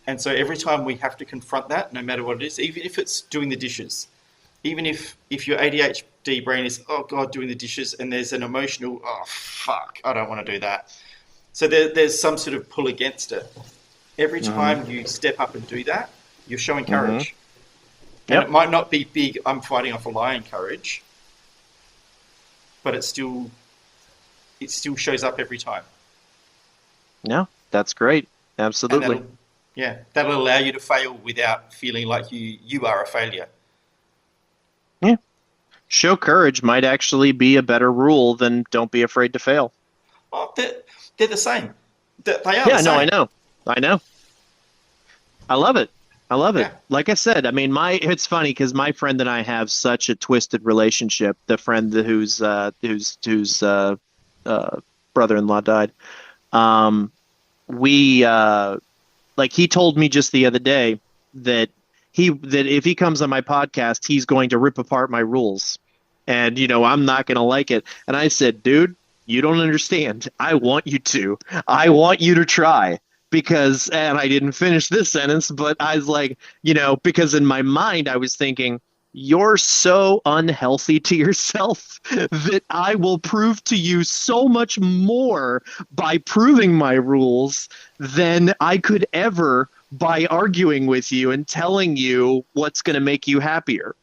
And so every time we have to confront that, no matter what it is, even if it's doing the dishes, even if your ADHD brain is, oh God, doing the dishes, and there's an emotional, oh fuck, I don't want to do that. So there's some sort of pull against it. Every Mm-hmm. time you step up and do that, you're showing Mm-hmm. courage. And it Yep. might not be big, I'm fighting off a lion courage, but it still shows up every time. No, that's great. And Absolutely. that'll allow you to fail without feeling like you are a failure. Yeah. Show courage might actually be a better rule than don't be afraid to fail. Oh, they're the same. They are the Yeah, no, I same. know. I know. I love it. I love it. Yeah. Like I said, I mean, it's funny because my friend and I have such a twisted relationship. The friend whose uh, brother-in-law died. Um, we like he told me just the other day that that if he comes on my podcast, he's going to rip apart my rules, and I'm not going to like it. And I said, dude, you don't understand. I want you to. I want you to try because, and I didn't finish this sentence, but I was like, because in my mind I was thinking. You're so unhealthy to yourself that I will prove to you so much more by proving my rules than I could ever by arguing with you and telling you what's going to make you happier.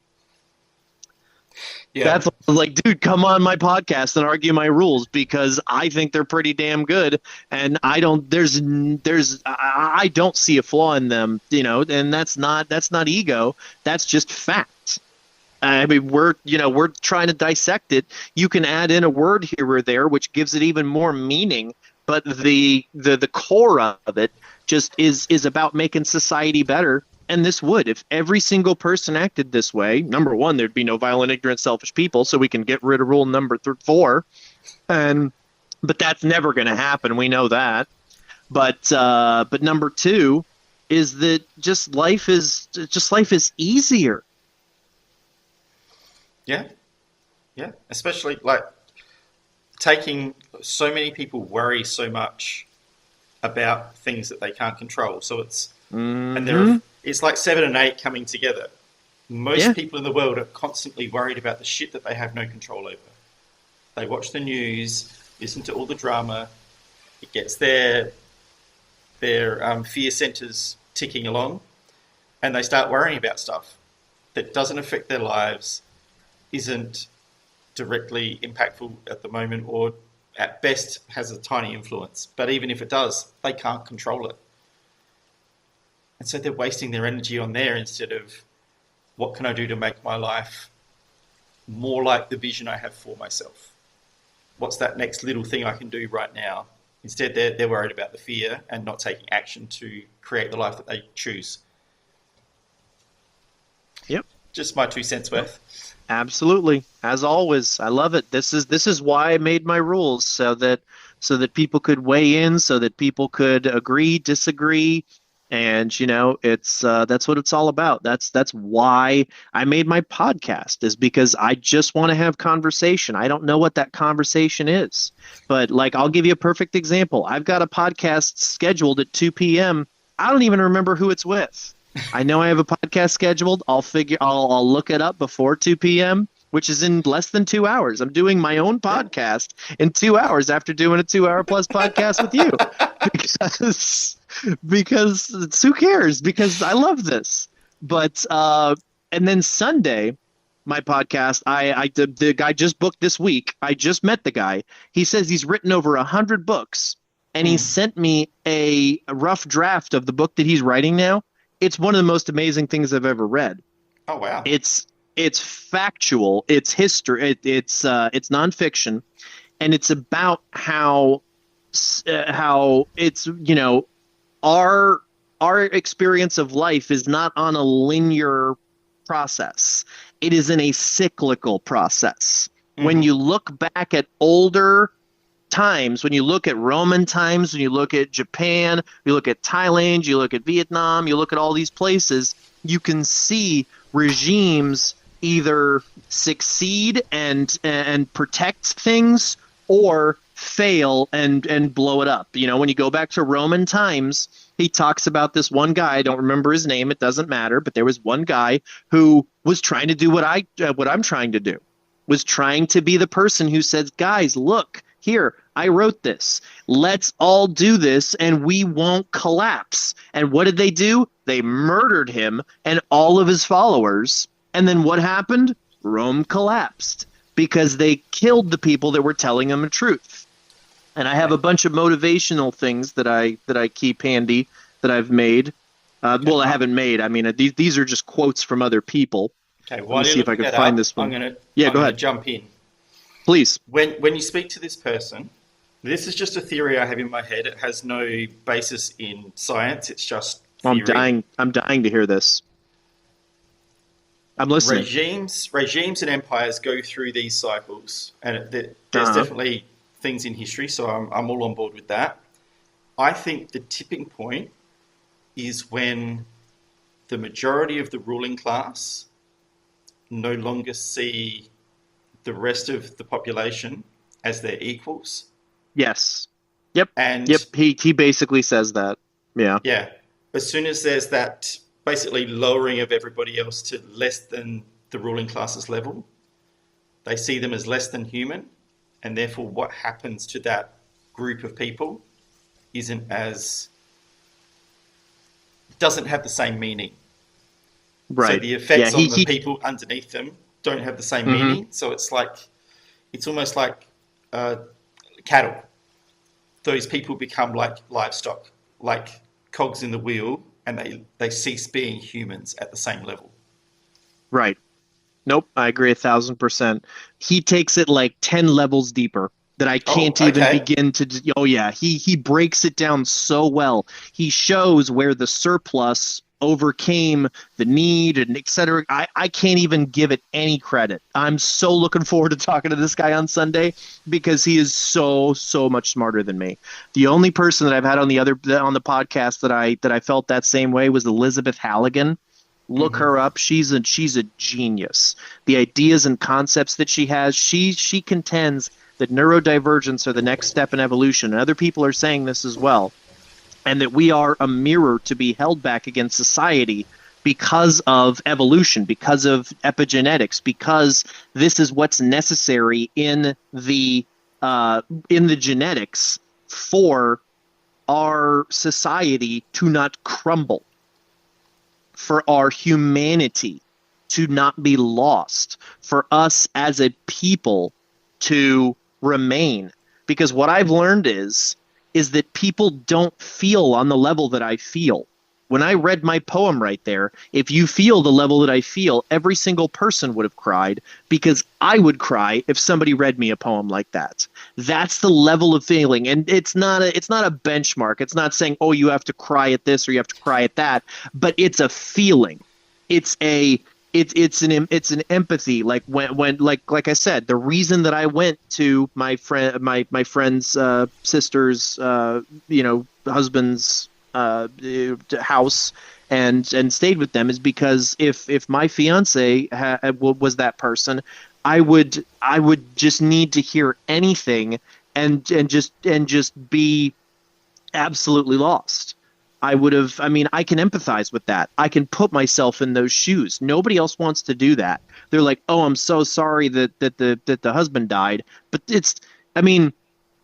Yeah. That's like, dude, come on my podcast and argue my rules because I think they're pretty damn good, and I don't see a flaw in them, and that's not ego, that's just fact. I mean, we're trying to dissect it. You can add in a word here or there, which gives it even more meaning. But the core of it just is about making society better. And this would, if every single person acted this way. Number one, there'd be no violent, ignorant, selfish people, so we can get rid of rule number 4. And but that's never going to happen. We know that. But number 2 is that life is easier. Yeah. Yeah. Especially like taking so many people worry so much about things that they can't control. So Hmm. it's like 7 and 8 coming together. Yeah. Most people in the world are constantly worried about the shit that they have no control over. They watch the news, listen to all the drama. It gets their fear centers ticking along, and they start worrying about stuff that doesn't affect their lives, isn't directly impactful at the moment, or at best has a tiny influence. But even if it does, they can't control it. And so they're wasting their energy on there instead of what can I do to make my life more like the vision I have for myself? What's that next little thing I can do right now? Instead, they're worried about the fear and not taking action to create the life that they choose. Yep. Just my 2 cents worth. Absolutely. As always, I love it. This is why I made my rules so that people could weigh in, so that people could agree, disagree, And it's that's what it's all about. That's why I made my podcast, is because I just want to have conversation. I don't know what that conversation is. But like, I'll give you a perfect example. I've got a podcast scheduled at 2 p.m. I don't even remember who it's with. I know I have a podcast scheduled. I'll look it up before 2 p.m., which is in less than 2 hours. I'm doing my own podcast in 2 hours after doing a 2 hour plus podcast with you. Because who cares? Because I love this. But and then Sunday, my podcast, I did, the guy just booked this week. I just met the guy. He says he's written over 100 books, and he sent me a rough draft of the book that he's writing now. It's one of the most amazing things I've ever read. Oh wow! It's factual. It's history. It's nonfiction, and it's about how it's our experience of life is not on a linear process. It is in a cyclical process. When you look back at older times, when you look at Roman times, when you look at Japan, you look at Thailand, you look at Vietnam, you look at all these places, you can see regimes either succeed and protect things, or fail and blow it up. When you go back to Roman times, he talks about this one guy. I don't remember his name. It doesn't matter. But there was one guy who was trying to do what I'm trying to do, was trying to be the person who says, guys, look, here, I wrote this. Let's all do this and we won't collapse. And what did they do? They murdered him and all of his followers. And then what happened? Rome collapsed because they killed the people that were telling them the truth. And I have a bunch of motivational things that I keep handy that I've made. Well, I haven't made. I mean, these are just quotes from other people. Okay, let me see if I can find this one. Go ahead. Jump in. Please. When you speak to this person, this is just a theory I have in my head. It has no basis in science. It's just theory. I'm dying to hear this. I'm listening. Regimes and empires go through these cycles, and there's definitely things in history, so I'm all on board with that. I think the tipping point is when the majority of the ruling class no longer see the rest of the population as their equals. Yes. Yep. And he basically says that. Yeah. Yeah. As soon as there's that basically lowering of everybody else to less than the ruling class's level, they see them as less than human, and therefore what happens to that group of people doesn't have the same meaning. Right. So the effects on the people underneath them don't have the same meaning. So it's almost like cattle. Those people become like livestock, like cogs in the wheel, and they cease being humans at the same level. Right. Nope, I agree 1,000%. He takes it like 10 levels deeper that I can't even begin to. Oh yeah, he breaks it down so well. He shows where the surplus overcame the need and et cetera. I can't even give it any credit. I'm so looking forward to talking to this guy on Sunday because he is so much smarter than me. The only person that I've had on the podcast that I felt that same way was Elizabeth Halligan. Look her up. She's a genius. The ideas and concepts that she has, she contends that neurodivergence are the next step in evolution. And other people are saying this as well. And that we are a mirror to be held back against society because of evolution, because of epigenetics, because this is what's necessary in the genetics for our society to not crumble, for our humanity to not be lost, for us as a people to remain. Because what I've learned is that people don't feel on the level that I feel. When I read my poem right there, if you feel the level that I feel, every single person would have cried, because I would cry if somebody read me a poem like that. That's the level of feeling. And it's not a benchmark. It's not saying, oh, you have to cry at this or you have to cry at that, but it's a feeling. It's an empathy. Like when like I said, the reason that I went to my friend's sister's husband's house and stayed with them is because if my fiance was that person, I would just need to hear anything and just be absolutely lost. I mean, I can empathize with that. I can put myself in those shoes. Nobody else wants to do that. They're like, "Oh, I'm so sorry that the husband died." But I mean,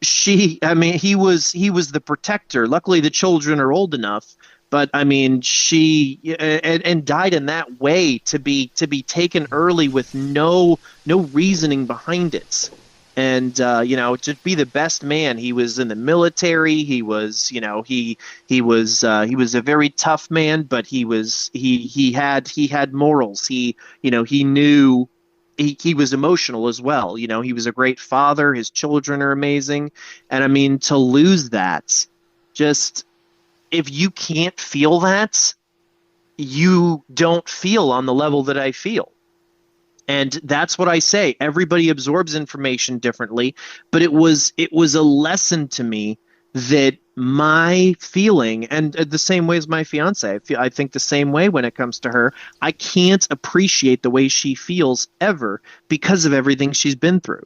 he was the protector. Luckily, the children are old enough. But I mean, she and died in that way to be taken early with no reasoning behind it. And to be the best man. He was in the military. He was, he was a very tough man, but he had morals. He knew he was emotional as well. He was a great father. His children are amazing. And I mean, to lose that, just if you can't feel that, you don't feel on the level that I feel. And that's what I say. Everybody absorbs information differently, but it was a lesson to me that my feeling, and the same way as my fiance, I think the same way when it comes to her. I can't appreciate the way she feels ever because of everything she's been through.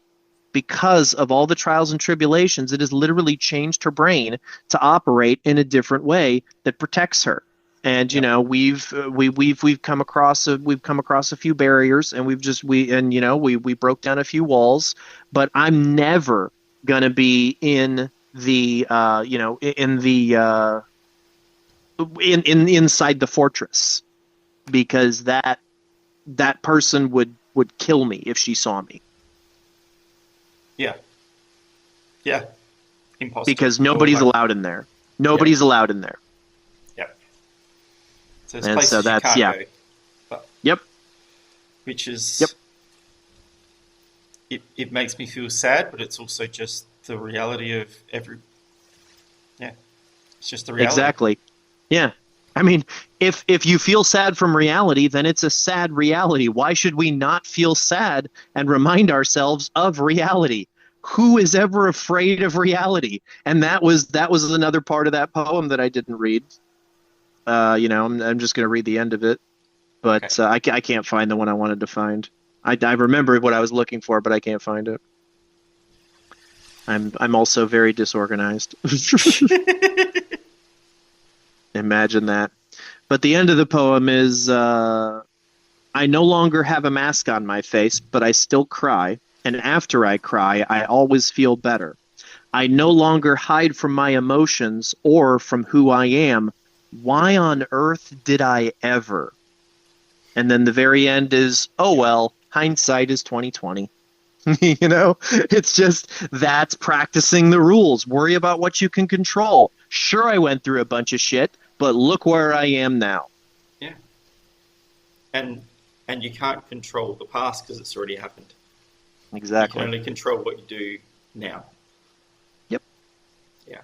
Because of all the trials and tribulations, it has literally changed her brain to operate in a different way that protects her. And we've come across a few barriers, and we broke down a few walls. But I'm never gonna be in the inside the fortress, because that person would kill me if she saw me. Yeah. Yeah. Impossible. Because nobody's allowed in there. Nobody's allowed in there. Yep. So there's And places so you that's can't go. But, Yep. which is Yep. it makes me feel sad, but it's also just the reality of it's just the reality. Exactly. Yeah. I mean, if you feel sad from reality, then it's a sad reality. Why should we not feel sad and remind ourselves of reality? Who is ever afraid of reality? And that was another part of that poem that I didn't read. I'm just going to read the end of it, but Okay. I can't find the one I wanted to find. I remember what I was looking for, but I can't find it. I'm also very disorganized. Imagine that. But the end of the poem is, I no longer have a mask on my face, but I still cry. And after I cry, I always feel better. I no longer hide from my emotions or from who I am. Why on earth did I ever? And then the very end is, oh well, hindsight is 2020. It's just that's practicing the rules. Worry about what you can control. Sure, I went through a bunch of shit, but look where I am now. Yeah. And you can't control the past because it's already happened. You Exactly. can only control what you do now. Yep. Yeah.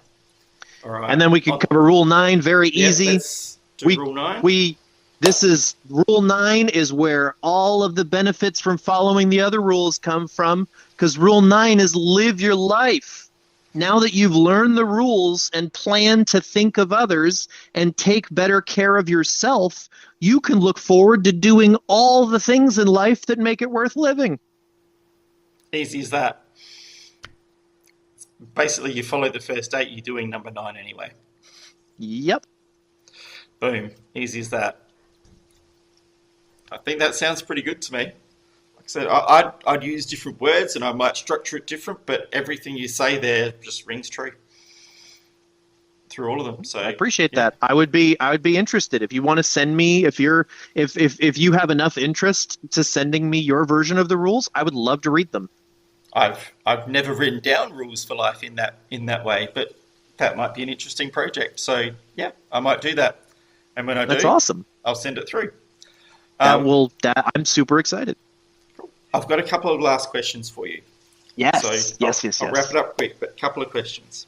All right. And then we can cover Rule 9, very easy. Let's do We Rule 9. this is Rule 9 is where all of the benefits from following the other rules come from, because Rule 9 is live your life. Now that you've learned the rules and plan to think of others and take better care of yourself, you can look forward to doing all the things in life that make it worth living. Easy as that. Basically, you follow the first 8, you're doing number 9 anyway. Yep. Boom. Easy as that. I think that sounds pretty good to me. Like I said, I'd use different words and I might structure it different, but everything you say there just rings true through all of them. So I appreciate that. I would be interested if you want to send me, if you have enough interest to sending me your version of the rules, I would love to read them. I've never written down rules for life in that way, but that might be an interesting project. So yeah, I might do that. And when I That's do, awesome. I'll send it through. I'm super excited. I've got a couple of last questions for you. Yes. So yes. I'll wrap it up quick, but a couple of questions.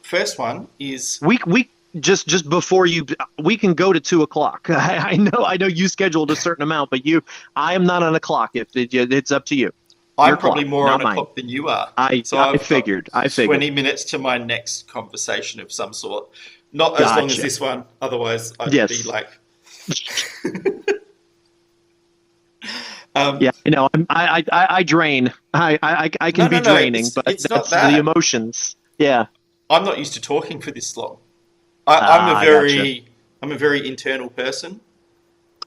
First one is We just before we can go to 2:00. I know you scheduled a certain amount, but I am not on a clock. It's up to you. I'm Your probably clock, more on not a mine. clock than you are. I So I I've got figured. I figured. 20 minutes to my next conversation of some sort. Not as long as Gotcha. this one, otherwise I'd be Yes. like, um, Yeah. I drain. I no, can no, be no, draining, but it's not that's the that. emotions. Yeah. I'm not used to talking for this long. I gotcha. I'm a very internal person.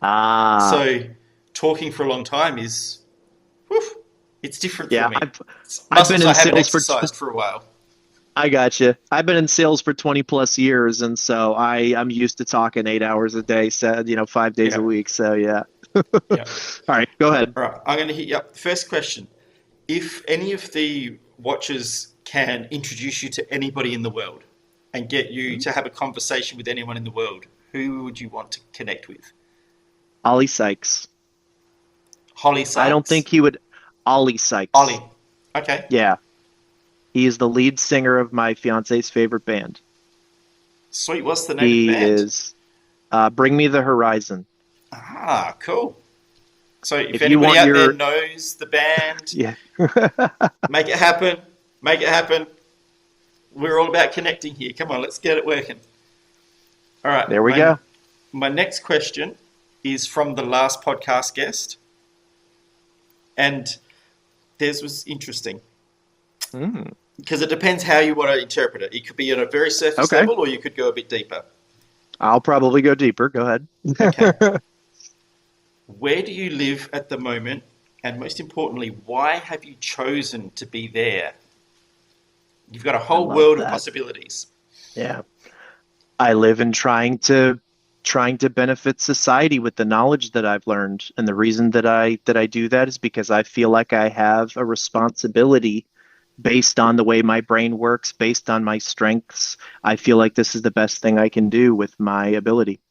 Ah. So talking for a long time is, whew, it's different for Yeah. me. It's I've been muscles I in haven't sales exercised for a while. I gotcha. I've been in sales for 20 plus years, and so I'm used to talking 8 hours a day, said, 5 days a Yeah, week. So yeah. All yeah. right, go ahead. All right, I'm going to hit you up. The first question. If any of the watchers can introduce you to anybody in the world and get you to have a conversation with anyone in the world, who would you want to connect with? Ollie Sykes. Holly I don't Sykes? think he would. Ollie Sykes. Ollie. Okay. Yeah. He is the lead singer of my fiance's favorite band. Sweet. What's the name of the He band? is Bring Me the Horizon. Ah, cool. So if If you anybody want out there your, knows the band, yeah. make it happen. Make it happen. We're all about connecting here. Come on, let's get it working. All right. There we My, go. my next question is from the last podcast guest, and theirs was interesting Mm, because it depends how you want to interpret it. It could be on a very surface okay. level, or you could go a bit deeper. I'll probably go deeper. Go ahead. Okay. Where do you live at the moment? And most importantly, why have you chosen to be there? You've got a I whole love world of that. possibilities. Yeah. I live in trying to benefit society with the knowledge that I've learned. And the reason that I do that is because I feel like I have a responsibility based on the way my brain works, based on my strengths. I feel like this is the best thing I can do with my ability.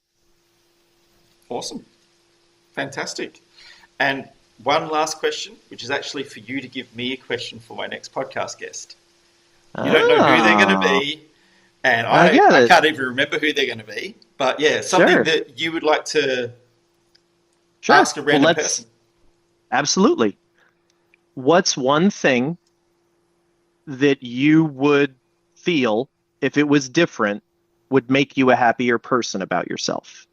Awesome. Fantastic. And one last question, which is actually for you to give me a question for my next podcast guest. You don't know who they're going to Oh, be, and I get I it. can't even remember who they're going to be. But yeah, something Sure. that you would like to Sure. ask a Well, random let's person. absolutely. What's one thing that you would feel if it was different would make you a happier person about yourself?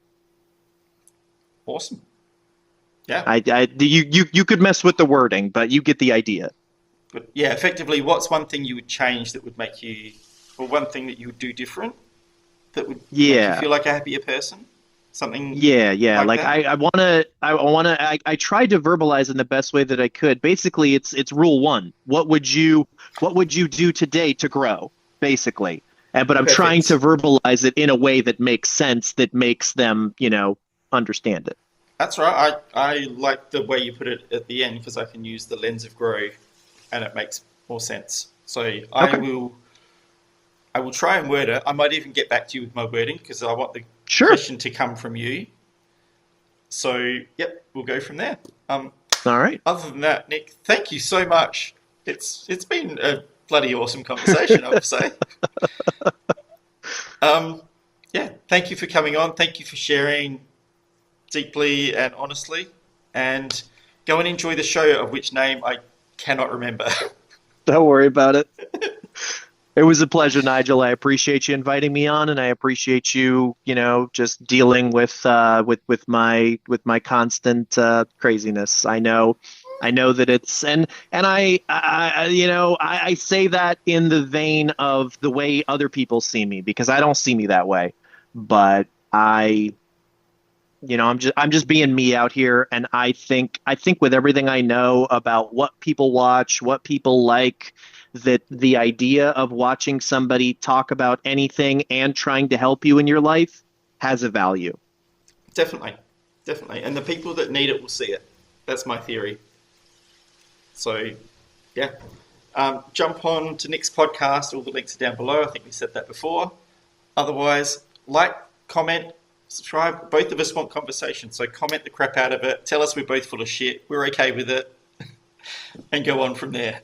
Awesome. Yeah. You could mess with the wording, but you get the idea. But yeah, effectively, what's one thing you would change that would make you, or one thing that you would do different that would make you Yeah. feel like a happier person? Something Yeah. like Like that? I tried to verbalize in the best way that I could. Basically, it's rule one. What would you do today to grow? Basically. But I'm trying to Perfect. verbalize it in a way that makes sense, that makes them, understand it. That's right. I like the way you put it at the end because I can use the lens of grow and it makes more sense. So I Okay. will I will try and word it. I might even get back to you with my wording because I want the Sure. question to come from you. So yep, we'll go from there. All right. Other than that, Nick, thank you so much. It's been a bloody awesome conversation, I would say. Um, yeah, thank you for coming on. Thank you for sharing deeply and honestly. And go and enjoy the show of which name I cannot remember. Don't worry about it. It was a pleasure, Nigel. I appreciate you inviting me on, and I appreciate you, just dealing with my constant craziness. I know that it's and I say that in the vein of the way other people see me because I don't see me that way, but I'm just being me out here, and I think with everything I know about what people watch, what people like, that the idea of watching somebody talk about anything and trying to help you in your life has a value. Definitely, definitely. And the people that need it will see it. That's my theory. So, yeah. Jump on to Nick's podcast. All the links are down below. I think we said that before. Otherwise, like, comment, subscribe. Both of us want conversation, so comment the crap out of it. Tell us we're both full of shit. We're okay with it, and go on from there.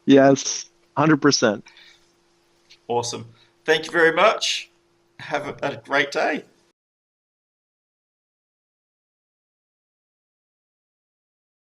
Yes, 100%. Awesome. Thank you very much. Have a great day.